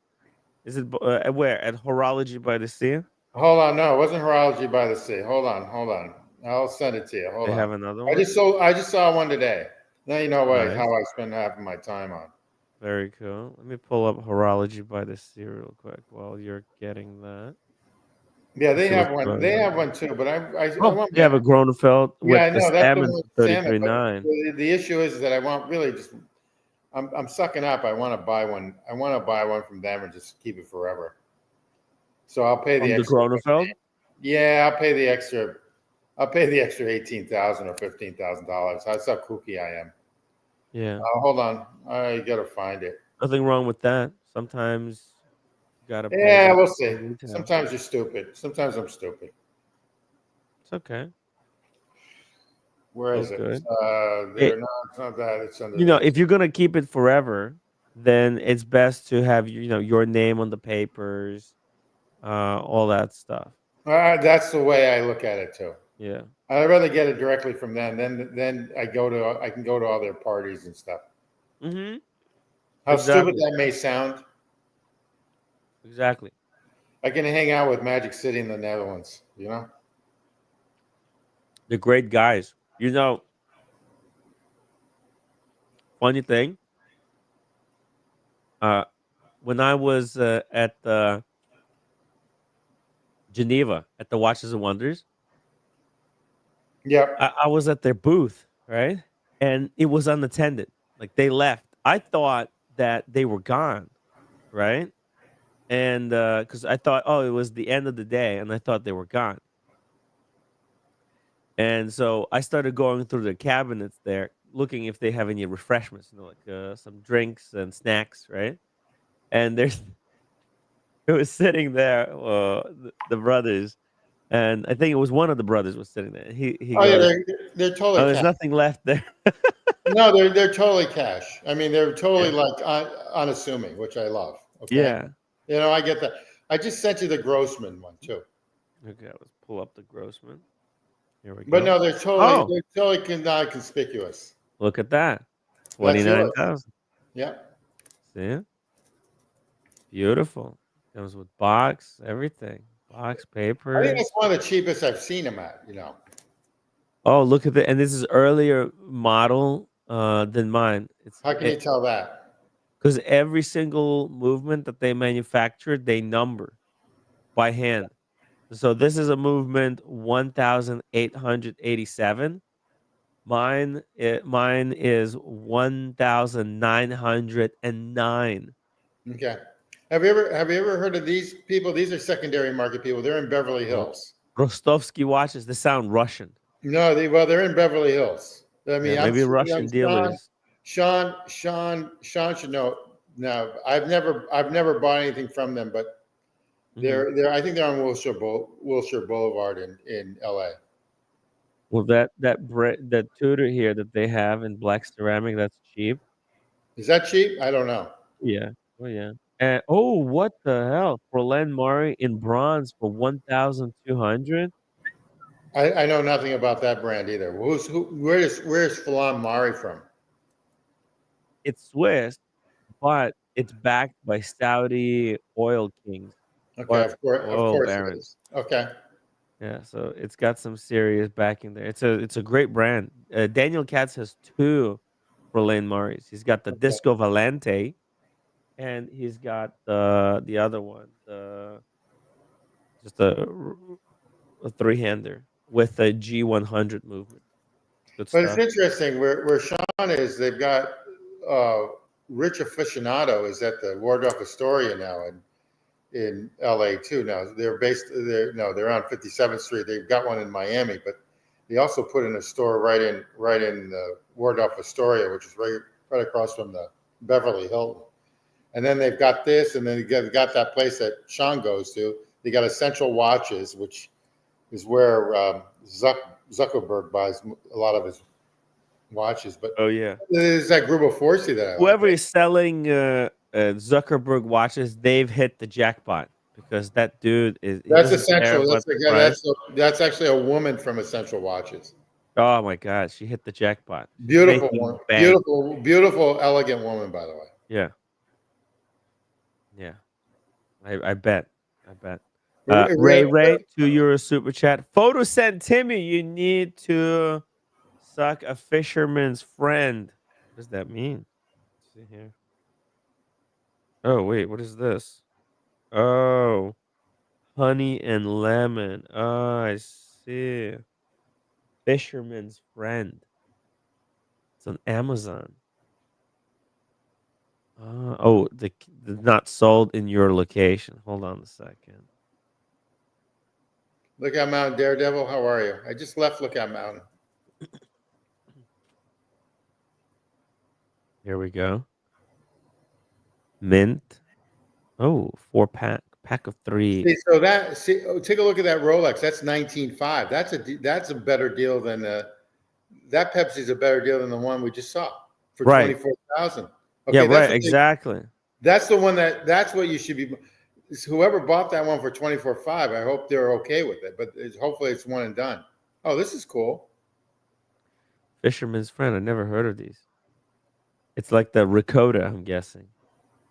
Is it where at Horology by the Sea? Hold on, no, it wasn't Horology by the Sea. Hold on. I'll send it to you. Hold They on. have another one. I just saw one today. Now you know what Nice, how I spend half of my time on. very cool. Let me pull up Horology by the Sea real quick while you're getting that. Yeah, Let's they see what's have one. going They on. have one too, but I Oh, want they have a Gronefeld yeah, with I the know that's the salmon one for with thirty salmon, three but nine. the issue is that I want really just I'm sucking up. I want to buy one. I want to buy one from them and just keep it forever. So I'll pay the From the extra. Gronefeld? Yeah, I'll pay the extra. I'll pay the extra 18,000 or $15,000. That's how kooky I am. Yeah. Hold on, I gotta find it. Nothing wrong with that. Sometimes you gotta pay Yeah, that we'll extra see. retail. Sometimes you're stupid. Sometimes I'm stupid. It's okay. Where All is it? good. There. It No, it's not that. It's under this. if you're gonna keep it forever, then it's best to have your name on the papers, all that stuff. That's the way I look at it too. Yeah. I'd rather get it directly from them. Then I can go to all their parties and stuff. Mm-hmm. How stupid Exactly. that may sound, Exactly. I can hang out with Magic City in the Netherlands. You know. They're great guys. Funny thing, uh, when I was at Geneva at the Watches and Wonders, Yep. I was at their booth, right? And it was unattended. Like they left. I thought that they were gone, right? And because I thought, oh, it was the end of the day, and I thought they were gone. And so I started going through the cabinets there, looking if they have any refreshments, like some drinks and snacks, right? And there's it was sitting there, the brothers, and I think it was one of the brothers was sitting there. He Oh yeah, goes, they're totally "Oh, there's cash. nothing left there." No, they're totally cash. I mean, they're totally Yeah, like unassuming, which I love. Okay, yeah. you know, I get that. I just sent you the Grossman one too. Okay, let's pull up the Grossman. Here we But go. no, Oh, they're totally not conspicuous. look at that, That's yours. 29,000. Yeah. See, beautiful. Comes with box, everything, box I think papers. that's one of the cheapest I've seen them at, you know. Oh, look at the and this is earlier model than mine. It's How can you tell that? because every single movement that they manufactured, they number by hand. So this is a movement 1,887. Mine is 1,909. Okay. Have you ever heard of these people? These are secondary market people. They're in Beverly R- Hills. Rostovsky watches. They sound Russian. No, they're in Beverly Hills. I Yeah, mean, maybe Russian dealers. Sean should know. Now, I've never bought anything from them, but Hmm. I think they're on Wilshire Boulevard in LA. Well, that Tudor here that they have in black ceramic, that's cheap. Is that cheap? I don't know. Yeah. Oh yeah. And oh, what the hell? Forlan Mari in bronze for 1,200. I know nothing about that brand either. Where's Falam Mari from? It's Swiss, but it's backed by Saudi oil kings, Okay, oil, of oil course it barons. is. Okay. Yeah, so it's got some serious backing there. It's a great brand. Daniel Katz has two Forlan Maris. He's got the Okay. Disco Valente, and he's got the other one, the Just a three-hander with a G100 movement. Good But it's stuff. interesting where Sean is. They've got Rich Aficionado is at the Waldorf Astoria now in LA too. Now they're on 57th Street. They've got one in Miami, but they also put in a store right in the Waldorf Astoria, which is right across from the Beverly Hilton. And then they've got this, and then they got that place that Sean goes to. They got Essential Watches, which is where Zuckerberg buys a lot of his watches. But Oh yeah. there's that group of Forsey that I Whoever like. is selling Zuckerberg watches, they've hit the jackpot because that dude he That's doesn't care Essential. about the price. That's actually a woman from Essential Watches. Oh my God, she hit the jackpot. She's Beautiful making one. bank. Beautiful, elegant woman, by the way. Yeah. Yeah. I bet. I bet. Ray, €2 super chat. Photo sent Timmy. You need to suck a fisherman's friend. What does that mean? Let's see here. Oh wait, what is this? Oh, honey and lemon. Oh, I see. Fisherman's friend. It's on Amazon. Oh, the not sold in your location. Hold on a second. Lookout Mountain Daredevil, how are you? I just left Lookout Mountain. Here we go. Mint. Oh, 4-pack of 3. Take a look at that Rolex. That's 19.5. That's a better deal than that Pepsi's a better deal than the one we just saw for Right. 24,000. Yeah, right. Exactly. That's the one that's what you should be. Whoever bought that one for 24.5, I hope they're okay with it. But hopefully it's one and done. Oh, this is cool. Fisherman's friend. I never heard of these. It's like the ricotta, I'm guessing.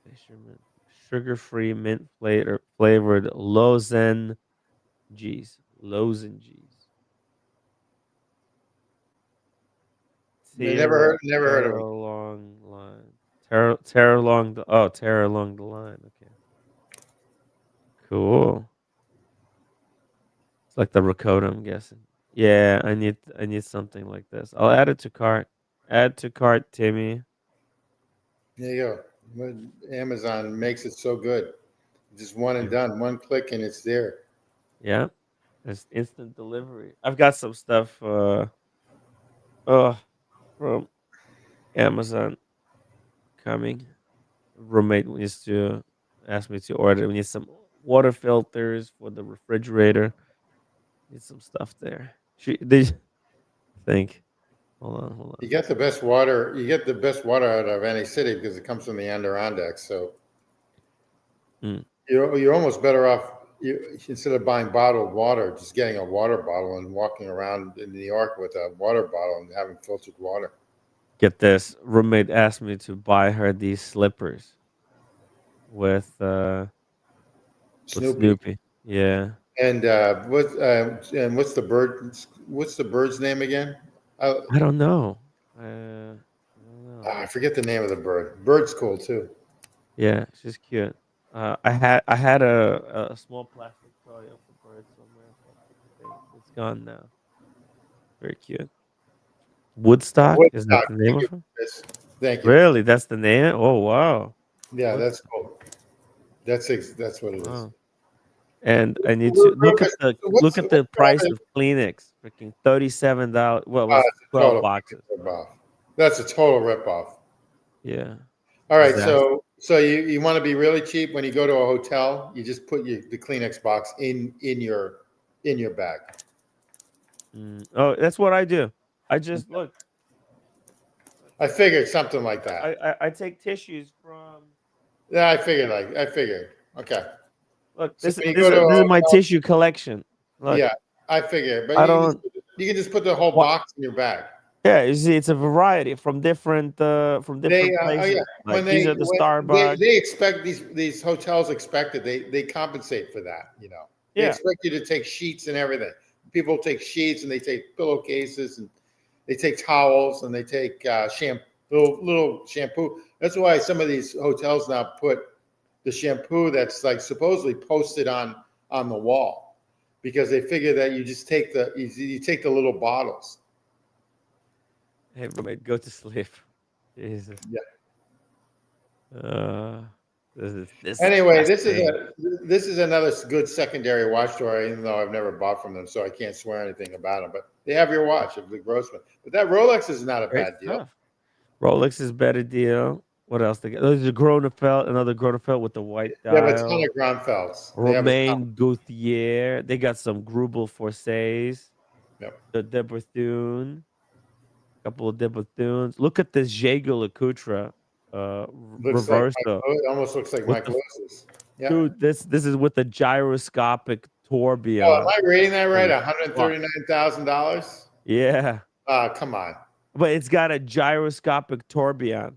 Fisherman, sugar-free, mint flavored lozenges. Lozenges. Never heard of it. Along line. Tear along the line. Okay. Cool. It's like the ricotta, I'm guessing. Yeah, I need something like this. I'll add it to cart. Add to cart, Timmy. There you go. Amazon makes it so good. Just one and done. One click and it's there. Yeah. There's instant delivery. I've got some stuff from Amazon coming. Roommate needs to ask me to order. We need some water filters for the refrigerator. Need some stuff there. They think. Hold on. You get the best water. You get the best water out of any city because it comes from the Adirondacks. So you're almost better off. Instead of buying bottled water, just getting a water bottle and walking around in New York with a water bottle and having filtered water. Get this. Roommate asked me to buy her these slippers with Snoopy. Yeah. And what's the bird? What's the bird's name again? I don't know. I don't know. I forget the name of the bird. Bird's cool too. Yeah, she's cute. I had a small plastic toy of the bird somewhere. It's gone now. Very cute. Woodstock? Is that the name of her? Thank you. Really? That's the name? Oh wow. Yeah, that's cool. That's what it is. And I need to look at the price of Kleenex. Freaking $37. Well, what's 12 boxes? That's a total ripoff. Yeah. All right, so you want to be really cheap when you go to a hotel, you just put the Kleenex box in your bag. Oh, that's what I do. I just look. I figured something like that. I take tissues from. Yeah, I figured. Okay. Look, this is my tissue collection. Look, yeah, I figured. But you can just put the whole box in your bag. Yeah, you see, it's a variety from different places. Yeah. Like, these are the Starbucks. They expect these hotels expect it. They compensate for that. They expect you to take sheets and everything. People take sheets and they take pillowcases and they take towels and they take little shampoo. That's why some of these hotels now put the shampoo that's like supposedly posted on the wall. because they figure that you just take you take the little bottles. Hey, roommate, go to sleep. Jesus. Yeah. This Anyway, disgusting. this is another good secondary watch store, even though I've never bought from them, so I can't swear anything about them. But they have your watch, the Grossman. But that Rolex is not a Great bad deal. stuff. Rolex is better deal. What else they got? There's a Gronefeld, another Gronefeld with the white They have a ton dial. of Gronfelds. They have a ton. Romain Gauthier. They got some Grubel Forsays. Yep. The De Bethune. Couple of De Bethunes. Look at this Jaeger LeCoultre Looks like reverso. it almost looks like With Mike Lewis's. Yeah. Dude, this is with the gyroscopic tourbillon. Oh, am I reading that right? Holy fuck. $139,000. Yeah. Come on. But it's got a gyroscopic tourbillon.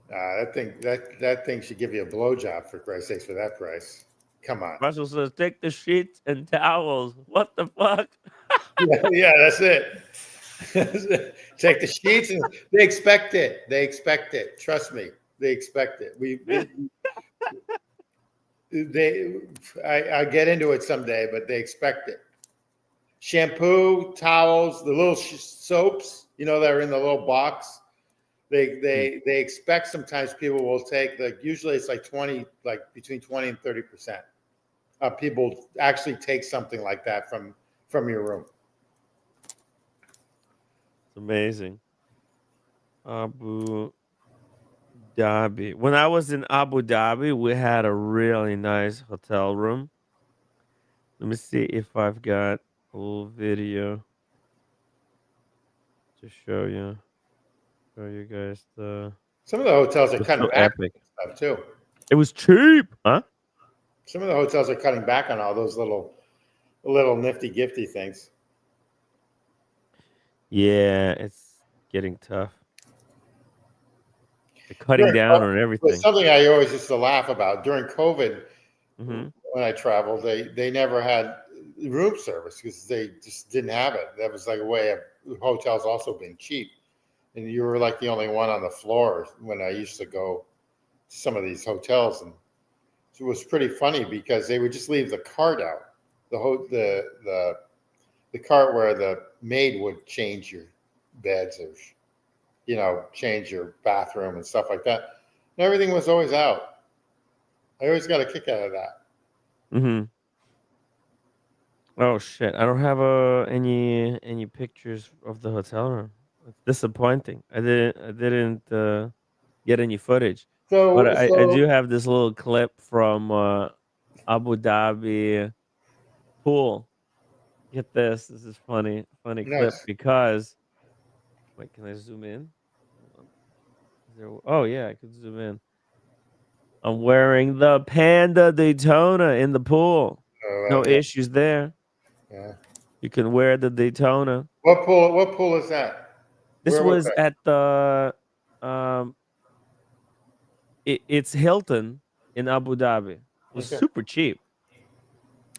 That thing should give you a blowjob, for Christ's sakes, for that price. Come on. Russell says, take the sheets and towels. What the fuck? Yeah, that's it. Take the sheets, and they expect it. They expect it. Trust me, they expect it. I get into it someday, but they expect it. Shampoo, towels, the little soaps, that are in the little box. They expect sometimes people will take usually it's like 20, like between 20 and 30%. People actually take something like that from your room. It's amazing. Abu Dhabi. When I was in Abu Dhabi, we had a really nice hotel room. Let me see if I've got a little video to show you guys Some of the hotels are cutting so back epic on stuff too. It was cheap, huh? Some of the hotels are cutting back on all those little nifty gifty things. Yeah, it's getting tough. They're cutting down on everything. Something I always used to laugh about during COVID, Mm-hmm. when I traveled, they never had room service because they just didn't have it. That was like a way of hotels also being cheap, and you were like the only one on the floor when I used to go to some of these hotels, and it was pretty funny because they would just leave the cart out, the cart where the maid would change your beds or change your bathroom and stuff like that. And everything was always out. I always got a kick out of that. Mm-hmm. Oh shit! I don't have any pictures of the hotel room. It's disappointing. I didn't get any footage. But I do have this little clip from Abu Dhabi pool. Get this. This is funny clip Nice. because wait, can I zoom in? Oh yeah, I can zoom in. I'm wearing the Panda Daytona in the pool. No issues there. Yeah. You can wear the Daytona. What pool is that? This Where was that? at the it's Hilton in Abu Dhabi. It was Okay. super cheap.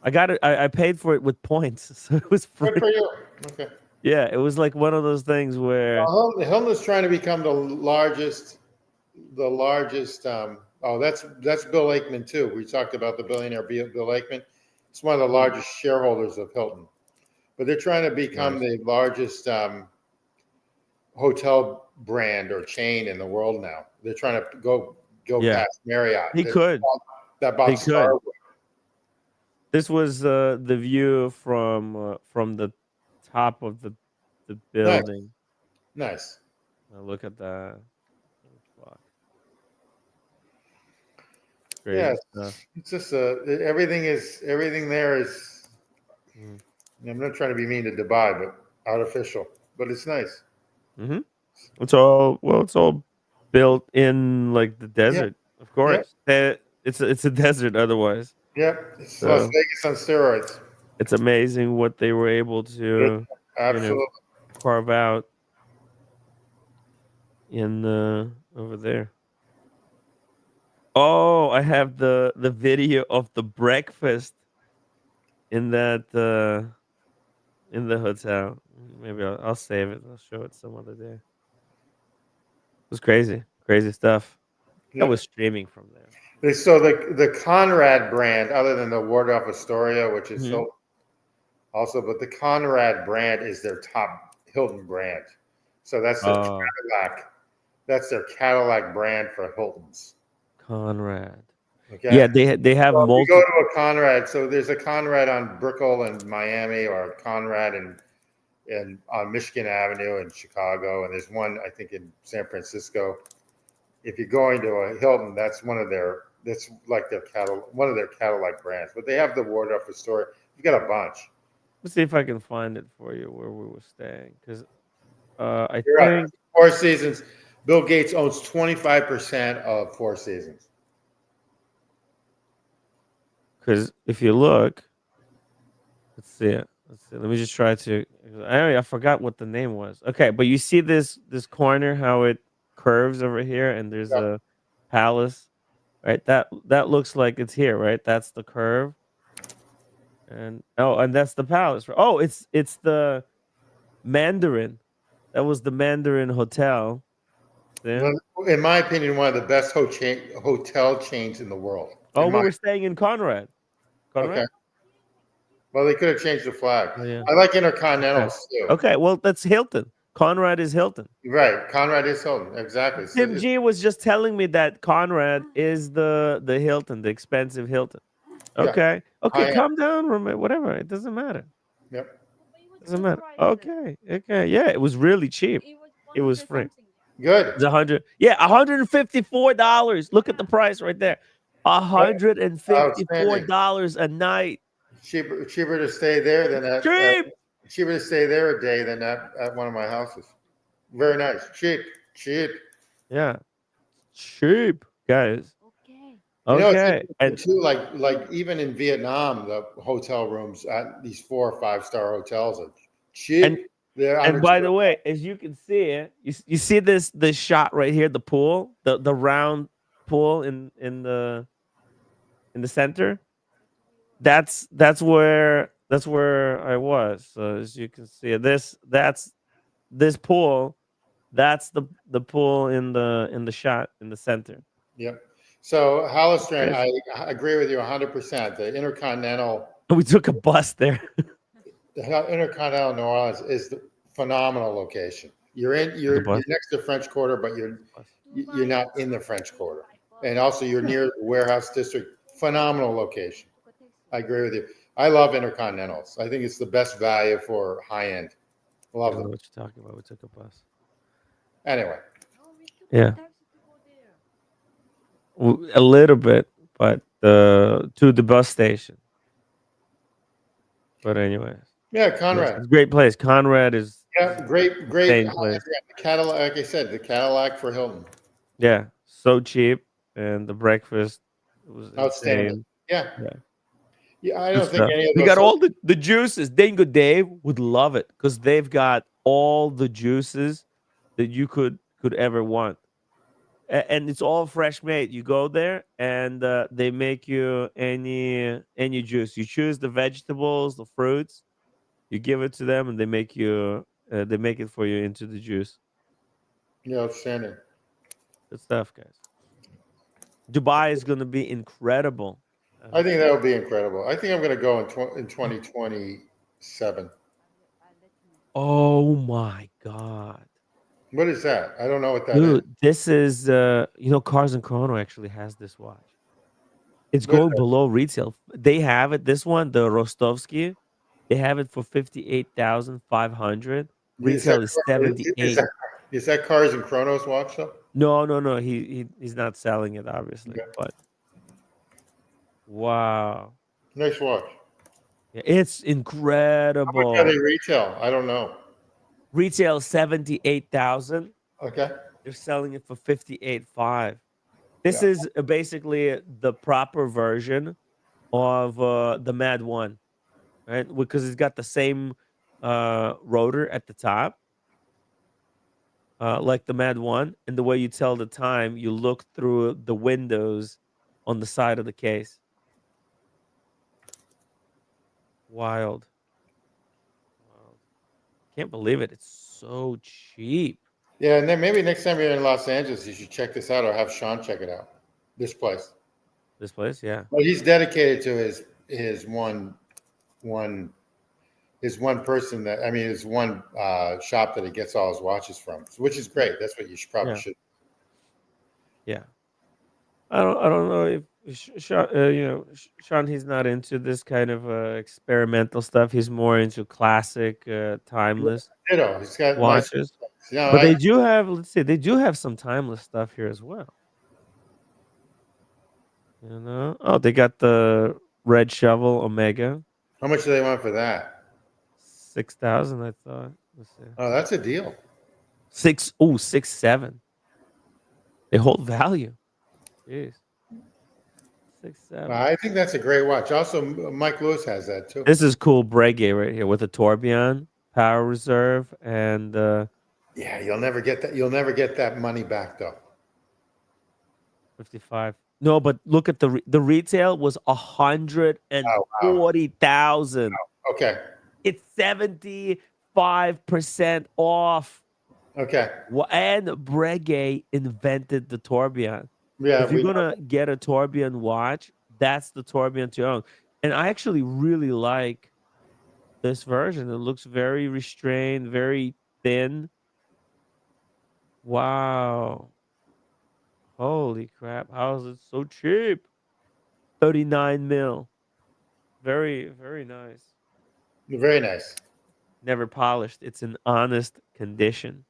I got it. I paid for it with points, so it was free. Good for you. Okay. Yeah, it was like one of those things where Hilton is trying to become the largest. That's Bill Ackman too. We talked about the billionaire Bill Ackman. It's one of the largest shareholders of Hilton, but they're trying to become the largest hotel brand or chain in the world now. They're trying to go past Marriott. He could. That bought Starwood. This was the view from the top of the building. Nice. Now look at that. Fuck. Yeah, it's just everything there is. I'm not trying to be mean to Dubai, but artificial. But it's nice. Mm-hmm. It's all built in like the desert, of course. Yep. It's a desert otherwise. Yep, it's Las Vegas on steroids. It's amazing what they were able to carve out in over there. Oh, I have the video of the breakfast in that in the hotel. Maybe I'll save it. I'll show it some other day. It was crazy stuff. I was streaming from there. So the Conrad brand, other than the Waldorf Astoria, which is Mhm. also, but the Conrad brand is their top Hilton brand. So that's their Oh, Cadillac. That's their Cadillac brand for Hiltons. Conrad. Okay. Yeah, they have Well, if you go multiple. to a Conrad, so there's a Conrad on Brickell in Miami, or a Conrad in on Michigan Avenue in Chicago, and there's one I think in San Francisco. If you're going to a Hilton, that's like one of their Cadillac brands. But they have the Waldorf Astoria. You've got a bunch. Let's see if I can find it for you where we were staying, because I You're right. think Four Seasons. Bill Gates owns 25% of Four Seasons. because if you look, let's see it. Let's see. Let me just try to. I forgot what the name was. Okay, but you see this corner how it curves over here, and there's Yep. a palace, right? That looks like it's here, right? That's the curve, and that's the palace. Oh, it's the Mandarin. That was the Mandarin Hotel. See? In my opinion, one of the best hotel chains in the world. Oh, we were staying in Conrad. Okay. Conrad? Well, they could have changed the flag. Oh, yeah. I like Okay. Intercontinentals too. Okay, well, that's Hilton. Conrad is Hilton. Right. Conrad is Hilton. Exactly. So Tim G was just telling me that Conrad is the Hilton, the expensive Hilton. Yeah. Okay. Okay, High-end. calm down, whatever. It doesn't matter. Yep. Doesn't matter. Okay. Okay. Yeah, it was really cheap. It was free. Good. It's $154. Look at the price right there. $154 a night. Cheaper to stay there than Cheap. cheaper to stay there a day than at one of my houses. Very nice. Cheap. Yeah. Cheap, guys. You know, it's Okay. interesting And too, like even in Vietnam, the hotel rooms at these 4 or 5-star hotels are cheap. They're and under by the way, as you can see, you see this shot right here, the pool, the round pool in the center. That's where I was. So as you can see, this pool, that's the pool in the shot in the center. Yep. So Hallestrand, Yes. I agree with you 100%. The Intercontinental, We took a bus there. the Intercontinental New Orleans is the phenomenal location. You're next to French Quarter, but you're not in the French Quarter, and also you're near the Warehouse District. Phenomenal location. I agree with you. I love Intercontinentals. I think it's the best value for high end. I Love don't know them. what you're talking about. We took a bus. Anyway, Yeah. A little bit, but to the bus station. But anyways, yeah, yes, Conrad. it's a great place. Conrad is Yeah, great. insane place. The Cadillac, like I said, the Cadillac for Hilton. Yeah, so cheap, and the breakfast was Outstanding. insane. Yeah. Yeah. Yeah, I Good don't think stuff. any of They those. got all the juices. Dango Dave would love it because they've got all the juices that you could ever want. And it's all fresh made. You go there and they make you any juice. You choose the vegetables, the fruits. You give it to them, and they make it for you into the juice. Yeah, outstanding. Good stuff, guys. Dubai is going to be incredible. I think that would be incredible. I think I'm going to go in 2027. Oh my god, What is that? I don't know what that is. dude! This is Cars and Chrono actually has this watch. It's What is going that? below retail. They have it. This one, the Rostovsky, they have it for 58,500. Retail is 78. Is that Cars and Chronos watch though? No. He's not selling it, obviously. Okay. But wow, Nice watch. yeah, it's How much are incredible. they retail? I don't know. Retail 78,000. Okay. They're selling it for 58.5. This Yeah. is basically the proper version of the Mad One, right? Because it's got the same rotor at the top, like the Mad One, and the way you tell the time, you look through the windows on the side of the case. Wild. Can't believe it. It's so cheap. Yeah, and then maybe next time you're in Los Angeles, you should check this out or have Sean check it out. This place. This place, yeah. Well, he's dedicated to his one his one person that I mean his one shop that he gets all his watches from, which is great. That's what you should probably Yeah. should. Yeah. I don't know if Sean, Sean, he's not into this kind of experimental stuff. He's more into classic, timeless Ditto. He's got my. watches. You know, But they do have, let's see, they do have some timeless stuff here as well. Oh, they got the red shovel Omega, how much do they want for that? 6,000. I thought. Let's see, Oh, that's a deal. 6,7. They hold value. Jeez, 6,7. I think that's a great watch. Also, Mike Lewis has that too. This is cool Breguet right here with the tourbillon, power reserve, and Yeah, you'll never get that. You'll never get that money back though. 55. No, but look at the retail was 140,000. Okay. It's 75% off. Okay. And Breguet invented the tourbillon. Yeah. If you're gonna get a tourbillon watch, that's the tourbillon to own. And I actually really like this version. It looks very restrained, very thin. Wow. Holy crap. How is it so cheap? 39 mil. Very, very nice. Very nice. Never polished. It's in honest condition.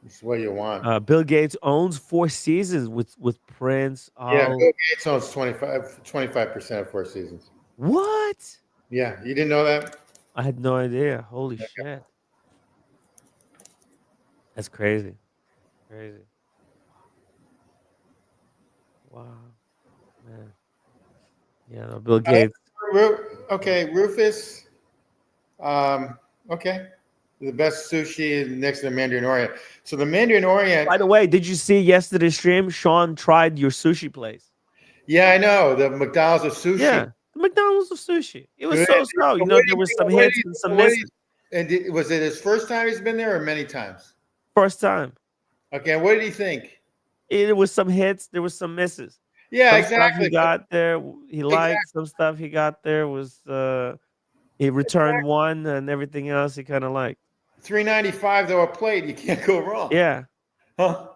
It's what you want. Bill Gates owns Four Seasons with Prince. Yeah, Bill Gates owns 25% of Four Seasons. What? Yeah, you didn't know that? I had no idea. Holy shit. That's crazy. Crazy. Wow. Man. Yeah, no, Bill Gates. Okay, Rufus. Okay. The best sushi next to the Mandarin Orient. So the Mandarin Orient. By the way, did you see yesterday's stream? Sean tried your sushi place. Yeah, I know. The McDonald's of sushi. Yeah, the McDonald's of sushi. It was so. You know, there was some hits and some misses. And was it his first time he's been there or many times? First time. Okay, and what did he think? It was some hits. There was some misses. Yeah, some exactly. Stuff he got there. He liked some stuff he got there was he returned one and everything else he kind of liked. $3.95 though a plate. You can't go wrong. Yeah. Huh?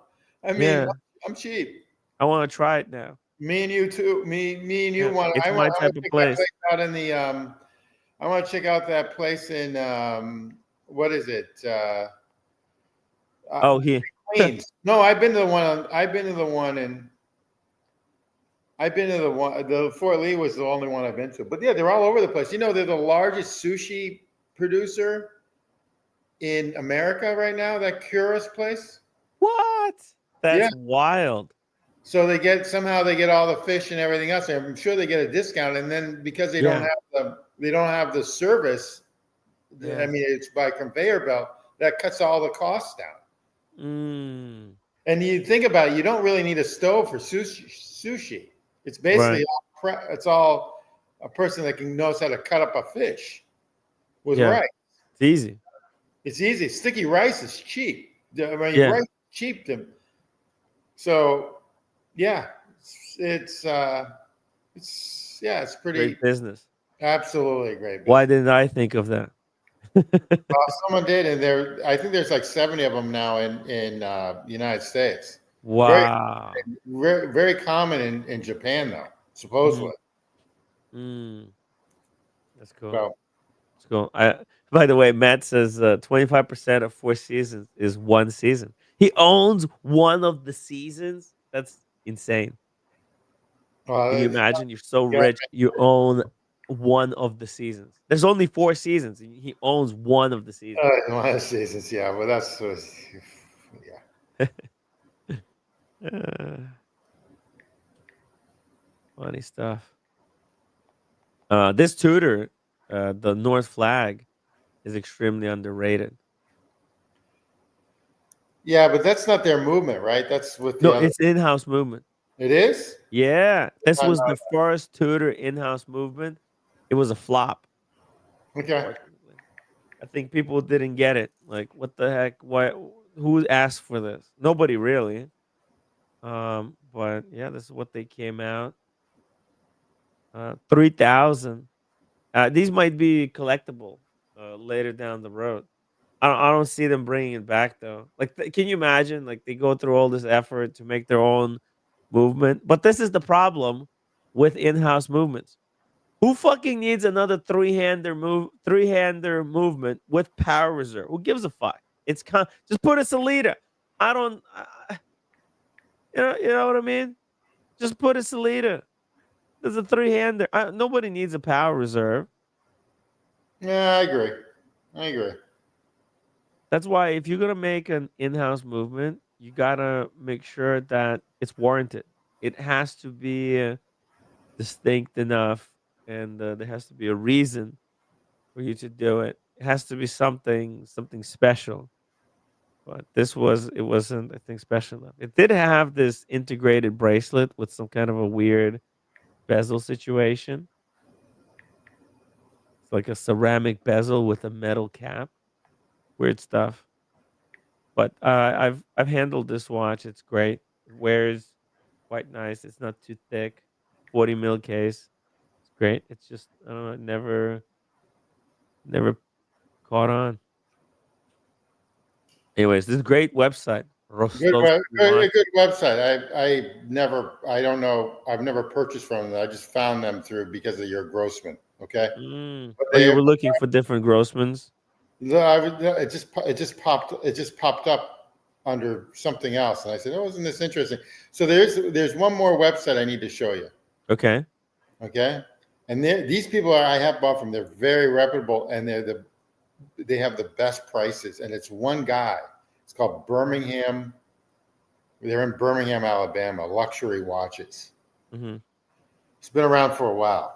I mean, I'm cheap. I want to try it now. Me and you too. Me and you want. It's my type of place. Out in the I want to check out that place in what is it? Here. Queens. No, I've been to the one. I've been to the one. The Fort Lee was the only one I've been to. But yeah, they're all over the place. You know, they're the largest sushi producer in America right now. That Curious place. What? That's wild. So they get all the fish and everything else. I'm sure they get a discount, and then because they don't have the service. I mean, it's by conveyor belt. That cuts all the costs down. And you think about it, you don't really need a stove for sushi. It's basically it's all a person that knows how to cut up a fish with rice. It's easy. It's easy. Sticky rice is cheap. I mean, rice is cheap. So, yeah, it's pretty great business. Absolutely great business. Why didn't I think of that? Someone did, and I think there's like 70 of them now in the United States. Wow. Very, very common in Japan, though, supposedly. That's cool. That's cool. By the way, Matt says 25% of Four Seasons is one season. He owns one of the seasons. That's insane. Can you imagine? You're so rich. You own one of the seasons. There's only 4 seasons. He owns one of the seasons. One of the seasons, yeah. Well, that's funny stuff. This Tudor, the North Flag, is extremely underrated. Yeah, but that's not their movement, right? That's with it's in-house movement. It is? Yeah, this was the first Tudor in-house movement. It was a flop. Okay. I think people didn't get it. Like, what the heck? Why? Who asked for this? Nobody really. But yeah, this is what they came out. 3,000. These might be collectible later down the road. I don't see them bringing it back though. Like, can you imagine? Like, they go through all this effort to make their own movement, but this is the problem with in-house movements. Who fucking needs another three-hander movement with power reserve? Who gives a fuck? Just put a Salida. I don't, you know what I mean? Just put a Salida. There's a three-hander. Nobody needs a power reserve. Yeah, I agree. I agree. That's why if you're gonna make an in-house movement, you gotta make sure that it's warranted. It has to be distinct enough, and there has to be a reason for you to do it. It has to be something special. But it wasn't, I think, special enough. It did have this integrated bracelet with some kind of a weird bezel situation. It's like a ceramic bezel with a metal cap. Weird stuff. But I've handled this watch. It's great. It wears quite nice. It's not too thick. 40 mil case. It's great. It's just, I don't know, never caught on. Anyways, this is a great website. Good website. I don't know. I've never purchased from them. I just found them through because of your Grossman. Okay. Oh, you were looking for different Grossmans? It just popped up under something else, and I said, "Oh, isn't this interesting?" So there's one more website I need to show you. Okay. Okay. And these people I have bought from. They're very reputable, and they have the best prices. And it's one guy. It's called Birmingham. They're in Birmingham, Alabama. Luxury watches. Mm-hmm. It's been around for a while.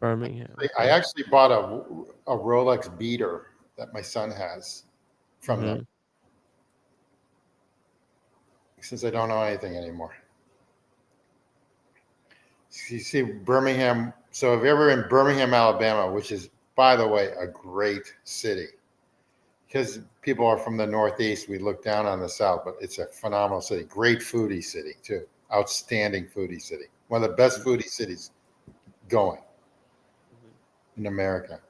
Birmingham. I actually bought a Rolex beater that my son has from them, since I don't know anything anymore. You see Birmingham. So if you're ever in Birmingham, Alabama, which is, by the way, a great city, because people are from the Northeast, we look down on the South, but it's a phenomenal city. Great foodie city too. Outstanding foodie city. One of the best foodie cities going in America.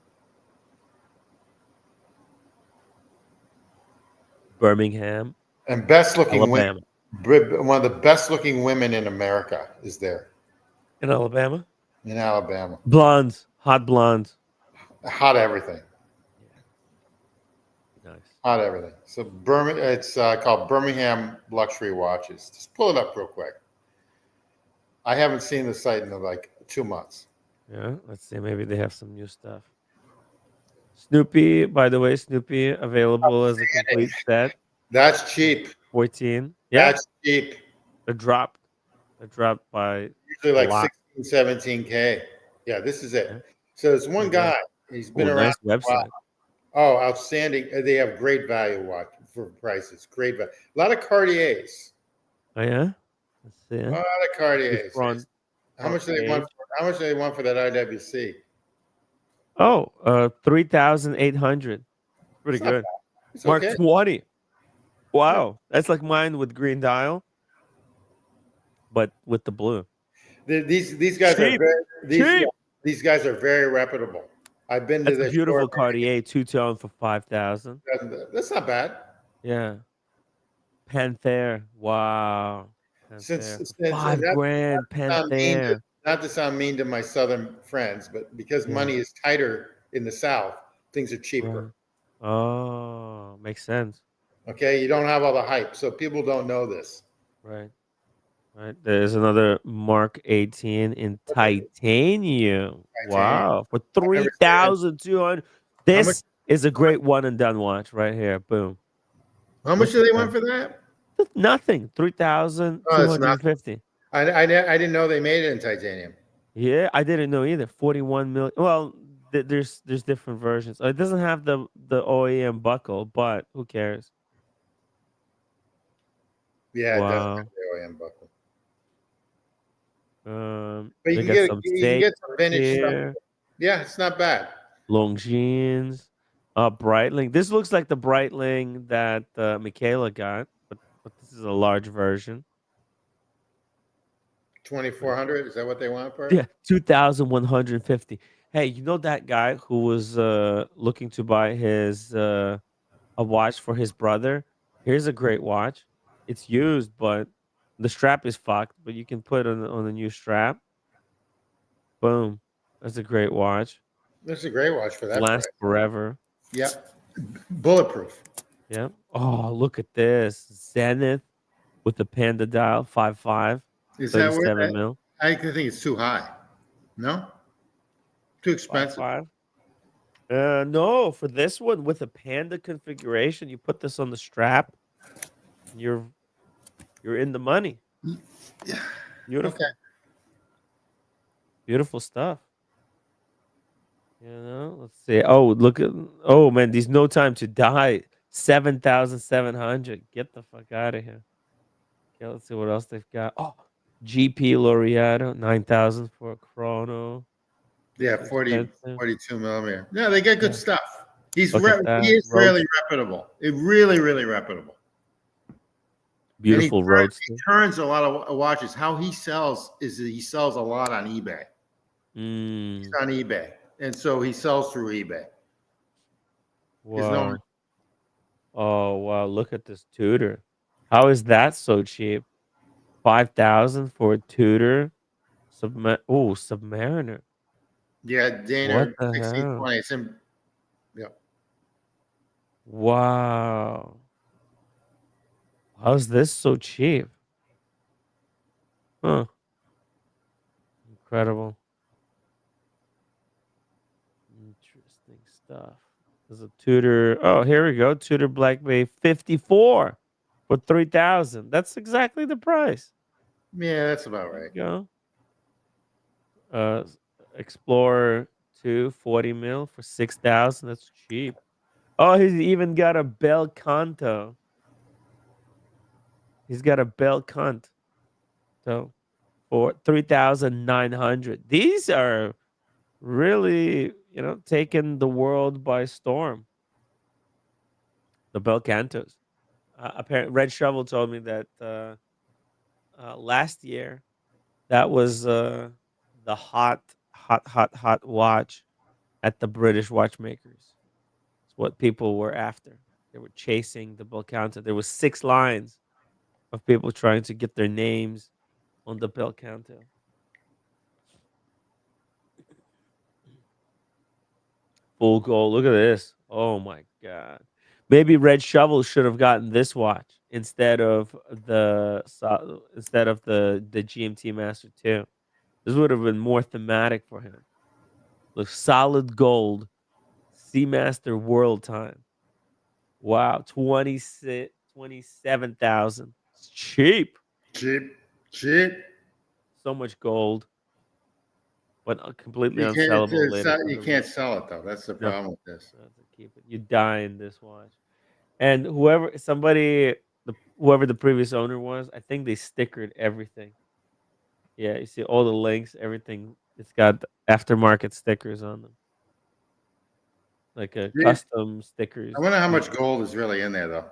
Birmingham. And best looking Alabama. women. One of the best looking women in America is there. In Alabama? In Alabama. Blondes. Hot blondes. Hot everything. Nice. Hot everything. So it's called Birmingham Luxury Watches. Just pull it up real quick. I haven't seen the site in like 2 months. Yeah, let's see. Maybe they have some new stuff. Snoopy, by the way, Snoopy available as a complete set. That's cheap. 14. Yeah. That's cheap. It dropped. It dropped by usually like 16, 17K. Yeah, this is it. Yeah. So there's one guy. He's been around. Nice website. Oh, outstanding. They have great value watch for prices. Great value. A lot of Cartiers. Oh yeah? Let's see. A lot of Cartiers. How much do they want? How much do they want for that IWC? Oh, 3,800. Pretty good. Mark okay. 20. Wow, that's like mine with green dial, but with the blue. These guys cheap. These guys are very reputable. I've been to this beautiful Cartier two-tone for 5,000. That's not bad. Yeah. Panther. Wow. Panther. Since $5,000 Panther. Not to sound mean to my Southern friends, but because money is tighter in the South, things are cheaper. Oh, makes sense. Okay, you don't have all the hype, so people don't know this. Right. Right. There's another Mark 18 in titanium. Wow, for 3,200. This is a great one and done watch right here. Boom. How much do they want for that? Nothing. 3,250. I didn't know they made it in titanium. Yeah, I didn't know either. 41 million. Well, there's different versions. It doesn't have the OEM buckle, but who cares? Yeah, it doesn't have the OEM buckle. But you can get some vintage stuff. Yeah, it's not bad. Longines, Breitling. This looks like the Breitling that Michaela got, but this is a large version. 2,400. Is that what they want for it? Yeah, 2,150. Hey, you know that guy who was looking to buy his a watch for his brother? Here's a great watch. It's used, but the strap is fucked, but you can put it on a new strap. Boom. That's a great watch. This is a great watch for that price. Lasts forever. Yep. Bulletproof. Yeah. Oh, look at this. Zenith with the Panda dial, 5.5, Is that 37 where mil. I think it's too high. No? Too expensive. 5.5. No, for this one with a Panda configuration, you put this on the strap, you're in the money. Yeah. Beautiful. Okay. Beautiful stuff. You know, let's see. Oh, look at, oh man, these No Time to Die, 7,700. Get the fuck out of here. Okay, let's see what else they've got. Oh, GP Laureato, 9,000 for a chrono. Yeah, That's 40, expensive. 42 millimeter. Yeah, they get good Yeah. stuff. He's Look at that. he is Road- really reputable. Really, really reputable. Beautiful And roadster. he turns a lot of watches. How he sells is that he sells a lot on eBay. He's on eBay, and so he sells through eBay. Wow. Oh wow! Look at this Tudor. How is that so cheap? 5,000 for a Tudor. Submariner. Yeah, Dana What the 1620. hell? It's in. Yeah. Wow. How's this so cheap? Huh. Incredible. Interesting stuff. There's a Tudor. Oh, here we go. Tudor Black Bay 54 for 3,000. That's exactly the price. Yeah, that's about There right. you go. Explorer 2, 40 mil for 6,000. That's cheap. Oh, he's even got a Bel Canto. He's got a Bel Canto for 3,900. These are really, taking the world by storm. The Bel Cantos. Apparently, Red Shovel told me that last year that was the hot watch at the British watchmakers. It's what people were after. They were chasing the Bel Canto. There was 6 lines of people trying to get their names on the Bel Canto. Full gold. Look at this. Oh my god. Maybe Red Shovel should have gotten this watch instead of the GMT Master 2. This would have been more thematic for him. Look, solid gold, Seamaster World Time. Wow, 27,000. It's cheap. Cheap. So much gold, but completely You unsellable later. you can't sell it though. That's the problem with this. You have to keep it. You die in this watch. And whoever the previous owner was, I think they stickered everything. Yeah, you see all the links, everything. It's got aftermarket stickers on them, like a Yeah. custom stickers. I wonder how much gold is really in there though.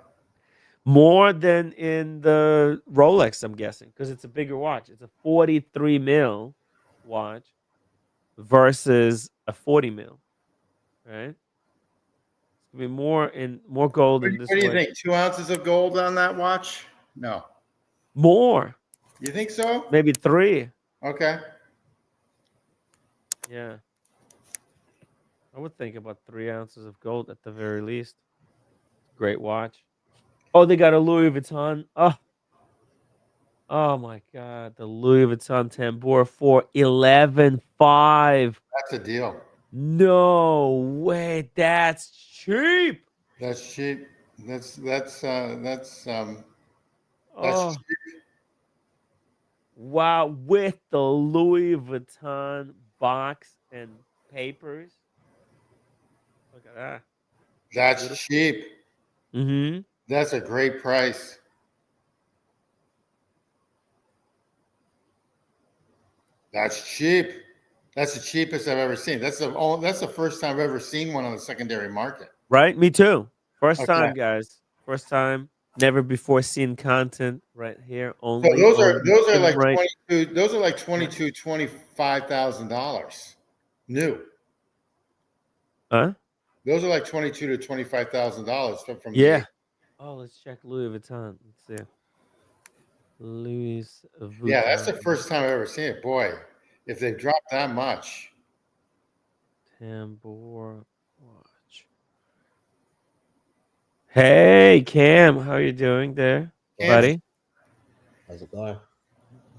More than in the Rolex, I'm guessing, because it's a bigger watch. It's a 43 mil watch versus a 40 mil, right? It's gonna be more gold in this What do you watch. think? 2 ounces of gold on that watch? No. More, You think so? maybe 3. Okay. Yeah, I would think about 3 ounces of gold at the very least. Great watch. Oh, they got a Louis Vuitton. Oh my God, the Louis Vuitton Tambour for 11.5. That's a deal. No way, that's cheap. That's cheap. That's Oh, cheap. wow, with the Louis Vuitton box and papers. Look at that. That's cheap. Mm-hmm. That's a great price. That's cheap. That's the cheapest I've ever seen. That's the first time I've ever seen one on the secondary market. Right? Me too. First Okay. time, guys. First time. never before seen content right here. So Only those on are like right. 22. Those are like $25,000 new. Huh? Those are like $22,000 to $25,000 from the Yeah. eight. Oh, let's check Louis Vuitton. Let's see. Louis Yeah, that's Vuitton the first time I've ever seen it. Boy, if they've dropped that much. tambour watch. Hey, Cam, how you doing there, Cam, buddy? How's it going? how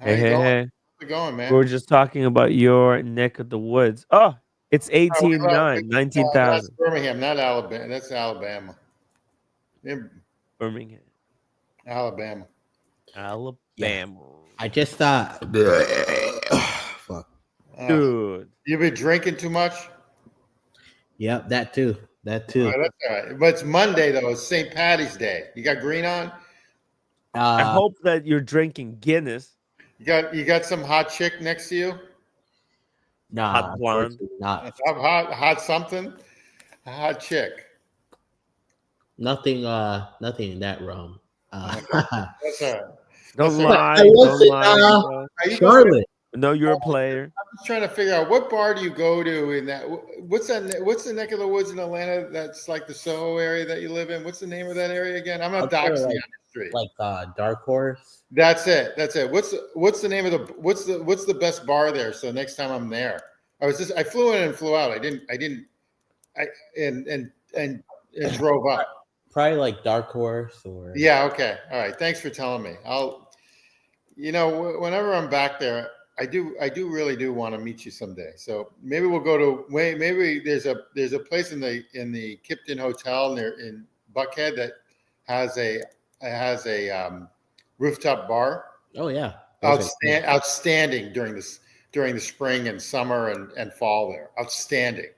Hey, you hey, going? hey. How's it going, We were man? just talking about your neck of the woods. Oh, it's Oh, we 18.9, that's 19,000. Birmingham, not Alabama. That's Alabama. In Birmingham, Alabama. Alabama. I just thought. Fuck. Dude. You been drinking too much? Yep, that too. That too. That's all right. But it's Monday though. It's St. Patty's Day. You got green on? I Uh, hope that you're drinking Guinness. You got some hot chick next to you? nah, Hot blonde. unfortunately not. Hot something? A hot chick. Nothing. Nothing in that realm. That's all right. Don't Listen, lie. I was Don't in, lie. bro. Are you Charlotte. No, you're a player. I'm just trying to figure out what bar do you go to in that. What's the neck of the woods in Atlanta? That's like the Soho area that you live in. What's the name of that area again? I'm not Up there, doxing like- you on the street. Like Dark Horse. That's it. What's the name of the what's the best bar there? So next time I'm there, I flew in and flew out. And drove up. Probably like Dark Horse or. Yeah. Okay. All right. Thanks for telling me. Whenever I'm back there, I do really do want to meet you someday. So maybe we'll go to maybe there's a place in the Kipton Hotel near in Buckhead that has a rooftop bar. Oh yeah. Outstanding during the spring and summer and fall there. Outstanding.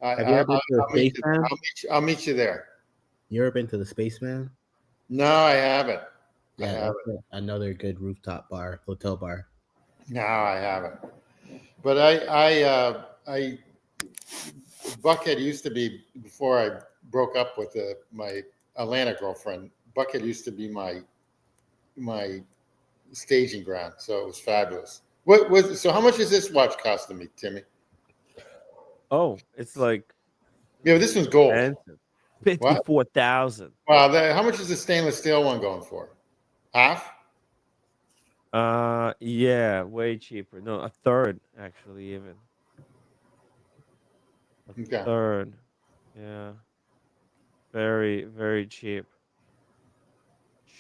Have you ever been to the Spaceman? I'll meet you there. You ever been to the Spaceman? No, I haven't. Yeah, that's another good rooftop bar, hotel bar. No, I haven't. But I Buckhead used to be, before I broke up with my Atlanta girlfriend. Buckhead used to be my staging ground, so it was fabulous. So how much is this watch costing me, Timmy? Oh, it's like Yeah, this one's gold. expensive. 54,000. Wow, how much is the stainless steel one going for? Half? Yeah, way cheaper. No, a third actually, even. Okay. Third. Yeah. Very, very cheap.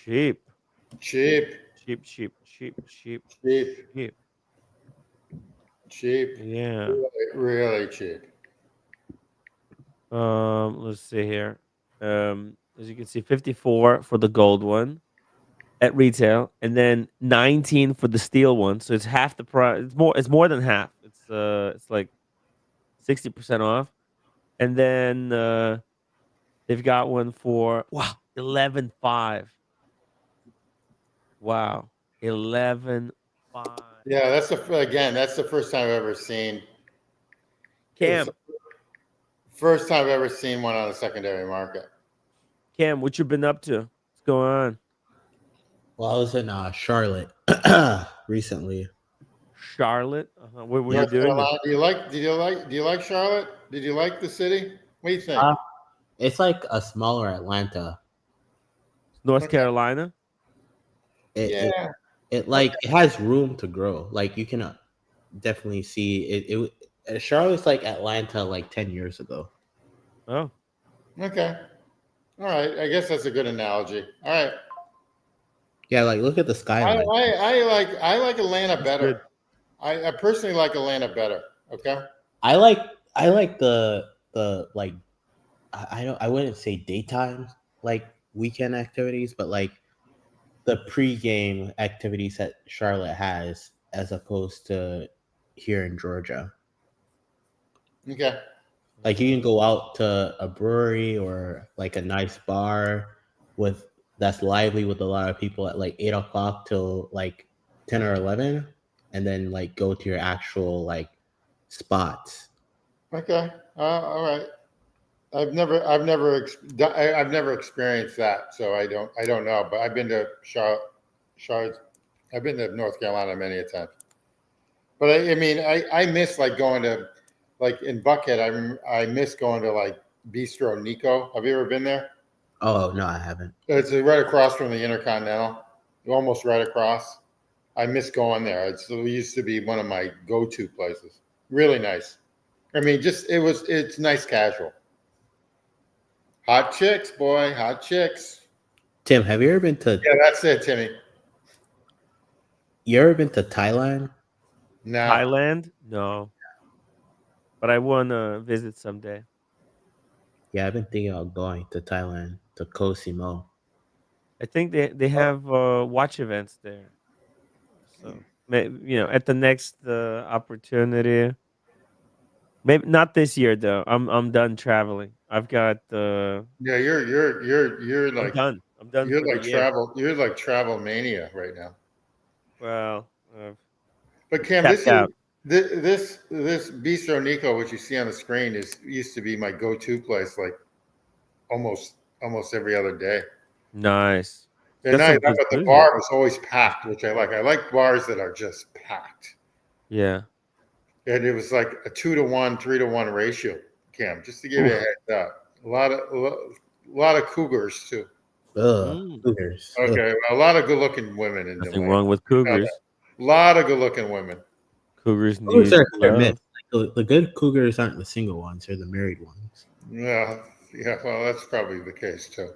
Cheap. Cheap. Cheap, cheap, cheap, cheap, Cheap. cheap. Cheap. Yeah. Really, really cheap. Let's see here. As you can see, 54 for the gold one at retail, and then 19 for the steel one. So it's half the price. It's more than half. It's like 60% off. And then they've got one for 11.5. Wow. 11.5. Yeah, that's the first time I've ever seen. Cam, First time I've ever seen one on the secondary market. Cam, what you been up to? What's going on? Well, I was in Charlotte recently. Charlotte? What were you North doing? Carolina. Do you like Charlotte? Did you like the city? What do you think? It's like a smaller Atlanta. North Carolina? It has room to grow. Like you can definitely see it. Charlotte's like Atlanta like 10 years ago. Oh. Okay. All right. I guess that's a good analogy. All right. Yeah, like look at the skyline. I like Atlanta better. I personally like Atlanta better. Okay. I like the like I wouldn't say daytime like weekend activities, but like the pregame activities that Charlotte has as opposed to here in Georgia. Okay. Like you can go out to a brewery or like a nice bar that's lively with a lot of people at like 8 o'clock till like 10 or 11, and then like go to your actual like spots. Okay. All right. I've never experienced that, so I don't know. But I've been to Charlotte. I've been to North Carolina many a time. But I mean, I miss like going to, like in Buckhead. I miss going to like Bistro Nico. Have you ever been there? Oh no, I haven't. It's right across from the Intercontinental, almost right across. I miss going there. It used to be one of my go-to places. Really nice. I mean, it's nice casual. Hot chicks, boy, hot chicks. Tim, have you ever been to? Yeah, that's it, Timmy. You ever been to Thailand? No. Thailand? No. But I want to visit someday. Yeah, I've been thinking about going to Thailand, to Koh Samui. I think they have watch events there. So, at the next opportunity. Maybe not this year though. I'm done traveling. I've got Yeah, you're I'm like done. I'm done for the year. you're like travel mania right now. Well, But Cam, tapped out. this Bistro Nico, which you see on the screen, used to be my go-to place, like almost every other day. Nice. And Got some but good the food bar here. was always packed, which I like. I like bars that are just packed. Yeah. And it was like a 2-to-1, 3-to-1 ratio, Cam, just to give you a Oof. heads up. A lot of cougars too. Mm. Cougars. Okay, well, a lot of good-looking women in Nothing Atlanta. wrong with cougars. A lot of good-looking women. Cougars Cougars need are hit or love. miss. Like, the good cougars aren't the single ones; they're the married ones. Yeah, well, that's probably the case too.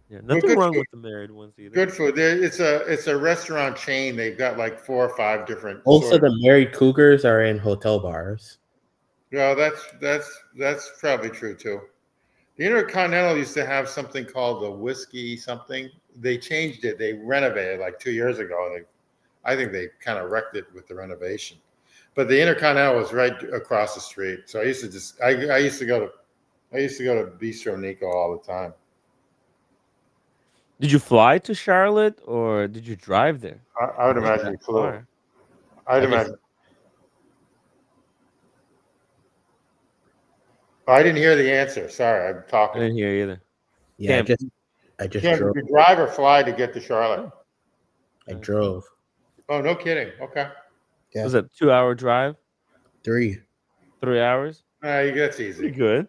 Yeah, But nothing good wrong food. with the married ones either. Good food. It's a restaurant chain. They've got like 4 or 5 different. Most of the married cougars are in hotel bars. Yeah, that's probably true too. The Intercontinental used to have something called the whiskey something. They changed it. They renovated like 2 years ago. I think they kind of wrecked it with the renovation. But the Intercontinental was right across the street. So I used to go to Bistro Nico all the time. Did you fly to Charlotte or did you drive there? I would Not imagine that you flew. far. I'd I just- imagine. I didn't hear the answer. Sorry, I'm I talking. didn't hear either. Yeah, Cam. I just Cam, drove. did you drive or fly to get to Charlotte? I drove. Oh, no kidding. Okay. Yeah. Was it a 2-hour drive? 3. 3 hours? That's Pretty easy. good.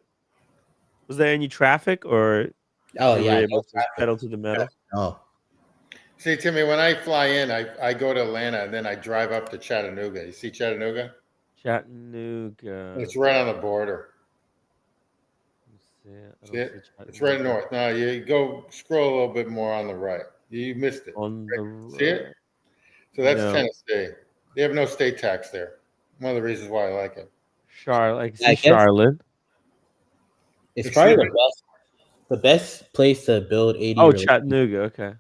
Was there any traffic or Oh you were yeah, able no to traffic. pedal to the metal? Oh, See, Timmy, when I fly in, I go to Atlanta and then I drive up to Chattanooga. You see Chattanooga? Chattanooga. It's right on the border. Let me see. I See don't it? see It's right Chattanooga. north. Now you go scroll a little bit more on the right. You missed it. On the See it? right. So that's No. Tennessee. They have no state tax there. One of the reasons why I like it. Charlotte. I can I see guess- Charlotte. it's Excuse probably me? the best place to build 80. Oh, Chattanooga. Okay.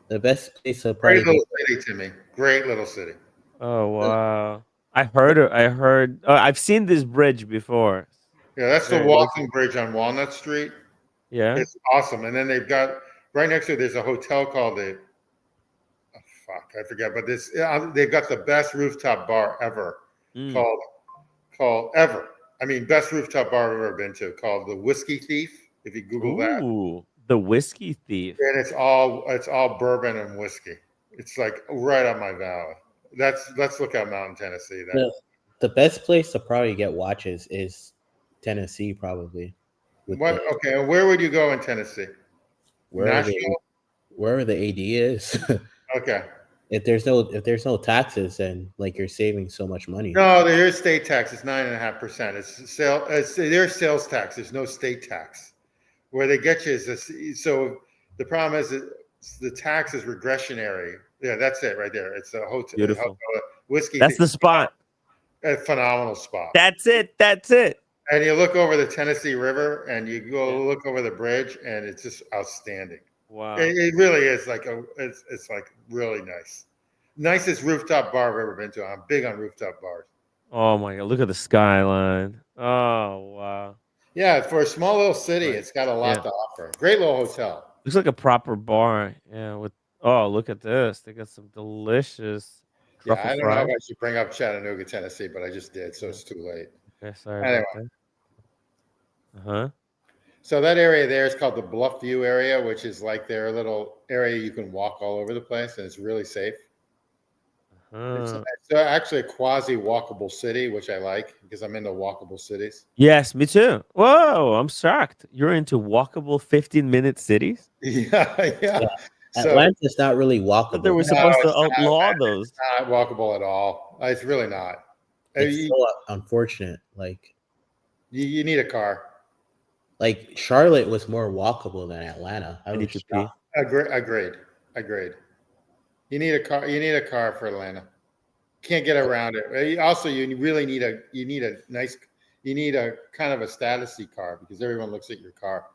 The best place to probably Great little city, Timmy. Great little city. Oh wow. I heard. I've seen this bridge before. Yeah, that's the Very walking bridge on Walnut Street. Yeah. It's awesome. And then they've got right next to it, there's a hotel called I forget, but they've got the best rooftop bar ever Mm. called ever. I mean, best rooftop bar I've ever been to, called the Whiskey Thief. If you Google that, Ooh, the whiskey thief. and it's all bourbon and whiskey. It's like right up my valley. Let's look at Mountain Tennessee. the best place to probably get watches is Tennessee, probably. Okay, and where would you go in Tennessee? Wherever Nashville. wherever the AD is. Okay. If there's no taxes, then like you're saving so much money. No, there is state tax. It's 9.5%. It's there's sales tax. There's no state tax. Where they get you is this. So the problem is that the tax is regressionary. Yeah, that's it right there. It's a hotel. Beautiful. Whiskey. That's the spot. A phenomenal spot. That's it. That's it. And you look over the Tennessee River, and you go look over the bridge, and it's just outstanding. Wow. It really is like it's like really nice. Nicest rooftop bar I've ever been to. I'm big on rooftop bars. Oh my god! Look at the skyline. Oh wow. Yeah, for a small little city, Right. it's got a lot Yeah. to offer. Great little hotel. Looks like a proper bar. Yeah. With look at this. They got some delicious Yeah, truffle I don't know fries. if I should bring up Chattanooga, Tennessee, but I just did, so it's too late. Okay, sorry Anyway. about huh. So that area there is called the Bluff View area, which is like their little area you can walk all over the place, and it's really safe. It's actually a quasi-walkable city, which I like because I'm into walkable cities. Yes, me too. Whoa, I'm shocked. You're into walkable 15-minute cities? Yeah, yeah. Yeah. So Atlanta's not really I thought they walkable. were no, supposed to it's outlaw not. those. It's not walkable at all. It's really not. It's You, so unfortunate. you need a car. Like Charlotte was more walkable than Atlanta. I I was need to pee. shocked. Agreed. You need a car. You need a car for Atlanta. Can't get around it. Also, you really need a kind of a statusy car because everyone looks at your car.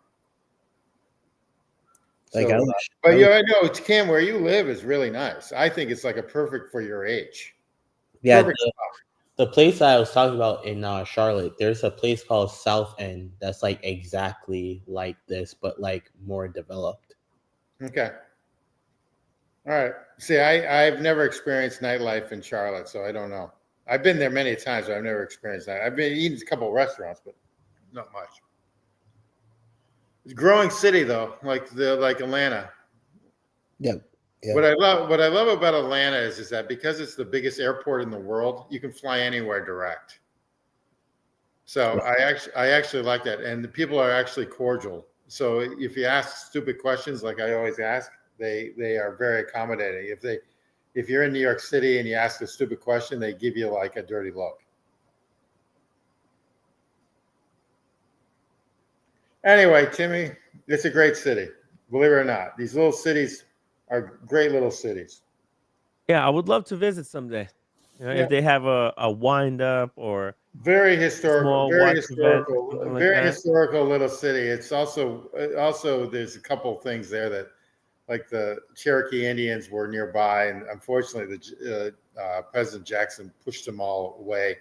Like So, I was, but I yeah, was- I know Cam, where you live is really nice. I think it's like a perfect for your age. yeah, Perfect. the place I was talking about in Charlotte, there's a place called South End that's like exactly like this, but like more developed. Okay. All right. See, I've never experienced nightlife in Charlotte, so I don't know. I've been there many times, but I've never experienced that. I've been eating a couple of restaurants, but not much. It's a growing city though, like Atlanta. Yeah. Yeah. What I love about Atlanta is that because it's the biggest airport in the world, you can fly anywhere direct. So I actually like that, and the people are actually cordial. So if you ask stupid questions, like I always ask, they are very accommodating. If you're in New York City and you ask a stupid question, they give you like a dirty look. Anyway, Timmy, it's a great city. Believe it or not, these little cities are great little cities. Yeah, I would love to visit someday. Yeah. If they have a wind up or Very historical, small very watch event or historical, something like very that. historical little city. It's also there's a couple of things there that, like the Cherokee Indians were nearby, and unfortunately, President Jackson pushed them all away.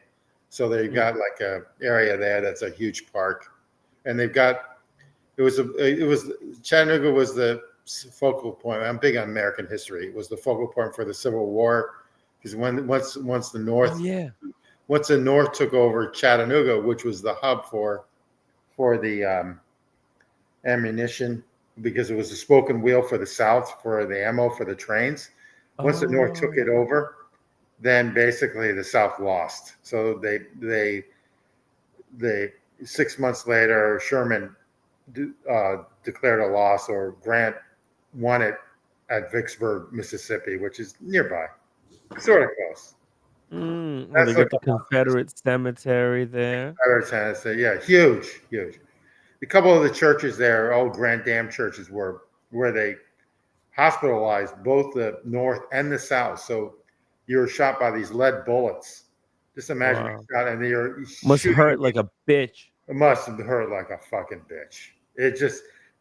So they've got like a area there that's a huge park, and they've got it was Chattanooga was the focal point. I'm big on American history. It was the focal point for the Civil War because once the North. Oh yeah. Once the North took over Chattanooga, which was the hub for the ammunition, because it was a spoken wheel for the South for the ammo for the trains. Once the North took it over, then basically the South lost. So they 6 months later, Sherman declared a loss, or Grant won it at Vicksburg, Mississippi, which is nearby, sort of close. Well, That's they got the Confederate cemetery there. Tennessee, yeah, huge. A couple of the churches there, old Grand Dam churches, were where they hospitalized both the North and the South. So you were shot by these lead bullets. Just imagine Wow. shot, and you're Must shooting. hurt like a bitch. It must have hurt like a fucking bitch.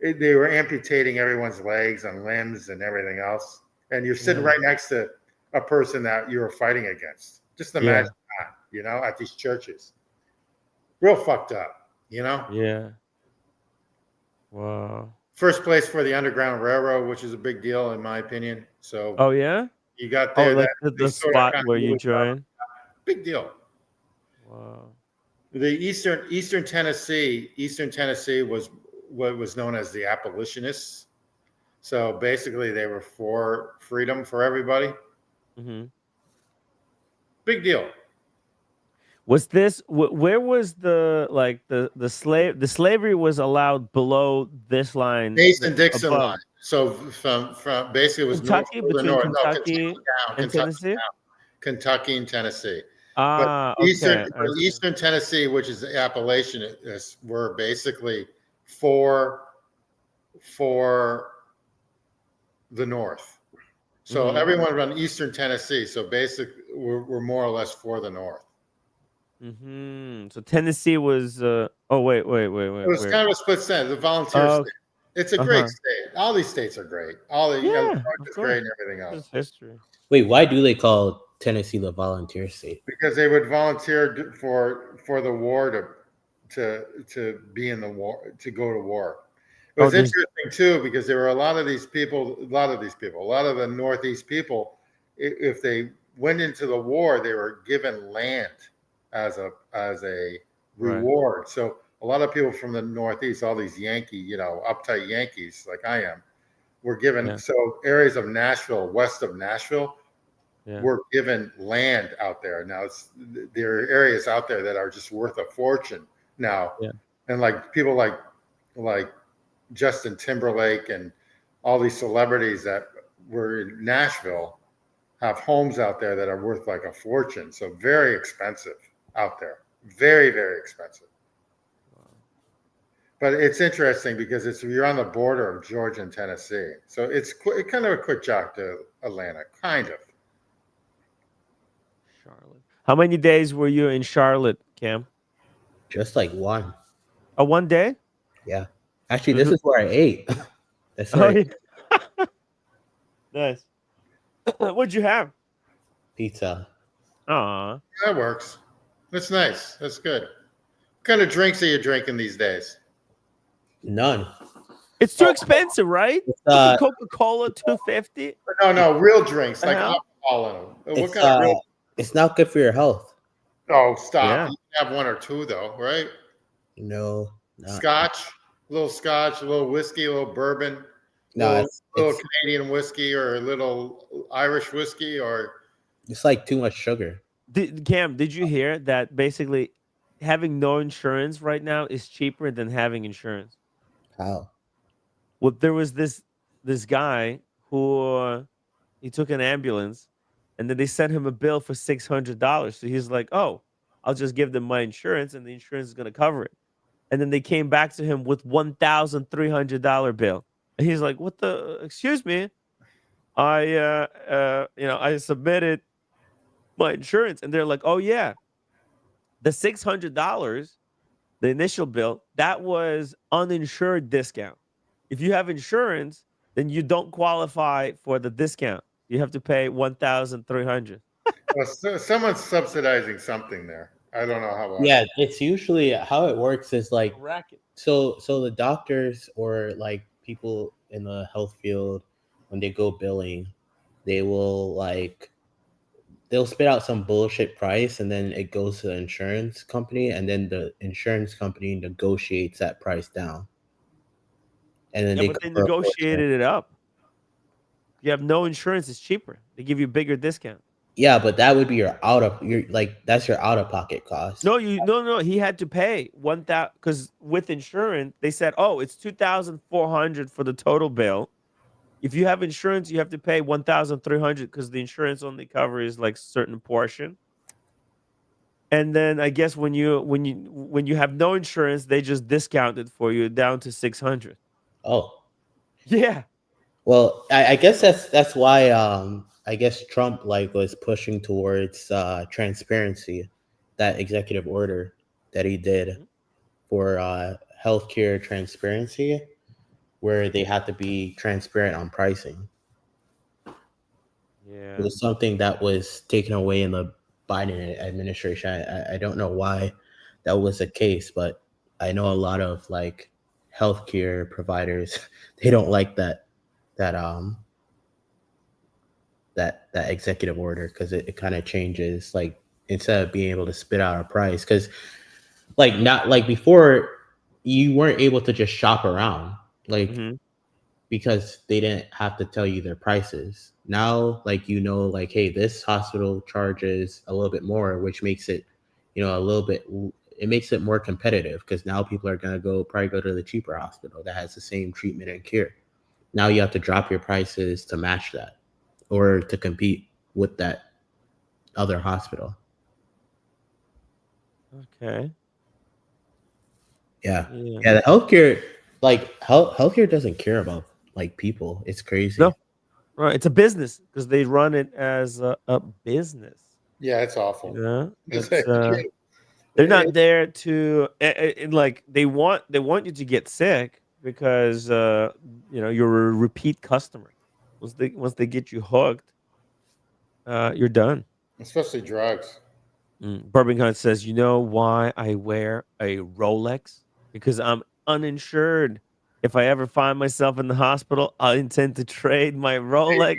They were amputating everyone's legs and limbs and everything else, and you're sitting right next to a person that you were fighting against. Just imagine that, at these churches. Real fucked up, Yeah. Wow. First place for the Underground Railroad, which is a big deal in my opinion. So Oh yeah. you got there. Like the spot where you join. Big deal. Wow. The Eastern Tennessee was what was known as the abolitionists. So basically, they were for freedom for everybody. Mm-hmm. Big deal. Was this where was the slavery was allowed below this line? Mason-Dixon above? line. So from basically it was Kentucky, north, between north. Kentucky and Tennessee. Kentucky and Tennessee. Ah, But okay. Eastern Tennessee, which is the Appalachians, were basically for the North. So everyone around Eastern Tennessee, so basically we're more or less for the North. So Tennessee was. Oh wait. It was kind of a split state. The volunteer state. It's a great state. All these states are great. All the is great and everything else. It's history. Wait, why do they call Tennessee the volunteer state? Because they would volunteer for the war to be in the war, to go to war. It was interesting too, because there were a lot of the Northeast people, if they went into the war, they were given land as a reward. Right. So a lot of people from the Northeast, all these Yankee, uptight Yankees like I am, were given, so areas of Nashville, west of Nashville, were given land out there. Now there are areas out there that are just worth a fortune now. And like people like Justin Timberlake and all these celebrities that were in Nashville have homes out there that are worth like a fortune. So very expensive out there. Very, very expensive. But it's interesting because you're on the border of Georgia and Tennessee. So it's kind of a quick jaunt to Atlanta, kind of. Charlotte. How many days were you in Charlotte, Cam? Just like one. Oh, one day? Yeah. Actually, this is where I ate. That's right. Nice. What'd you have? Pizza. Aw. That works. That's nice. That's good. What kind of drinks are you drinking these days? None. It's too expensive, right? Coca-Cola, $2.50. No, real drinks like alcohol in them. What kind of real? It's not good for your health. Oh, stop! Yeah. You can have one or two though, right? No. Scotch, a little whiskey, a little bourbon, no, little Canadian whiskey or a little Irish whiskey, or it's like too much sugar. Cam, did you hear that basically having no insurance right now is cheaper than having insurance? How? Well, there was this guy who he took an ambulance, and then they sent him a bill for $600. So he's like, "Oh, I'll just give them my insurance, and the insurance is going to cover it." And then they came back to him with $1,300 bill, and he's like, "What the? Excuse me, I submitted my insurance," and they're like, "Oh yeah, the $600." The initial bill, that was uninsured discount. If you have insurance, then you don't qualify for the discount. You have to pay $1,300. Well, someone's subsidizing something there. I don't know how. Yeah, it's usually how it works is like racket. So the doctors or like people in the health field, when they go billing, they will they'll spit out some bullshit price, and then it goes to the insurance company, and then the insurance company negotiates that price down. And then they negotiated it up. You have no insurance, it's cheaper. They give you a bigger discount. Yeah, but that would be that's your out of pocket cost. No, he had to pay $1,000 because with insurance they said, "Oh, it's $2,400 for the total bill." If you have insurance, you have to pay $1,300 because the insurance only covers like a certain portion. And then I guess when you have no insurance, they just discount it for you down to $600. Oh, yeah. Well, I guess that's why I guess Trump was pushing towards transparency, that executive order that he did for healthcare transparency, where they have to be transparent on pricing. Yeah. It was something that was taken away in the Biden administration. I don't know why that was the case, but I know a lot of healthcare providers, they don't like that executive order, because it kind of changes, instead of being able to spit out a price, because not before, you weren't able to just shop around because they didn't have to tell you their prices. Now, hey, this hospital charges a little bit more, which makes it, it makes it more competitive, because now people are going to probably go to the cheaper hospital that has the same treatment and care. Now you have to drop your prices to match that, or to compete with that other hospital. Okay. Yeah. The healthcare, healthcare doesn't care about people. It's crazy. No, right. It's a business, because they run it as a business. Yeah, it's awful. Yeah, they're not there to they want you to get sick, because you're a repeat customer. Once they get you hooked, you're done. Especially drugs. Bourbon Hunt says, "You know why I wear a Rolex? Because I'm uninsured. If I ever find myself in the hospital, I intend to trade my Rolex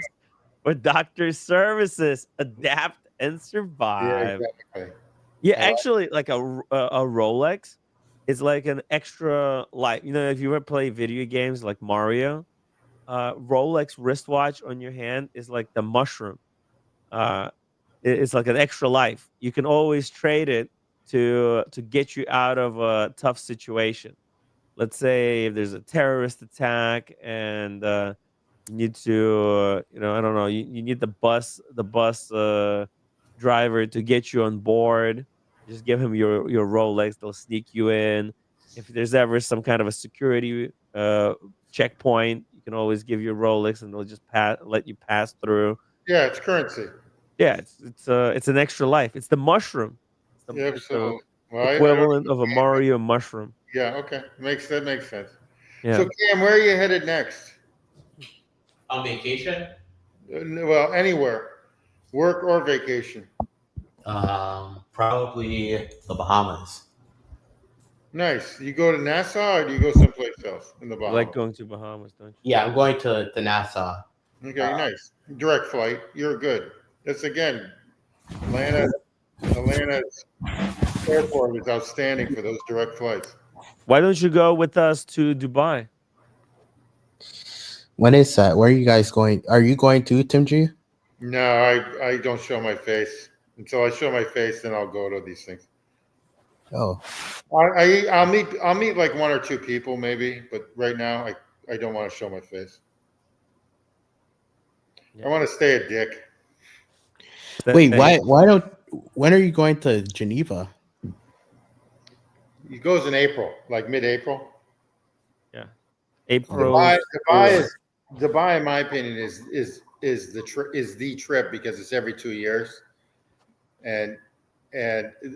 for doctor's services. Adapt and survive." Yeah, exactly. Yeah, actually, a Rolex It's like an extra life. You know, if you ever play video games like Mario, Rolex wristwatch on your hand is like the mushroom. Uh, it's like an extra life. You can always trade it to get you out of a tough situation. Let's say if there's a terrorist attack and you need to, I don't know, you need the bus driver to get you on board. Just give him your Rolex. They'll sneak you in. If there's ever some kind of a security checkpoint, you can always give your Rolex, and they'll just let you pass through. Yeah, it's currency. Yeah, it's an extra life. It's the mushroom. Yeah, It's the absolutely. Well, equivalent of a Mario mushroom. yeah, okay, that makes sense. Yeah. So Cam, where are you headed next? On vacation? Well, anywhere, work or vacation. Probably the Bahamas. Nice. You go to Nassau or do you go someplace else in the You Bahamas? like going to Bahamas, don't you? Yeah, I'm going to Nassau. Okay, nice. Direct flight. You're good. That's again, Atlanta's airport is outstanding for those direct flights. Why don't you go with us to Dubai? When is that? Where are you guys going? Are you going to, Tim G? No, I don't show my face. Until I show my face, then I'll go to these things. Oh, I'll meet like one or two people maybe, but right now I don't want to show my face. Yeah. I want to stay a dick. wait, why don't? When are you going to Geneva? It goes in April, like mid-April. Yeah, April. Dubai, in my opinion, is the trip because it's every 2 years, and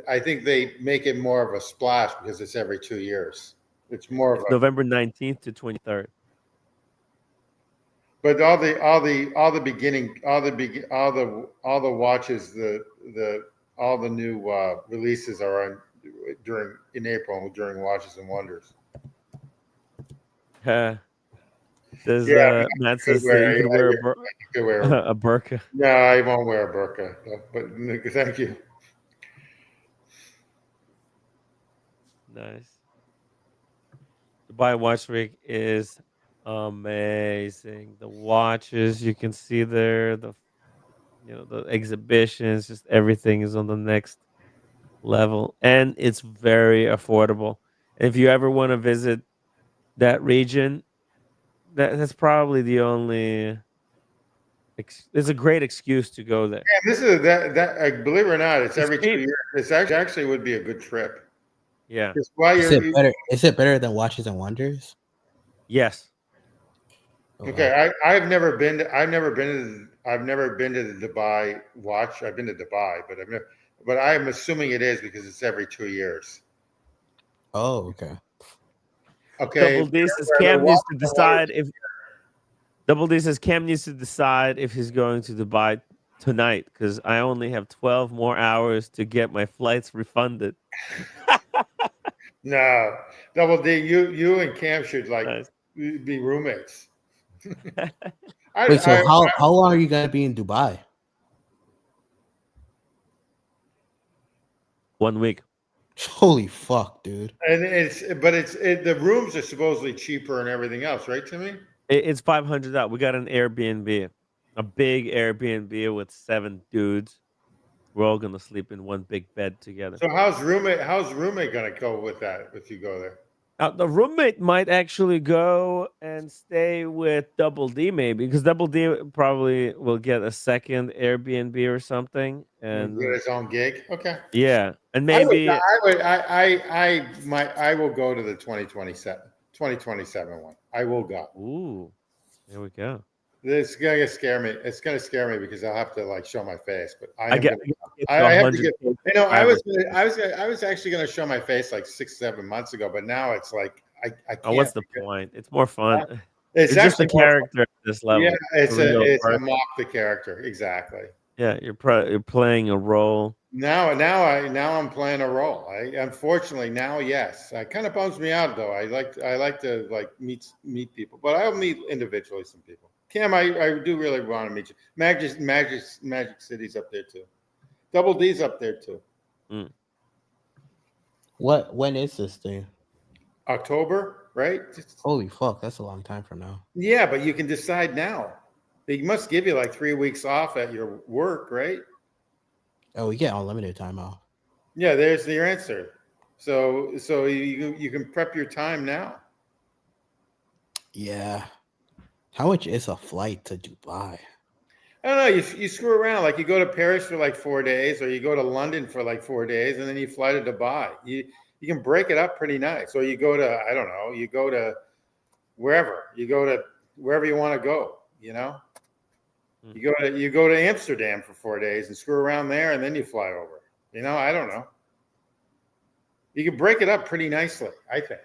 I think they make it more of a splash because it's every 2 years. It's more of a, November 19th to 23rd. but all the watches, all the new releases are in April during Watches and Wonders. Does Yeah, Matt says that you could wear a burqa? No, I won't wear a burqa, but thank you. Nice. Dubai Watch Week is amazing. The watches you can see there, the exhibitions, just everything is on the next level, and it's very affordable. And if you ever want to visit that region, that's probably the only. It's a great excuse to go there. Yeah, this is that. Believe it or not, it's every 2 years. It's actually would be a good trip. Yeah. Is it better than Watches and Wonders? Yes. Okay, I've never been to the Dubai watch. I've been to Dubai, but I'm assuming it is because it's every 2 years. Oh, okay. Okay. Double D says Cam needs to decide if he's going to Dubai tonight because I only have 12 more hours to get my flights refunded. No, Double D, you and Cam should Nice. be roommates. Wait, so how long are you gonna be in Dubai? 1 week. Holy fuck, dude! And the rooms are supposedly cheaper and everything else, right, Timmy? It's $500 out. We got an Airbnb, a big Airbnb with 7 dudes. We're all gonna sleep in one big bed together. So how's roommate gonna go with that if you go there? The roommate might actually go and stay with Double D, maybe, because Double D probably will get a second Airbnb or something, and Get his own gig. Okay. yeah, and maybe I will go to the 2027 one. I will go. Ooh, there we go. It's gonna scare me. It's gonna scare me because I'll have to show my face. But I have to get. I was actually gonna show my face 6-7 months ago, but now it's like I can't. Oh, what's the point? It's more fun. It's just a actually character at this level. Yeah, it's a person. mock the character exactly. Yeah, you're playing a role. Now I'm playing a role. Unfortunately now, yes. It kind of bums me out though. I like to meet people, but I'll meet individually some people. Cam, I do really want to meet you. Magic City's up there too. Double D's up there too. Mm. When is this thing? October, right? Holy fuck, that's a long time from now. Yeah, but you can decide now. They must give you like 3 weeks off at your work, right? Oh, we get unlimited time off. Yeah, there's your answer. So you can prep your time now. Yeah. How much is a flight to Dubai? I don't know. You screw around. Like you go to Paris for like 4 days, or you go to London for like 4 days, and then you fly to Dubai. You can break it up pretty nice. Or you go to, I don't know, you go to wherever. You go to wherever you want to go. You know, you go to Amsterdam for 4 days and screw around there, and then you fly over. You know, I don't know. You can break it up pretty nicely, I think.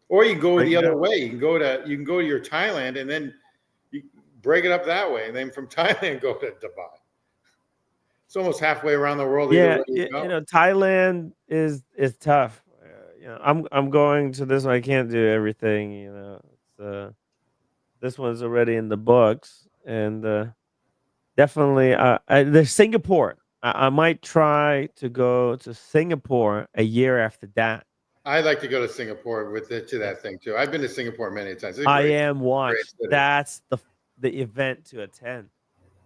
Or you go the other way. You can go to your Thailand, and then you break it up that way, and then from Thailand go to Dubai. It's almost halfway around the world. Yeah, you know, Thailand is tough. You know, I'm going to this one. I can't do everything. You know, it's, this one's already in the books, and definitely, there's Singapore. I might try to go to Singapore a year after that. I'd like to go to Singapore with it to that thing too. I've been to Singapore many times. I am watched. That's the event to attend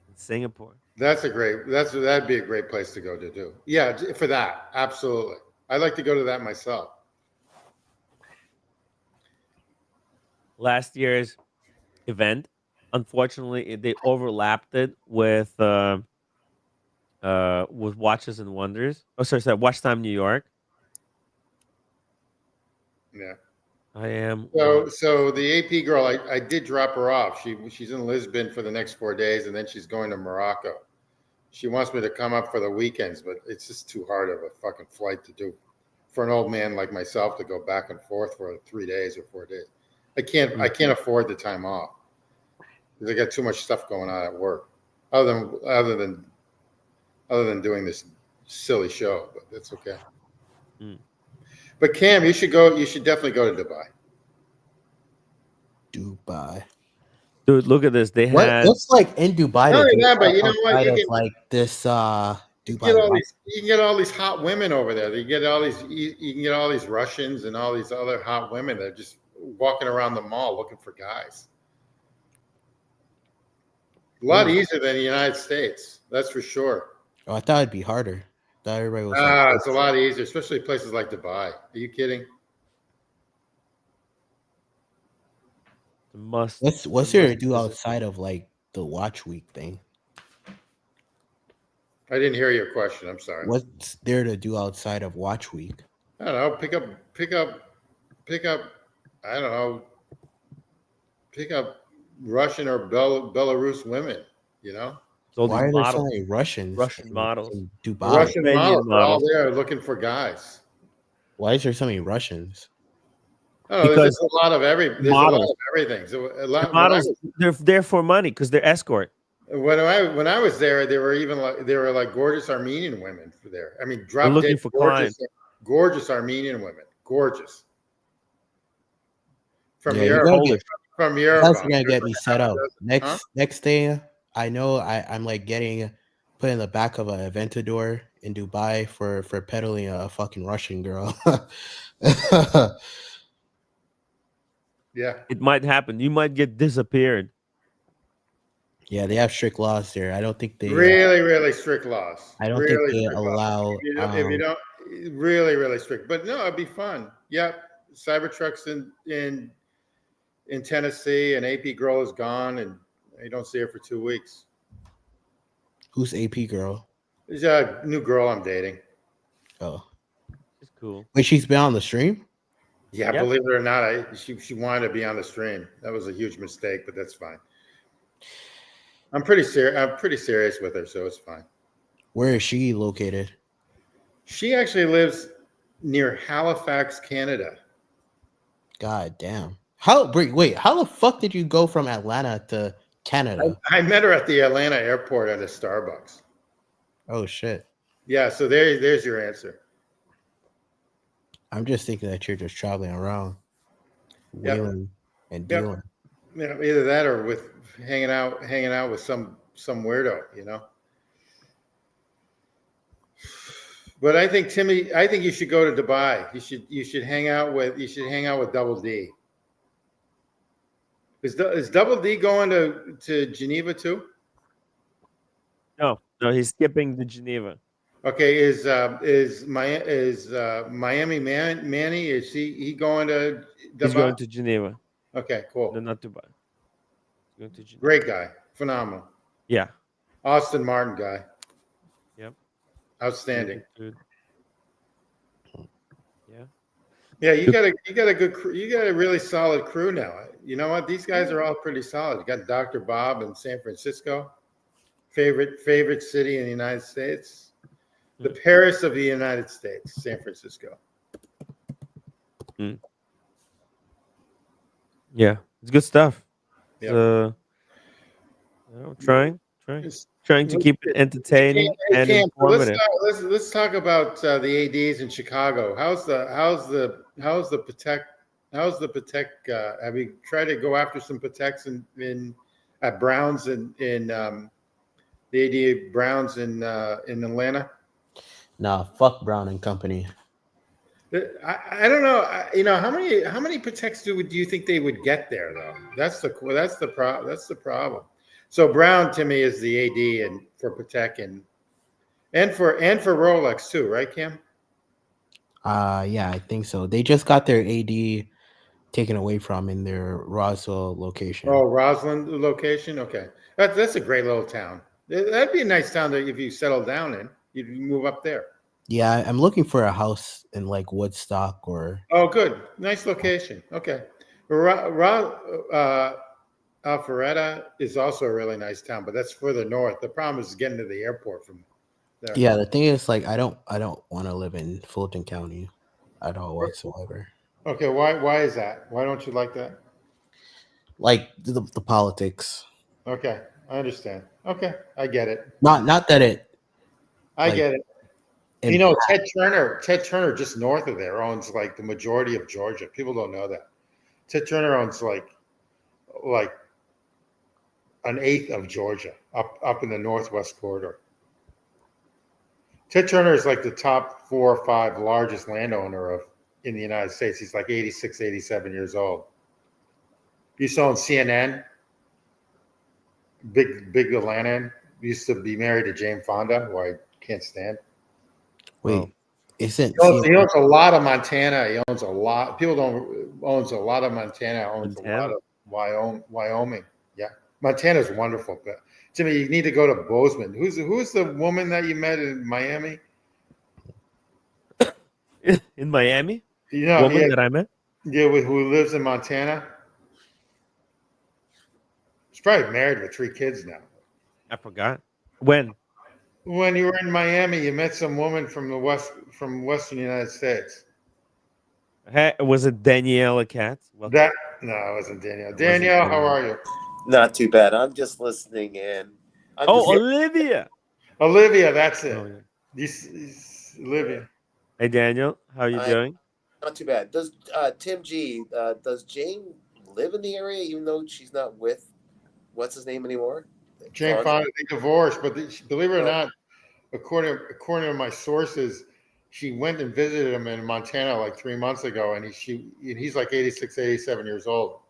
in Singapore. That'd be a great place to go to do. Yeah, for that, absolutely. I'd like to go to that myself. Last year's event, unfortunately, they overlapped it with Watches and Wonders. Oh, sorry, Watch Time New York. Yeah. I am. So the AP girl, I did drop her off. She's in Lisbon for the next 4 days, and then she's going to Morocco. She wants me to come up for the weekends, but it's just too hard of a fucking flight to do for an old man like myself to go back and forth for 3 days or 4 days. I can't afford the time off because I got too much stuff going on at work. Other than doing this silly show, but that's okay. But Cam, you should go. You should definitely go to Dubai. Dubai, dude, look at this. They had what's like in Dubai. But you know what? You can, like this. Dubai. You can get all these hot women over there. You can get all these Russians and all these other hot women that are just walking around the mall looking for guys. A lot easier than the United States. That's for sure. Oh, I thought it'd be harder. Everybody was it's a lot easier, especially places like Dubai. Are you kidding? What's there to do outside of like the watch week thing? I didn't hear your question. I'm sorry. What's there to do outside of watch week? I don't know. Pick up. I don't know. Pick up Russian or Belarus women. You know. Why are there so many Russian models in Dubai? Russian models are all there looking for guys. Why is there so many Russians? Oh, because there's a lot of everything. So models, they're there for money because they're escort. When I was there, there were like gorgeous Armenian women there. I mean, drop dead gorgeous Armenian women, gorgeous. From Europe. That's gonna get me set up. Next day, I know I'm like put in the back of a Aventador in Dubai for peddling a fucking Russian girl. Yeah, it might happen. You might get disappeared. Yeah, they have strict laws there. I don't think they really strict laws. I don't think they allow. If you don't, really strict. But no, it'd be fun. Yeah, Cybertruck's in Tennessee, and AP girl is gone, and you don't see her for 2 weeks. Who's AP girl? There's a new girl I'm dating. Oh, it's cool. Wait, she's been on the stream? Yeah, yep. Believe it or not, she wanted to be on the stream. That was a huge mistake, but that's fine. I'm pretty serious with her, so it's fine. Where is she located? She actually lives near Halifax, Canada. God damn. How the fuck did you go from Atlanta to Canada? I met her at the Atlanta airport at a Starbucks. Oh shit. Yeah, so there's your answer. I'm just thinking that you're just traveling around, wheeling and dealing. Yeah, either that or with hanging out with some weirdo, you know. But I think Timmy, I think you should go to Dubai. You should hang out with Double D. Is Double D going to Geneva too? No, he's skipping to Geneva. Okay, Miami Manny? Is he going to Dubai? He's going to Geneva. Okay, cool. No, not Dubai. He's going to Geneva. Great guy, phenomenal. Yeah. Austin Martin guy. Yep. Outstanding. Dude. Yeah. Yeah, you got a good crew. You got a really solid crew now. You know what? These guys are all pretty solid. You got Dr. Bob in San Francisco. Favorite city in the United States. The Paris of the United States, San Francisco. Yeah, it's good stuff. Yeah. Trying to keep it entertaining and informative. Let's talk about the ADs in Chicago. How's the Patek? Have you tried to go after some Pateks at Browns in the AD Browns in Atlanta? Nah, fuck Brown and Company. I don't know. How many Pateks do you think they would get there though? That's the problem. So Brown to me is the AD and for Patek and for Rolex too, right, Cam? Yeah, I think so. They just got their AD taken away from in their Roswell location. Oh, Roslyn location. Okay, that's a great little town. That'd be a nice town that if you settle down in, you'd move up there. Yeah, I'm looking for a house in like Woodstock or. Oh, good, nice location. Okay, Alpharetta is also a really nice town, but that's further north. The problem is getting to the airport from there. Yeah, the thing is, like, I don't want to live in Fulton County at all whatsoever. Okay, why is that? Why don't you like that? Like the politics. Okay, I understand. Okay, I get it. Not that it. I get it. Ted Turner just north of there owns like the majority of Georgia. People don't know that. Ted Turner owns like an eighth of Georgia up in the northwest corridor. Ted Turner is like the top 4 or 5 largest landowner in the United States. He's like 86, 87 years old. He used to own CNN, big Atlanta. Used to be married to Jane Fonda, who I can't stand. Wait, isn't he owns a lot of Montana? He owns a lot. People don't owns a lot of Montana. Owns a lot of Wyoming. Yeah, Montana's wonderful. But Jimmy, you need to go to Bozeman. Who's the woman that you met in Miami? In Miami? Woman that I met? Yeah, who lives in Montana? She's probably married with 3 kids now. I forgot. When you were in Miami, you met some woman from Western United States. Hey, was it Daniela Katz? No, it wasn't Danielle. Danielle, how are you? Not too bad. I'm just listening in. Olivia. Olivia, that's it. Oh, yeah. Olivia. Hey, Daniel, how are you doing? Not too bad. Does Tim G, does Jane live in the area even though she's not with what's his name anymore? Jane Fonda, they divorced, but believe it or not, according to my sources, she went and visited him in Montana like 3 months ago, and he's like 86, 87 years old,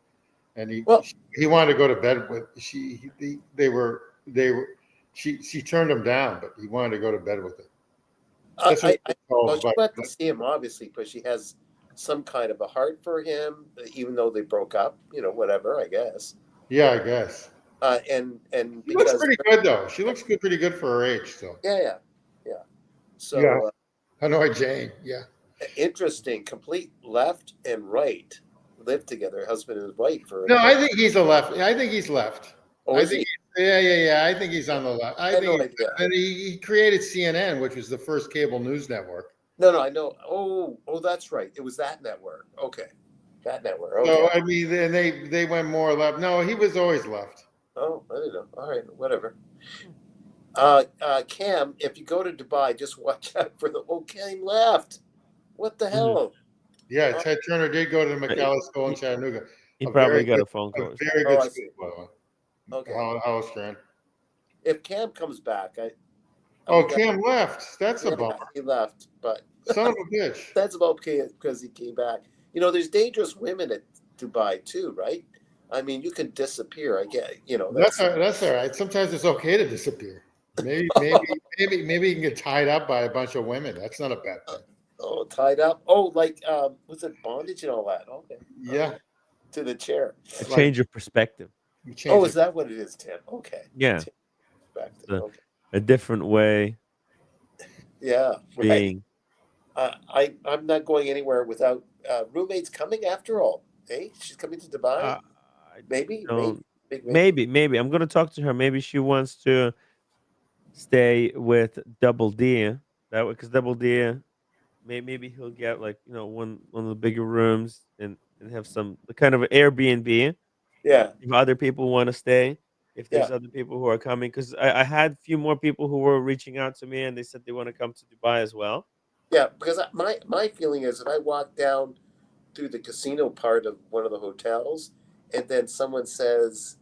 and he wanted to go to bed with she turned him down, but he wanted to go to bed with her. She went to see him obviously because she has some kind of a heart for him, even though they broke up. Whatever, I guess. Yeah, I guess. And she looks pretty good though. She looks pretty good for her age still. Yeah. So Hanoi Jane, yeah. Interesting. Complete left and right lived together, husband and wife. I think he's a left. I think he's left. Oh, I think yeah. I think he's on the left. And he created CNN, which was the first cable news network. No, I know. Oh, that's right. It was that network. Okay, that network. Okay. So I mean, they went more left. No, he was always left. Oh, I don't know. All right, whatever. Cam, if you go to Dubai, just watch out for the Cam left. What the hell? Yeah, Ted Turner did go to the McAllis School in Chattanooga. He probably got a phone call. A very good school, by the way. Okay. Hollis Strand. If Cam comes back, Oh, Cam left. That's a Yeah, bummer. he left, but Son of a bitch. that's about okay because he came back. You know, there's dangerous women at Dubai too, right? I mean, you can disappear. I get, you know, That's all right. Sometimes it's okay to disappear. Maybe you can get tied up by a bunch of women. That's not a bad thing. oh, tied up. Oh, like was it bondage and all that? Okay. Yeah. To the chair. A Like- change of perspective. You Oh, change is that what it is, Tim? Okay. Yeah. Perspective. The- Okay. A different way Yeah. Right. being. I'm not going anywhere without roommates coming after all. Hey, she's coming to Dubai. I Maybe. don't. Maybe. Maybe. I'm gonna talk to her. Maybe she wants to stay with Double D. That way, because Double D, maybe he'll get like one of the bigger rooms and have some kind of an Airbnb. Yeah. If other people want to stay, if there's Yeah. other people who are coming, because I had a few more people who were reaching out to me and they said they want to come to Dubai as well. Yeah. Because my feeling is if I walk down through the casino part of one of the hotels, and then someone says,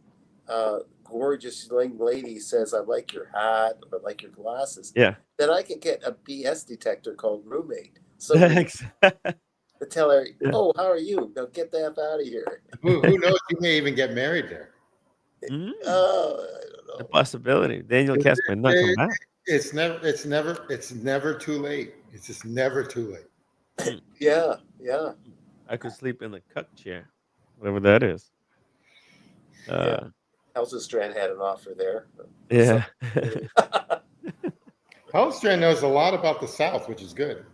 gorgeous young lady says, "I like your hat" or "I like your glasses," Yeah. then I can get a BS detector called roommate. So to tell her, "Oh, how are you? Now get the F out of here." Who knows? You may even get married there. Mm, Oh, I don't know. a possibility. Daniel Cass might not come back. It's never too late. It's just never too late. Yeah, yeah. I could sleep in the cuck chair, whatever that is. Elsa Strand had an offer there. Yeah. Hellstrand knows a lot about the South, which is good.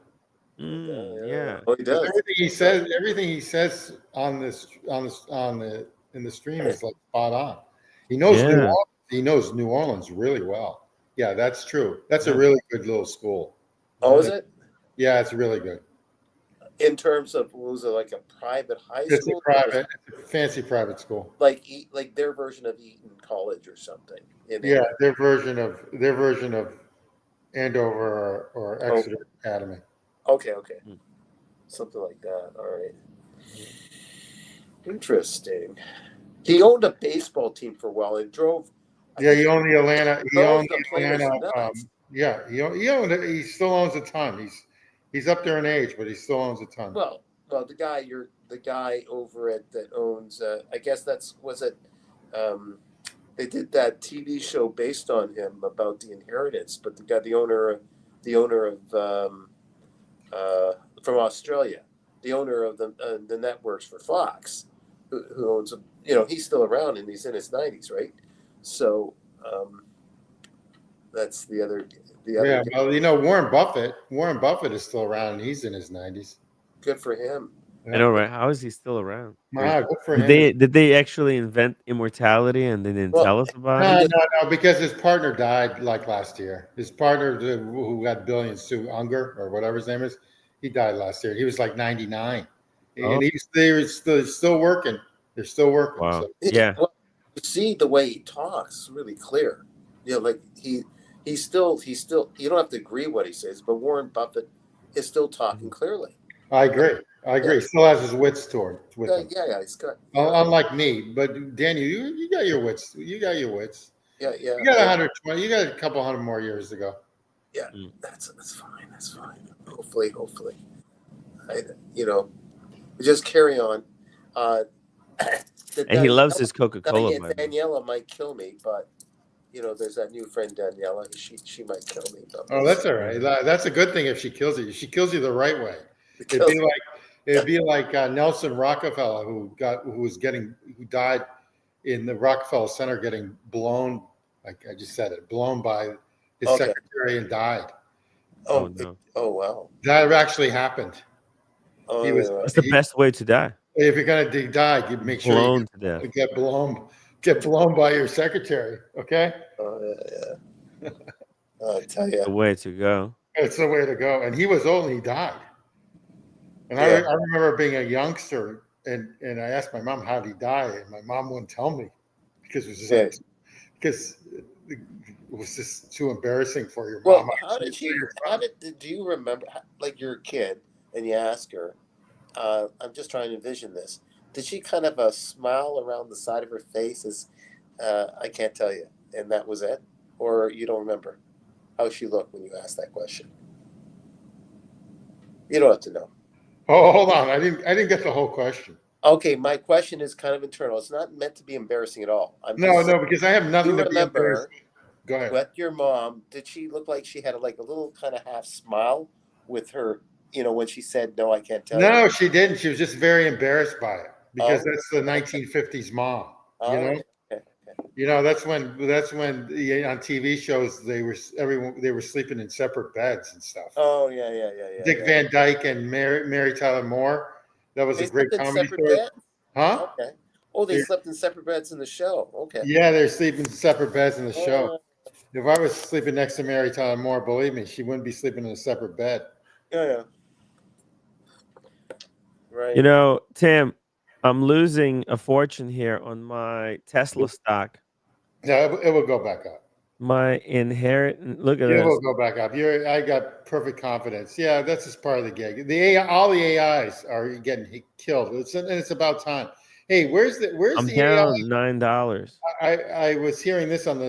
Yeah. Oh, he does. Everything he says in the stream is like spot on. He knows New Yeah. Orleans. He knows New Orleans really well. Yeah, that's true. That's a Yeah. really good little school. Oh, is it? Yeah, it's really good. In terms of, was it like a private high It's a school? fancy private school. Like their version of Eton College or something. Yeah, their version of Andover or Exeter Academy. Okay. Something like that. All right. Interesting. He owned a baseball team for a while and drove. Yeah, he owned the Atlanta. He owned the the players Atlanta. nuts. Yeah, he owned it. He still owns a ton. He's up there in age, but he still owns a ton. Well, the guy over at that owns. I guess was it. They did that TV show based on him about the inheritance, but the owner of from Australia, the owner of the networks for Fox, who owns them. He's still around and he's in his 90s, right? So that's the other. Yeah, well, Warren Buffett is still around. And he's in his 90s. Good for him. I know, right? How is he still around? Good for him. Did they actually invent immortality and they didn't tell us about it? No, because his partner died like last year. His partner who got billions, Sue Unger or whatever his name is, he died last year. He was like 99, and they're still working. They're still working. Wow. So. Yeah. Well, you see the way he talks, it's really clear. Like he's still. You don't have to agree what he says, but Warren Buffett is still talking clearly. I agree. He still has his wits with him. Yeah. He's got. Unlike me, but Daniel, you got your wits. You got your wits. Yeah. You got 120. You got a couple hundred more years to go. Yeah, that's fine. That's fine. Hopefully. Just carry on. And he loves his Coca-Cola. Daniela might kill me, but there's that new friend Daniela. She might kill me. Oh, that's all right. That's a good thing if she kills you. She kills you the right way. It'd be like Nelson Rockefeller, who died in the Rockefeller Center, getting blown. Like I just said it, blown by his secretary and died. Oh no! Oh wow! That actually happened. Oh, it's the best way to die. If you're gonna die, you make sure you get blown by your secretary. Okay. Oh yeah. I'll tell you. The way to go. It's the way to go. And he was old and he died. And I remember being a youngster and I asked my mom how did he die, and my mom wouldn't tell me because it was just too embarrassing for your mom. Well, do you remember, like you're a kid and you ask her, I'm just trying to envision this. Did she kind of smile around the side of her face as, I can't tell you, and that was it? Or you don't remember? How'd she look when you asked that question? You don't have to know. Oh, hold on. I didn't get the whole question. Okay, my question is kind of internal. It's not meant to be embarrassing at all. I'm No, just saying, no, because I have nothing you to be embarrassed. remember Go ahead. what your mom, did she look like she had like a little kind of half smile with her, when she said, no, I can't tell you? No, she didn't. She was just very embarrassed by it because Oh, that's the 1950s mom. oh, You know, okay. that's when on TV shows they were sleeping in separate beds and stuff. Oh, yeah. Dick Van Dyke and Mary Tyler Moore. That was They a great slept in comedy separate story. beds? Huh? Okay. Oh, they slept in separate beds in the show. Okay. Yeah, they're sleeping in separate beds in the show. Oh, If I was sleeping next to Mary Tyler Moore, believe me, she wouldn't be sleeping in a separate bed. yeah. Right. You know, Tim, I'm losing a fortune here on my Tesla stock. Yeah, it will go back up. My inheritance. Look at It this. will go back up. I got perfect confidence. Yeah, that's just part of the gig. All the AIs are getting killed. It's about time. Hey, where's I'm the down AI? $9. I was hearing this on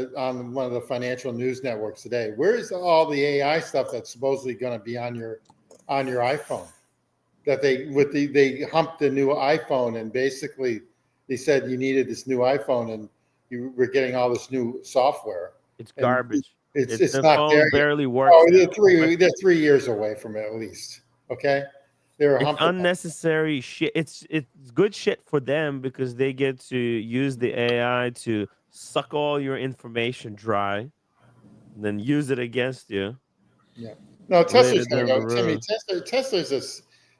one of the financial news networks today. Where's all the AI stuff that's supposedly going to be on your iPhone? That they humped the new iPhone and basically they said you needed this new iPhone and you were getting all this new software. It's And garbage. It's The not phone there yet. barely works. Oh, now. they're 3 years away from it at least. Okay, they were It's humping. unnecessary shit. It's good shit for them because they get to use the AI to suck all your information dry, and then use it against you. Yeah. No, later Tesla's going down to the go. Timmy, road.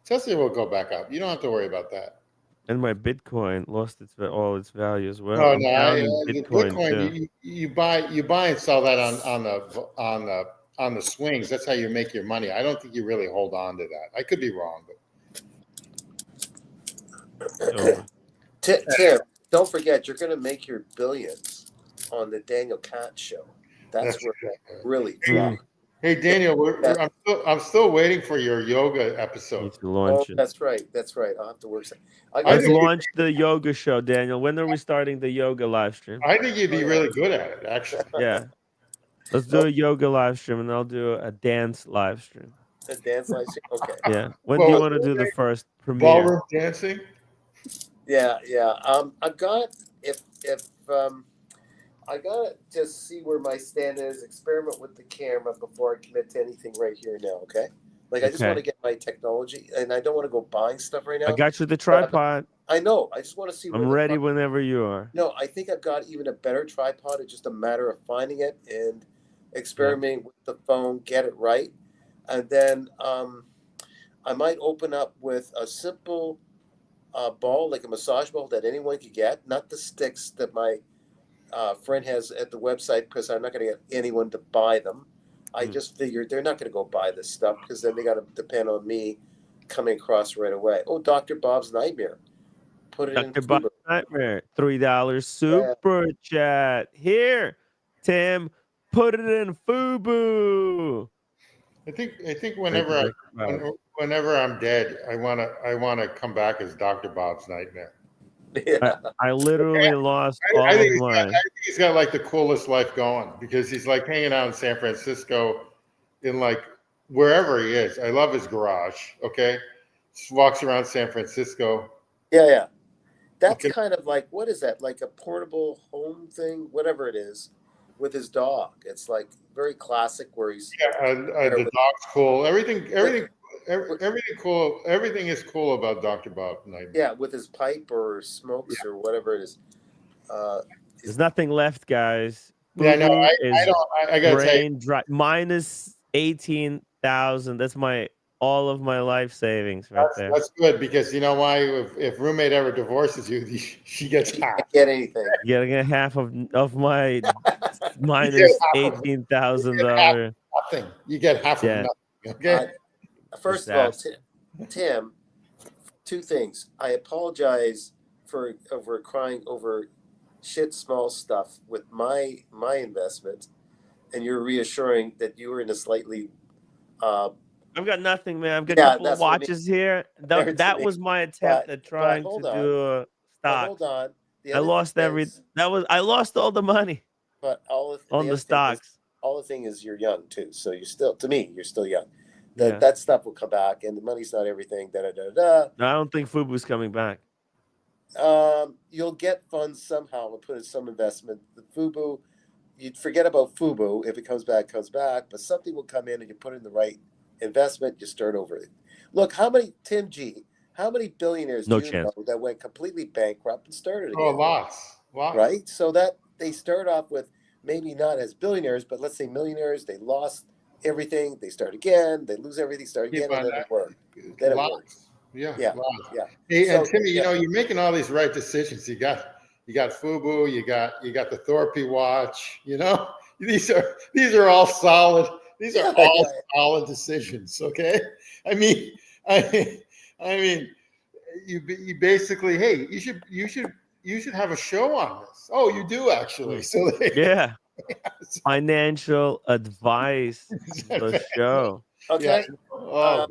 Tesla will go back up. You don't have to worry about that. And my Bitcoin lost all its value as well. No, I'm no, down in the Bitcoin Bitcoin, too. you buy and sell that on the swings. That's how you make your money. I don't think you really hold on to that. I could be wrong, but Tim, don't forget, you're going to make your billions on the Daniel Katz show. That's where it really drops. Hey, Daniel, I'm still waiting for your yoga episode. Need to launch it. That's right. I'll have to work. Let's launch the yoga show, Daniel. When are we starting the yoga live stream? I think you'd be really good at it, actually. Yeah. Let's do a yoga live stream, and I'll do a dance live stream. A dance live stream? Okay. Yeah. When do you want to do the first premiere? Ballroom dancing? Yeah. I've got I gotta just see where my stand is, experiment with the camera before I commit to anything right here now, okay? Like I just want to get my technology and I don't want to go buying stuff right now. I got you the tripod. I know. I just want to see I'm ready whenever you are. No, I think I've got even a better tripod. It's just a matter of finding it and experimenting with the phone, get it right. And then I might open up with a simple ball, like a massage ball that anyone could get, not the sticks that my friend has at the website, because I'm not going to get anyone to buy them. I just figured they're not going to go buy this stuff because then they got to depend on me coming across right away. Oh, Dr. Bob's Nightmare. Put it in Dr. Bob's Nightmare. $3 super chat. Here, Tim, put it in FUBU. I think whenever I'm dead, I wanna come back as Dr. Bob's Nightmare. Yeah. I literally lost all I think of mine. I think he's got like the coolest life going because he's like hanging out in San Francisco in like wherever he is. I love his garage. Okay. Just walks around San Francisco. Yeah. That's kind of like, what is that? Like a portable home thing, whatever it is, with his dog. It's like very classic where he's the dog's cool. Everything cool. Everything is cool about Dr. Bob Nightmare. Yeah, with his pipe or smokes or whatever it is. There's nothing left, guys. Yeah, no, I gotta tell you, minus 18,000. That's all of my life savings right there. That's good because you know why? If roommate ever divorces you, she gets half. Get anything? Getting a half of my minus $18,000. Nothing. You get half of nothing. Okay. First of all, Tim, two things. I apologize for crying over shit small stuff with my investment, and you're reassuring that you were in a slightly. I've got nothing, man. I've got a couple of watches here. That was my attempt at trying to do a stock. Hold on. I lost I lost all the money. But all of on the stocks. all the thing is you're young too. So you're still, to me, you're still young. Yeah. That stuff will come back, and the money's not everything. Da da da da. No, I don't think Fubu's coming back. You'll get funds somehow and put in some investment. The Fubu, you'd forget about Fubu. If it comes back, but something will come in and you put in the right investment, you start over. Look, how many billionaires No do you chance. know that went completely bankrupt and started again? Oh, lots. Right? So that they start off with maybe not as billionaires, but let's say millionaires. They lost everything. They start again. They lose everything, start again, and then it works. Then it works. Yeah. Yeah. Lots. Yeah. Hey, So, and Timmy, yeah. you're making all these right decisions. You got Fubu, you got the Thorpe watch. These are all solid. These are all solid decisions. Okay, I mean, you basically, hey, you should have a show on this. Oh, you do actually. So Yeah, financial advice, the show. Okay. Oh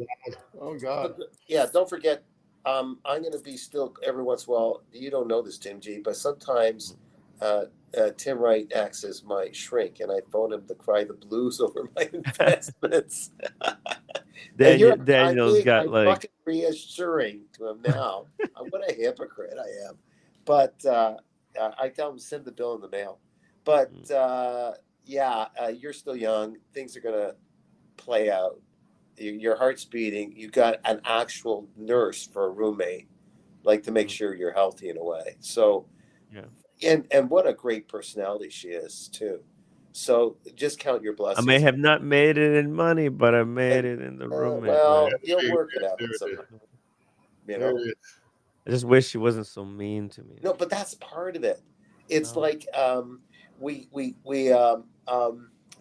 God. Yeah. Don't forget. I'm going to be still every once in a while. You don't know this, Tim G, but sometimes Tim Wright acts as my shrink, and I phone him to cry the blues over my investments. Daniel's got I'm like fucking reassuring to him now. What a hypocrite I am. But I tell him send the bill in the mail. But you're still young. Things are going to play out. Your heart's beating. You got an actual nurse for a roommate, like to make sure you're healthy in a way. So, and what a great personality she is too. So just count your I blessings. may have not made it in money, but I made it in the roommate. Well, way. you'll work it out somehow. I just wish she wasn't so mean to me. No, but that's part of it. It's like the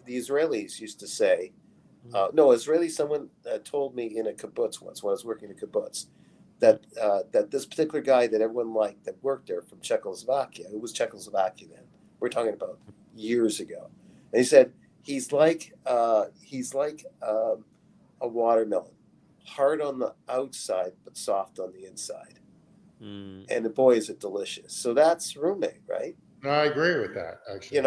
Israelis used to say. Someone told me in a kibbutz once when I was working in a kibbutz that this particular guy that everyone liked that worked there from Czechoslovakia, it was Czechoslovakia then. We're talking about years ago, and he said he's like a watermelon, hard on the outside but soft on the inside, and boy is it delicious. So that's roommate, right? No, I agree with that. Actually,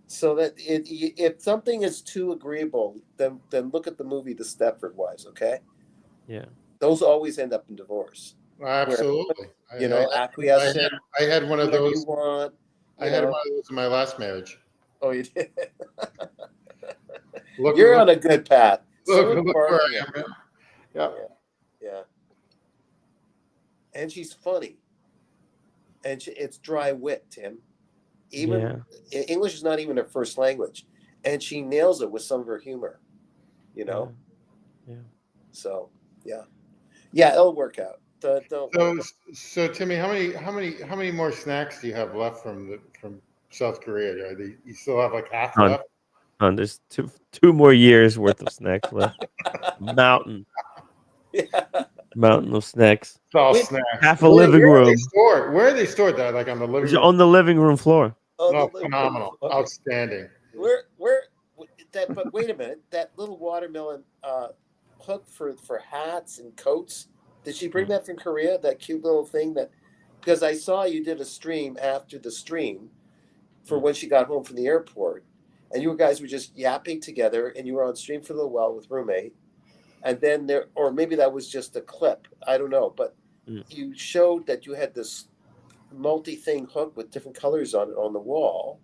So that if something is too agreeable, then look at the movie The Stepford Wives, okay? Yeah. Those always end up in divorce. Absolutely. Acquiescence. I had one of those. You want. I had one of those in my last marriage. Oh, you did? You're on a good path. Look where I am. Yeah. And she's funny. And it's dry wit, Tim. English is not even her first language, and she nails it with some of her humor. So it'll work out. So Timmy, how many more snacks do you have left from South Korea? You still have like half left? There's two more years worth of snacks left. Mountain of snacks. It's all snacks. Half a living room. Where are they stored? That like on the living room? On the living room floor. Phenomenal. Okay. Outstanding. But wait a minute. That little watermelon hook for hats and coats. Did she bring that from Korea? That cute little thing because I saw you did a stream after the stream for when she got home from the airport, and you guys were just yapping together, and you were on stream for a little while with roommate, and then or maybe that was just a clip. I don't know, but you showed that you had this multi-thing hook with different colors on it on the wall,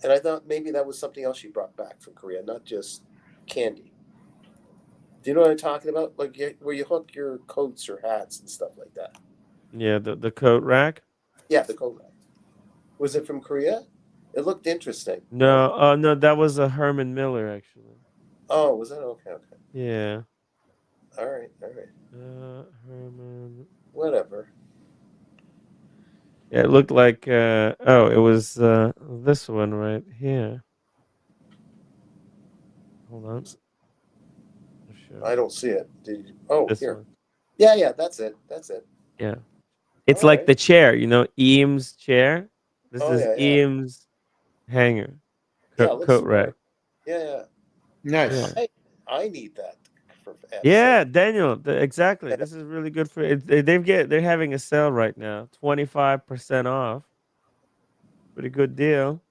and I thought maybe that was something else you brought back from Korea, not just candy. Do you know what I'm talking about? Like where you hook your coats or hats and stuff like that. Yeah, the coat rack. Yeah, the coat rack. Was it from Korea? It looked interesting. No, no, that was a Herman Miller actually. Oh, was that okay? Yeah. All right. Herman. Whatever. Yeah, it looked like it was this one right here. Hold on. I don't see it. Did you? Oh, this here. One. Yeah, that's it. Yeah. It's all like right. The chair, Eames' chair. This is Eames' hanger. Coat rack. Yeah. Nice. Yeah. I need that. Daniel, exactly. Yeah. This is really good for it. They're having a sale right now, 25% off. Pretty good deal.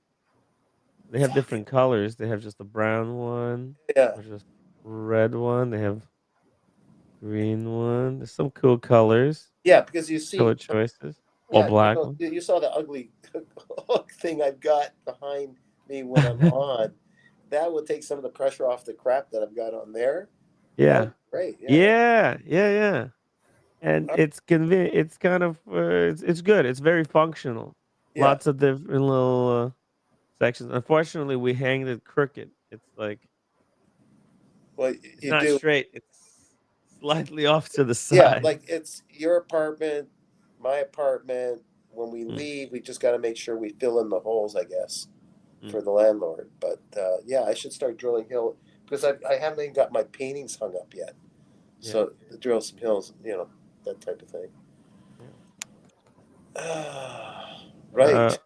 They have different colors. They have just a brown one. Yeah. Or just red one. They have green one. There's some cool colors. Yeah, because you see, Color choices. All yeah, black one. you saw the ugly thing I've got behind me when I'm on. That would take some of the pressure off the crap that I've got on there. That Yeah. would be great. Yeah. And it's convenient. It's kind of it's good. It's very functional. Yeah. Lots of different little sections. Unfortunately, we hang it crooked. It's like Well, it's you not do. straight. It's slightly off to the Yeah, side. like it's your apartment, my apartment. When we Mm. leave, we just got to make sure we fill in the holes, I guess, Mm. for the landlord. But yeah, I should start drilling hill because I haven't even got my paintings hung up yet. Yeah. So drill some hills, that type of thing. Right.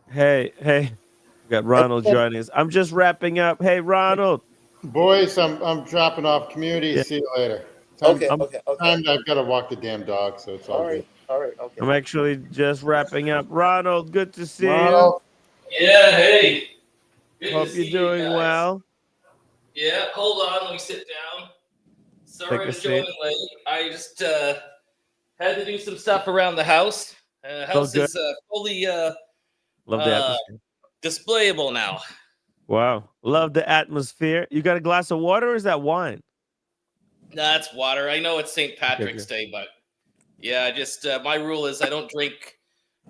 Hey, we got Ronald joining us. I'm just wrapping up. Hey, Ronald. Boys, I'm dropping off. Community. Yeah. See you later. Okay. I'm Time I've got to walk the damn dog, so it's all good. All right. Okay. actually just wrapping up. Ronald, good to see you. Ronald. Yeah, hey. Good Hope to you're see doing you guys. well. Yeah, hold on, let me sit down. Sorry Take a to join seat. late. I just had to do some stuff around the house. House good. is fully Love the atmosphere. displayable now. Wow. Love the atmosphere. You got a glass of water or is that wine? Nah, it's water. I know it's St. Patrick's good. Day, but yeah, just my rule is I don't drink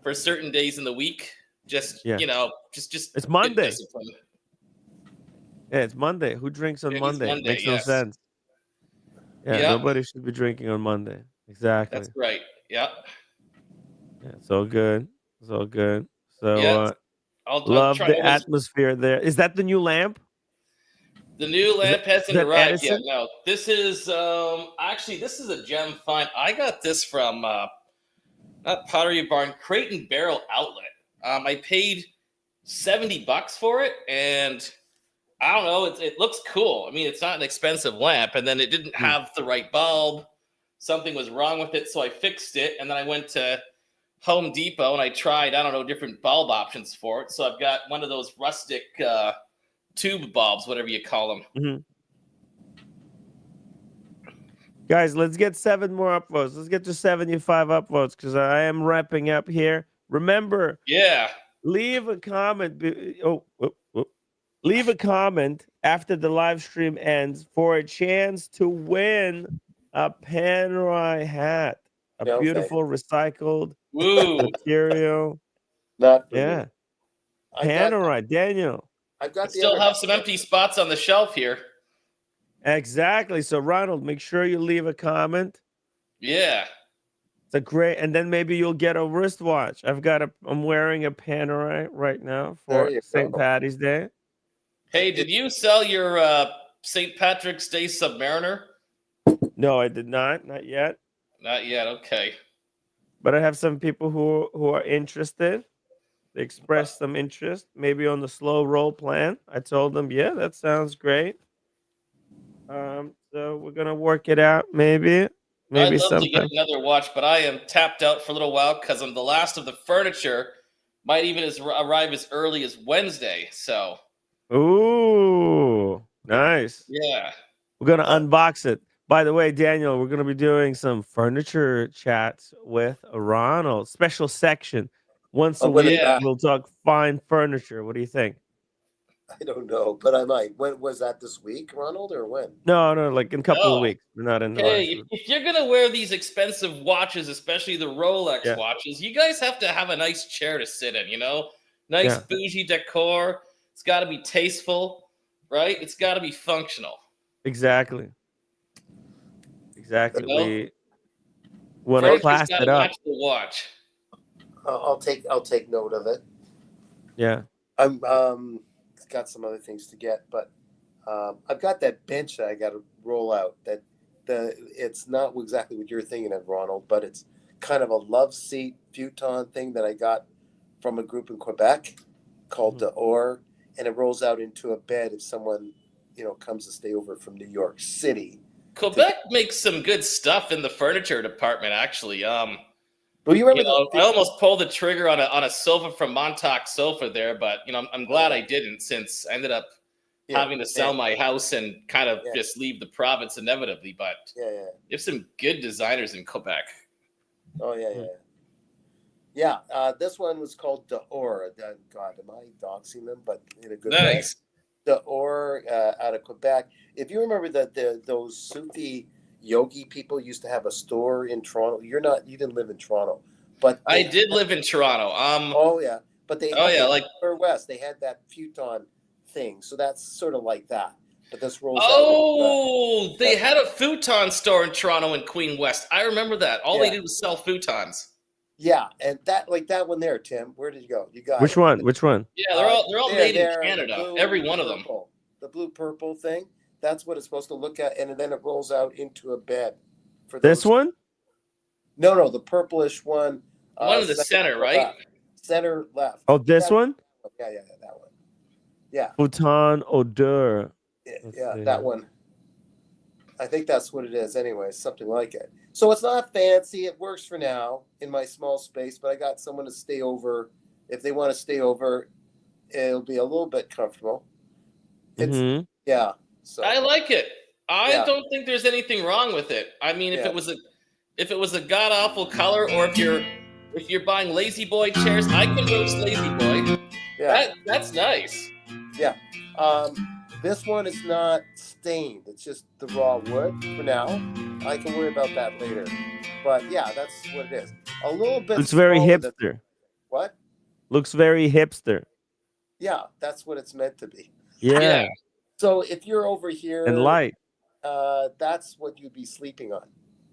for certain days in the week. Just Yeah. just It's good Monday. discipline. Yeah, it's Monday. Who drinks on It is Monday? Monday, Makes no yes. sense. Yeah, Yeah. nobody should be drinking on Monday. Exactly. That's right. Yeah. Yeah, it's all good. It's all good. So Yeah. I'll love try the to always. atmosphere there. Is that the new lamp? The new lamp hasn't that arrived Edison? yet. No, this is actually this is a gem find. I got this from not Pottery Barn, Crate and Barrel Outlet. I paid $70 for it, and I don't know. It looks cool. I mean, it's not an expensive lamp, and then it didn't have the right bulb. Something was wrong with it, so I fixed it, and then I went to Home Depot and I tried different bulb options for it. So I've got one of those rustic tube bulbs, whatever you call them. Mm-hmm. Guys, let's get 7 more upvotes. Let's get to 75 upvotes because I am wrapping up here. Remember, leave a comment. Leave a comment after the live stream ends for a chance to win a Panerai hat, a beautiful recycled material. Not for Yeah, me. Panerai, Daniel. I've got Still have some empty spots on the shelf here. Exactly. So Ronald, make sure you leave a comment. Yeah. It's a great, and then maybe you'll get a wristwatch. I'm wearing a Panerai right now for St. Patty's Day. Hey, did you sell your St. Patrick's Day Submariner? No, I did not. Not yet. Not yet. Okay. But I have some people who are interested. They expressed some interest, maybe on the slow roll plan. I told them, yeah, that sounds great. So we're gonna work it out, maybe. I'd love sometime. to get another watch, but I am tapped out for a little while because I'm the last of the furniture. Might even arrive as early as Wednesday. So. Ooh, nice. Yeah. We're gonna unbox it. By the way, Daniel, we're gonna be doing some furniture chats with Ronald. Special section. Once a week, we'll talk fine furniture. What do you think? I don't know, but I might. When was that, this week, Ronald, or when? No, like in a couple of weeks. We're not in the Hey, if you're gonna wear these expensive watches, especially the Rolex watches, you guys have to have a nice chair to sit in, Nice bougie decor. It's gotta be tasteful, right? It's gotta be functional. Exactly. We want to class it up. Match the watch. I'll take note of it. Yeah. I'm got some other things to get, but I've got that bench that I got to roll out. It's not exactly what you're thinking of, Ronald, but it's kind of a love seat futon thing that I got from a group in Quebec called the Or, and it rolls out into a bed if someone comes to stay over from New York City. Quebec makes some good stuff in the furniture department, actually. But you remember I almost pulled the trigger on a sofa from Montauk Sofa there, but I'm glad I didn't, since I ended up having to sell my house and kind of just leave the province inevitably. But you have some good designers in Quebec. Oh yeah. This one was called Dehors. God, am I doxing them? But in a good way. Dehors out of Quebec. If you remember that those Sufi yogi people used to have a store in Toronto. You didn't live in Toronto, but I did live in Toronto. Oh yeah, but they. Oh yeah, like or West, they had that futon thing. So that's sort of like that. But this rolls out. Oh, they had a futon store in Toronto and Queen West. I remember that. All they did was sell futons. Yeah, and that one there, Tim. Where did you go? You got which one? Which one? Yeah, they're all made in Canada. Every one of them. The blue purple thing. That's what it's supposed to look at, and then it rolls out into a bed. For this one? No, the purplish one. One in the center, right? Left. Center left. Oh, this one? Yeah, that one. Yeah. Futon Odeur. Yeah, that one. I think that's what it is anyway, something like it. So it's not fancy. It works for now in my small space, but I got someone to stay over. If they want to stay over, it'll be a little bit comfortable. It's yeah. So I like it. I don't think there's anything wrong with it. I mean, if it was a god awful color, or if you're buying Lazy Boy chairs, I can roast Lazy Boy. Yeah, that's nice. Yeah. This one is not stained. It's just the raw wood for now. I can worry about that later. But yeah, that's what it is. A little bit. Looks very hipster. What? Looks very hipster. Yeah, that's what it's meant to be. Yeah. So if you're over here and light, that's what you'd be sleeping on.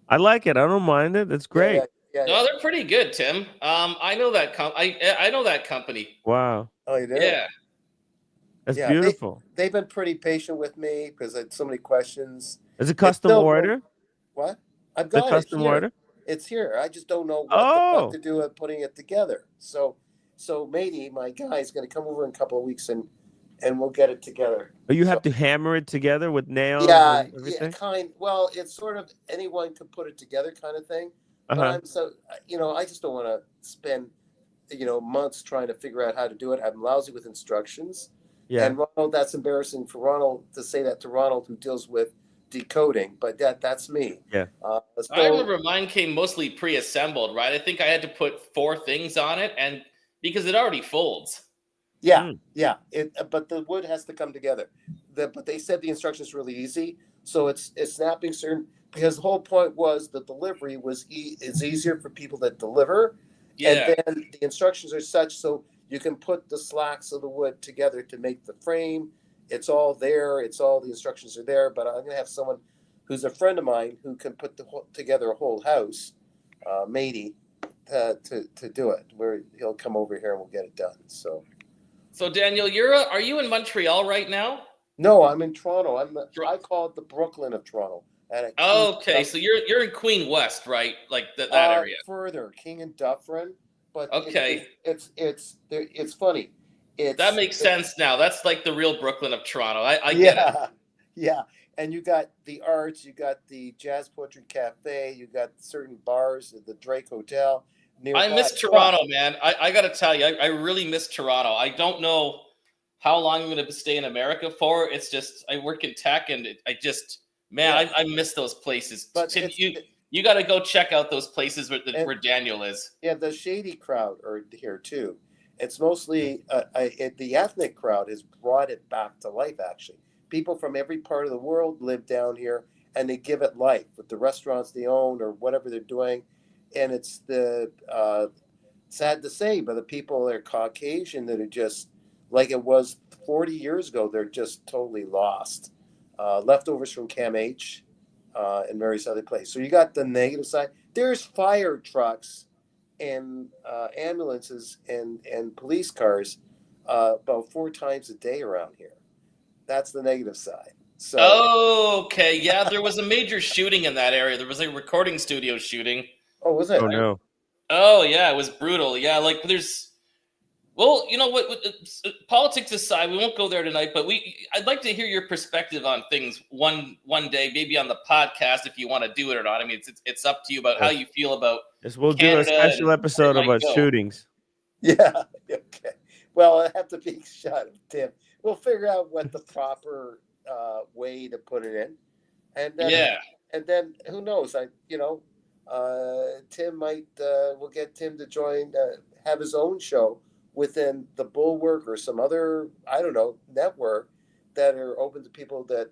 I like it. I don't mind it. It's great. No, they're pretty good, Tim. I know that I know that company. Wow. Oh, you do? Yeah. That's beautiful. They've been pretty patient with me because I had so many questions. Is it custom order? What? I've got custom order. It's here. I just don't know what to do with putting it together. So Matey, my guy, is going to come over in a couple of weeks and we'll get it together. Oh, you have to hammer it together with nails. Yeah, and everything? Well, it's sort of anyone can put it together kind of thing. But I'm I just don't want to spend months trying to figure out how to do it. I'm lousy with instructions. Yeah. And Ronald, that's embarrassing for Ronald to say that to Ronald, who deals with decoding, but that's me. Yeah. I remember mine came mostly pre-assembled, right? I think I had to put 4 things on it, and because it already folds. Yeah, yeah. But the wood has to come together. But they said the instructions really easy, so it's snapping certain, because the whole point was the delivery is easier for people that deliver. Yeah. And then the instructions are such so you can put the slacks of the wood together to make the frame. It's all there. The instructions are there. But I'm going to have someone who's a friend of mine who can put together a whole house, Matey, to do it. Where he'll come over here and we'll get it done. So Daniel, are you in Montreal right now? No, I'm in Toronto. I call it the Brooklyn of Toronto. Okay, so you're in Queen West, right? Like that area. Further, King and Dufferin. But okay, it's funny. That makes sense now. That's like the real Brooklyn of Toronto. I get it. Yeah. And you got the arts, you got the Jazz Poetry Cafe, you got certain bars, the Drake Hotel. I miss Toronto, man. I got to tell you, I really miss Toronto. I don't know how long I'm going to stay in America for. It's just I work in tech, and I miss those places. But Tim, you got to go check out those places where Daniel is. Yeah, the shady crowd are here too. It's mostly the ethnic crowd has brought it back to life, actually. People from every part of the world live down here, and they give it life with the restaurants they own or whatever they're doing. And it's sad to say, but the people that are Caucasian that are just like it was 40 years ago, they're just totally lost. Leftovers from Cam H and various other places. So you got the negative side. There's fire trucks and ambulances and police cars about 4 times a day around here. That's the negative side. So okay, yeah, there was a major shooting in that area. There was a recording studio shooting. Oh, was it? Oh no. Oh yeah, it was brutal. Yeah, like Well, you know what? Politics aside, we won't go there tonight. But I'd like to hear your perspective on things one day, maybe on the podcast if you want to do it or not. I mean, it's up to you about how you feel about. Yes, we'll Canada do a special and episode where it might about go. shootings. Yeah. Okay. Well, I have to be shut, Tim. We'll figure out what the proper way to put it in, and then and then who knows? Tim might. We'll get Tim to join, have his own show within the Bulwark or some other, I don't know, network that are open to people that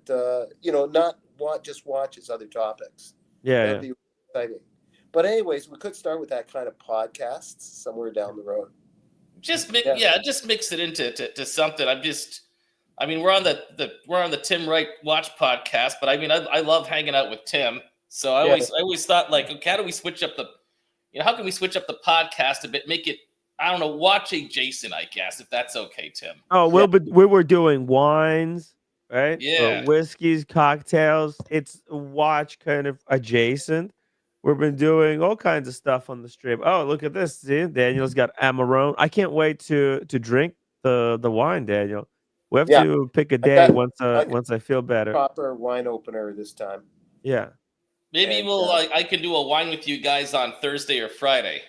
not just watches other topics. Yeah, That'd be exciting. But anyways, we could start with that kind of podcast somewhere down the road. Just mix it into something. We're on the Tim Wright Watch podcast, but I mean, I love hanging out with Tim. So I always thought, like, okay, how do we switch up how can we switch up the podcast a bit, make it, I don't know, watch adjacent, I guess, if that's okay, Tim. Oh, we were doing wines, right? Yeah. Whiskeys, cocktails. It's watch kind of adjacent. We've been doing all kinds of stuff on the stream. Oh, look at this. See, Daniel's got Amarone. I can't wait to drink the wine, Daniel. We have to pick a day once I feel better. Proper wine opener this time. Yeah. Maybe I can do a wine with you guys on Thursday or Friday.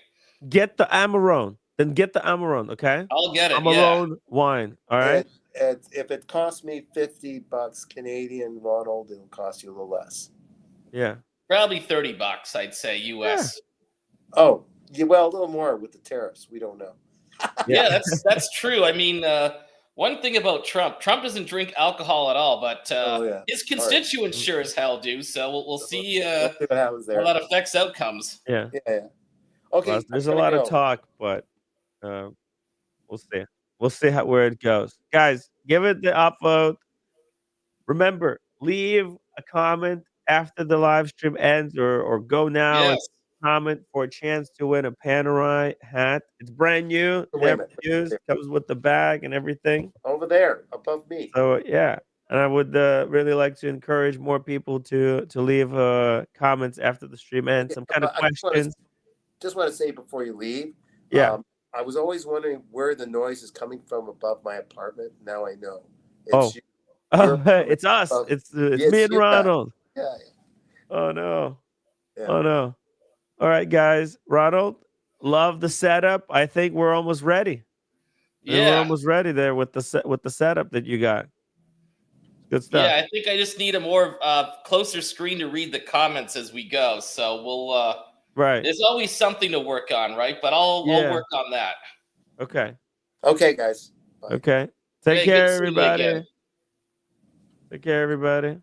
Get the Amarone. Then get the Amarone, okay? I'll get it. Amarone wine. All right. If it costs me $50 Canadian, Ronald, it'll cost you a little less. Yeah. Probably $30, I'd say, US. Yeah. Oh, yeah, well, a little more with the tariffs. We don't know. Yeah, that's true. I mean, one thing about Trump doesn't drink alcohol at all, but his constituents sure as hell do. So we'll see how that affects outcomes. Yeah. Okay. Well, there's a lot of talk, but we'll see. We'll see where it goes. Guys, give it the upvote. Remember, leave a comment after the live stream ends, or go now and comment for a chance to win a Panerai hat. It's brand new, never used, comes with the bag and everything. Over there, above me. So yeah, and I would really like to encourage more people to leave comments after the stream ends. Some kind of questions. Just want to say before you leave. Yeah. I was always wondering where the noise is coming from above my apartment. Now I know. It's it's us. It's me and Ronald. Yeah. Oh no. Yeah. Oh no. All right, guys. Ronald, love the setup. I think we're almost ready. Yeah. We're almost ready there with the setup that you got. Good stuff. Yeah, I think I just need a more closer screen to read the comments as we go. So we'll right. There's always something to work on, right? But I'll work on that. Okay. Okay, guys. Bye. Okay. Take care, everybody. Take care, everybody.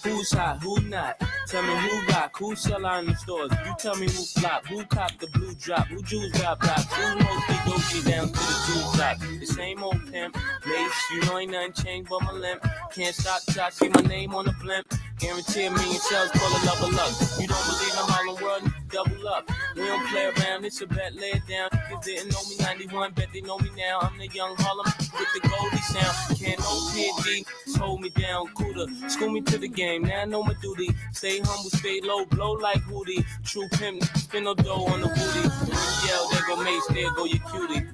Who's hot, who not? Tell me who rock, who sell out in the stores. You tell me who flop, who cop the blue drop, who jewels got blocks, who mostly Gucci down to the jewel top. The same old pimp, mace, you know ain't nothing changed but my limp. Can't stop till I see my name on the blimp. Guarantee a million shells full of love of luck. You don't believe in Harlem World? Double up. We don't play around, it's a bet, lay it down. Niggas didn't know me 91, bet they know me now. I'm the young Harlem with the Goldie sound. Can't no PD, just hold me down, cooler. School me to the game, now I know my duty. Stay humble, stay low, blow like Hootie. True pimp, spin no dough on the booty. And when you yell, there go Mace, there go your cutie.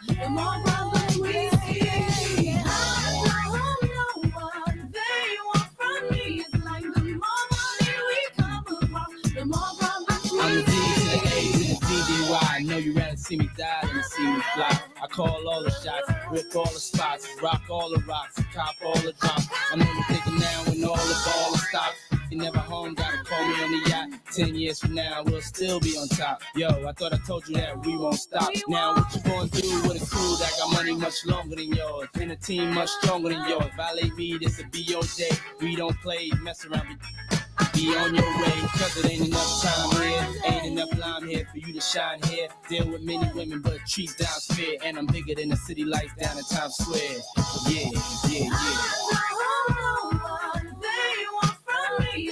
The more problems we see. I'm the D to the A to the DDY. Know you rather see me die than see me fly. I call all the shots, rip all the spots, rock all the rocks, cop all the drops. I'm only thinking now when all the ball is stopped. You never home, gotta call me on the yacht. 10 years from now, we'll still be on top. Yo, I thought I told you that we won't stop. Now what you gonna do with a crew that got money much longer than yours? And a team much stronger than yours. Violate me, this'll be your day. We don't play, mess around, be on your way. Cause it ain't enough time here, ain't enough lime here for you to shine here. Deal with many women, but treat down fair. And I'm bigger than the city lights down in Times Square. Yeah, yeah, yeah.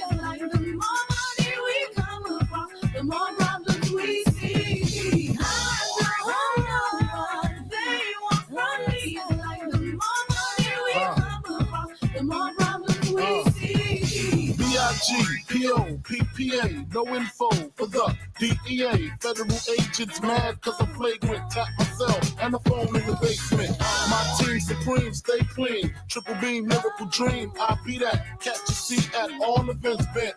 PO, PPA, no info for the DEA. Federal agents mad cause I'm flagrant. Tap myself and the phone in the basement. My team supreme, stay clean. Triple beam, miracle dream. I be that. Catch a seat at all events bent.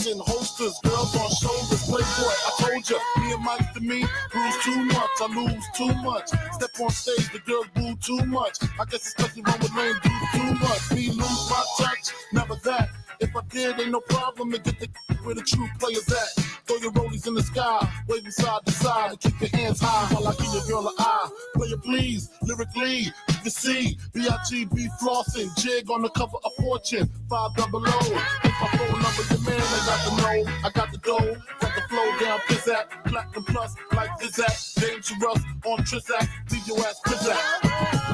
In holsters, girls on shoulders, playboy. I told ya, me and Mike to me, bruise too much, I lose too much. Step on stage, the girls boo too much. I guess it's cause you run with lame dudes too much. Me lose my touch, never that. If I did, ain't no problem to get the where the true players at. Throw your rollies in the sky, waving side to side, and keep your hands high while I give your girl an eye. Player please, lyrically, you can see B.I.G.B. flossing, jig on the cover of Fortune, 500. If my phone number your man, I got the know, I got the dough, got the flow down, pizzazz, platinum plus, like Zizak, dangerous on Trizak, leave your ass pizzazz.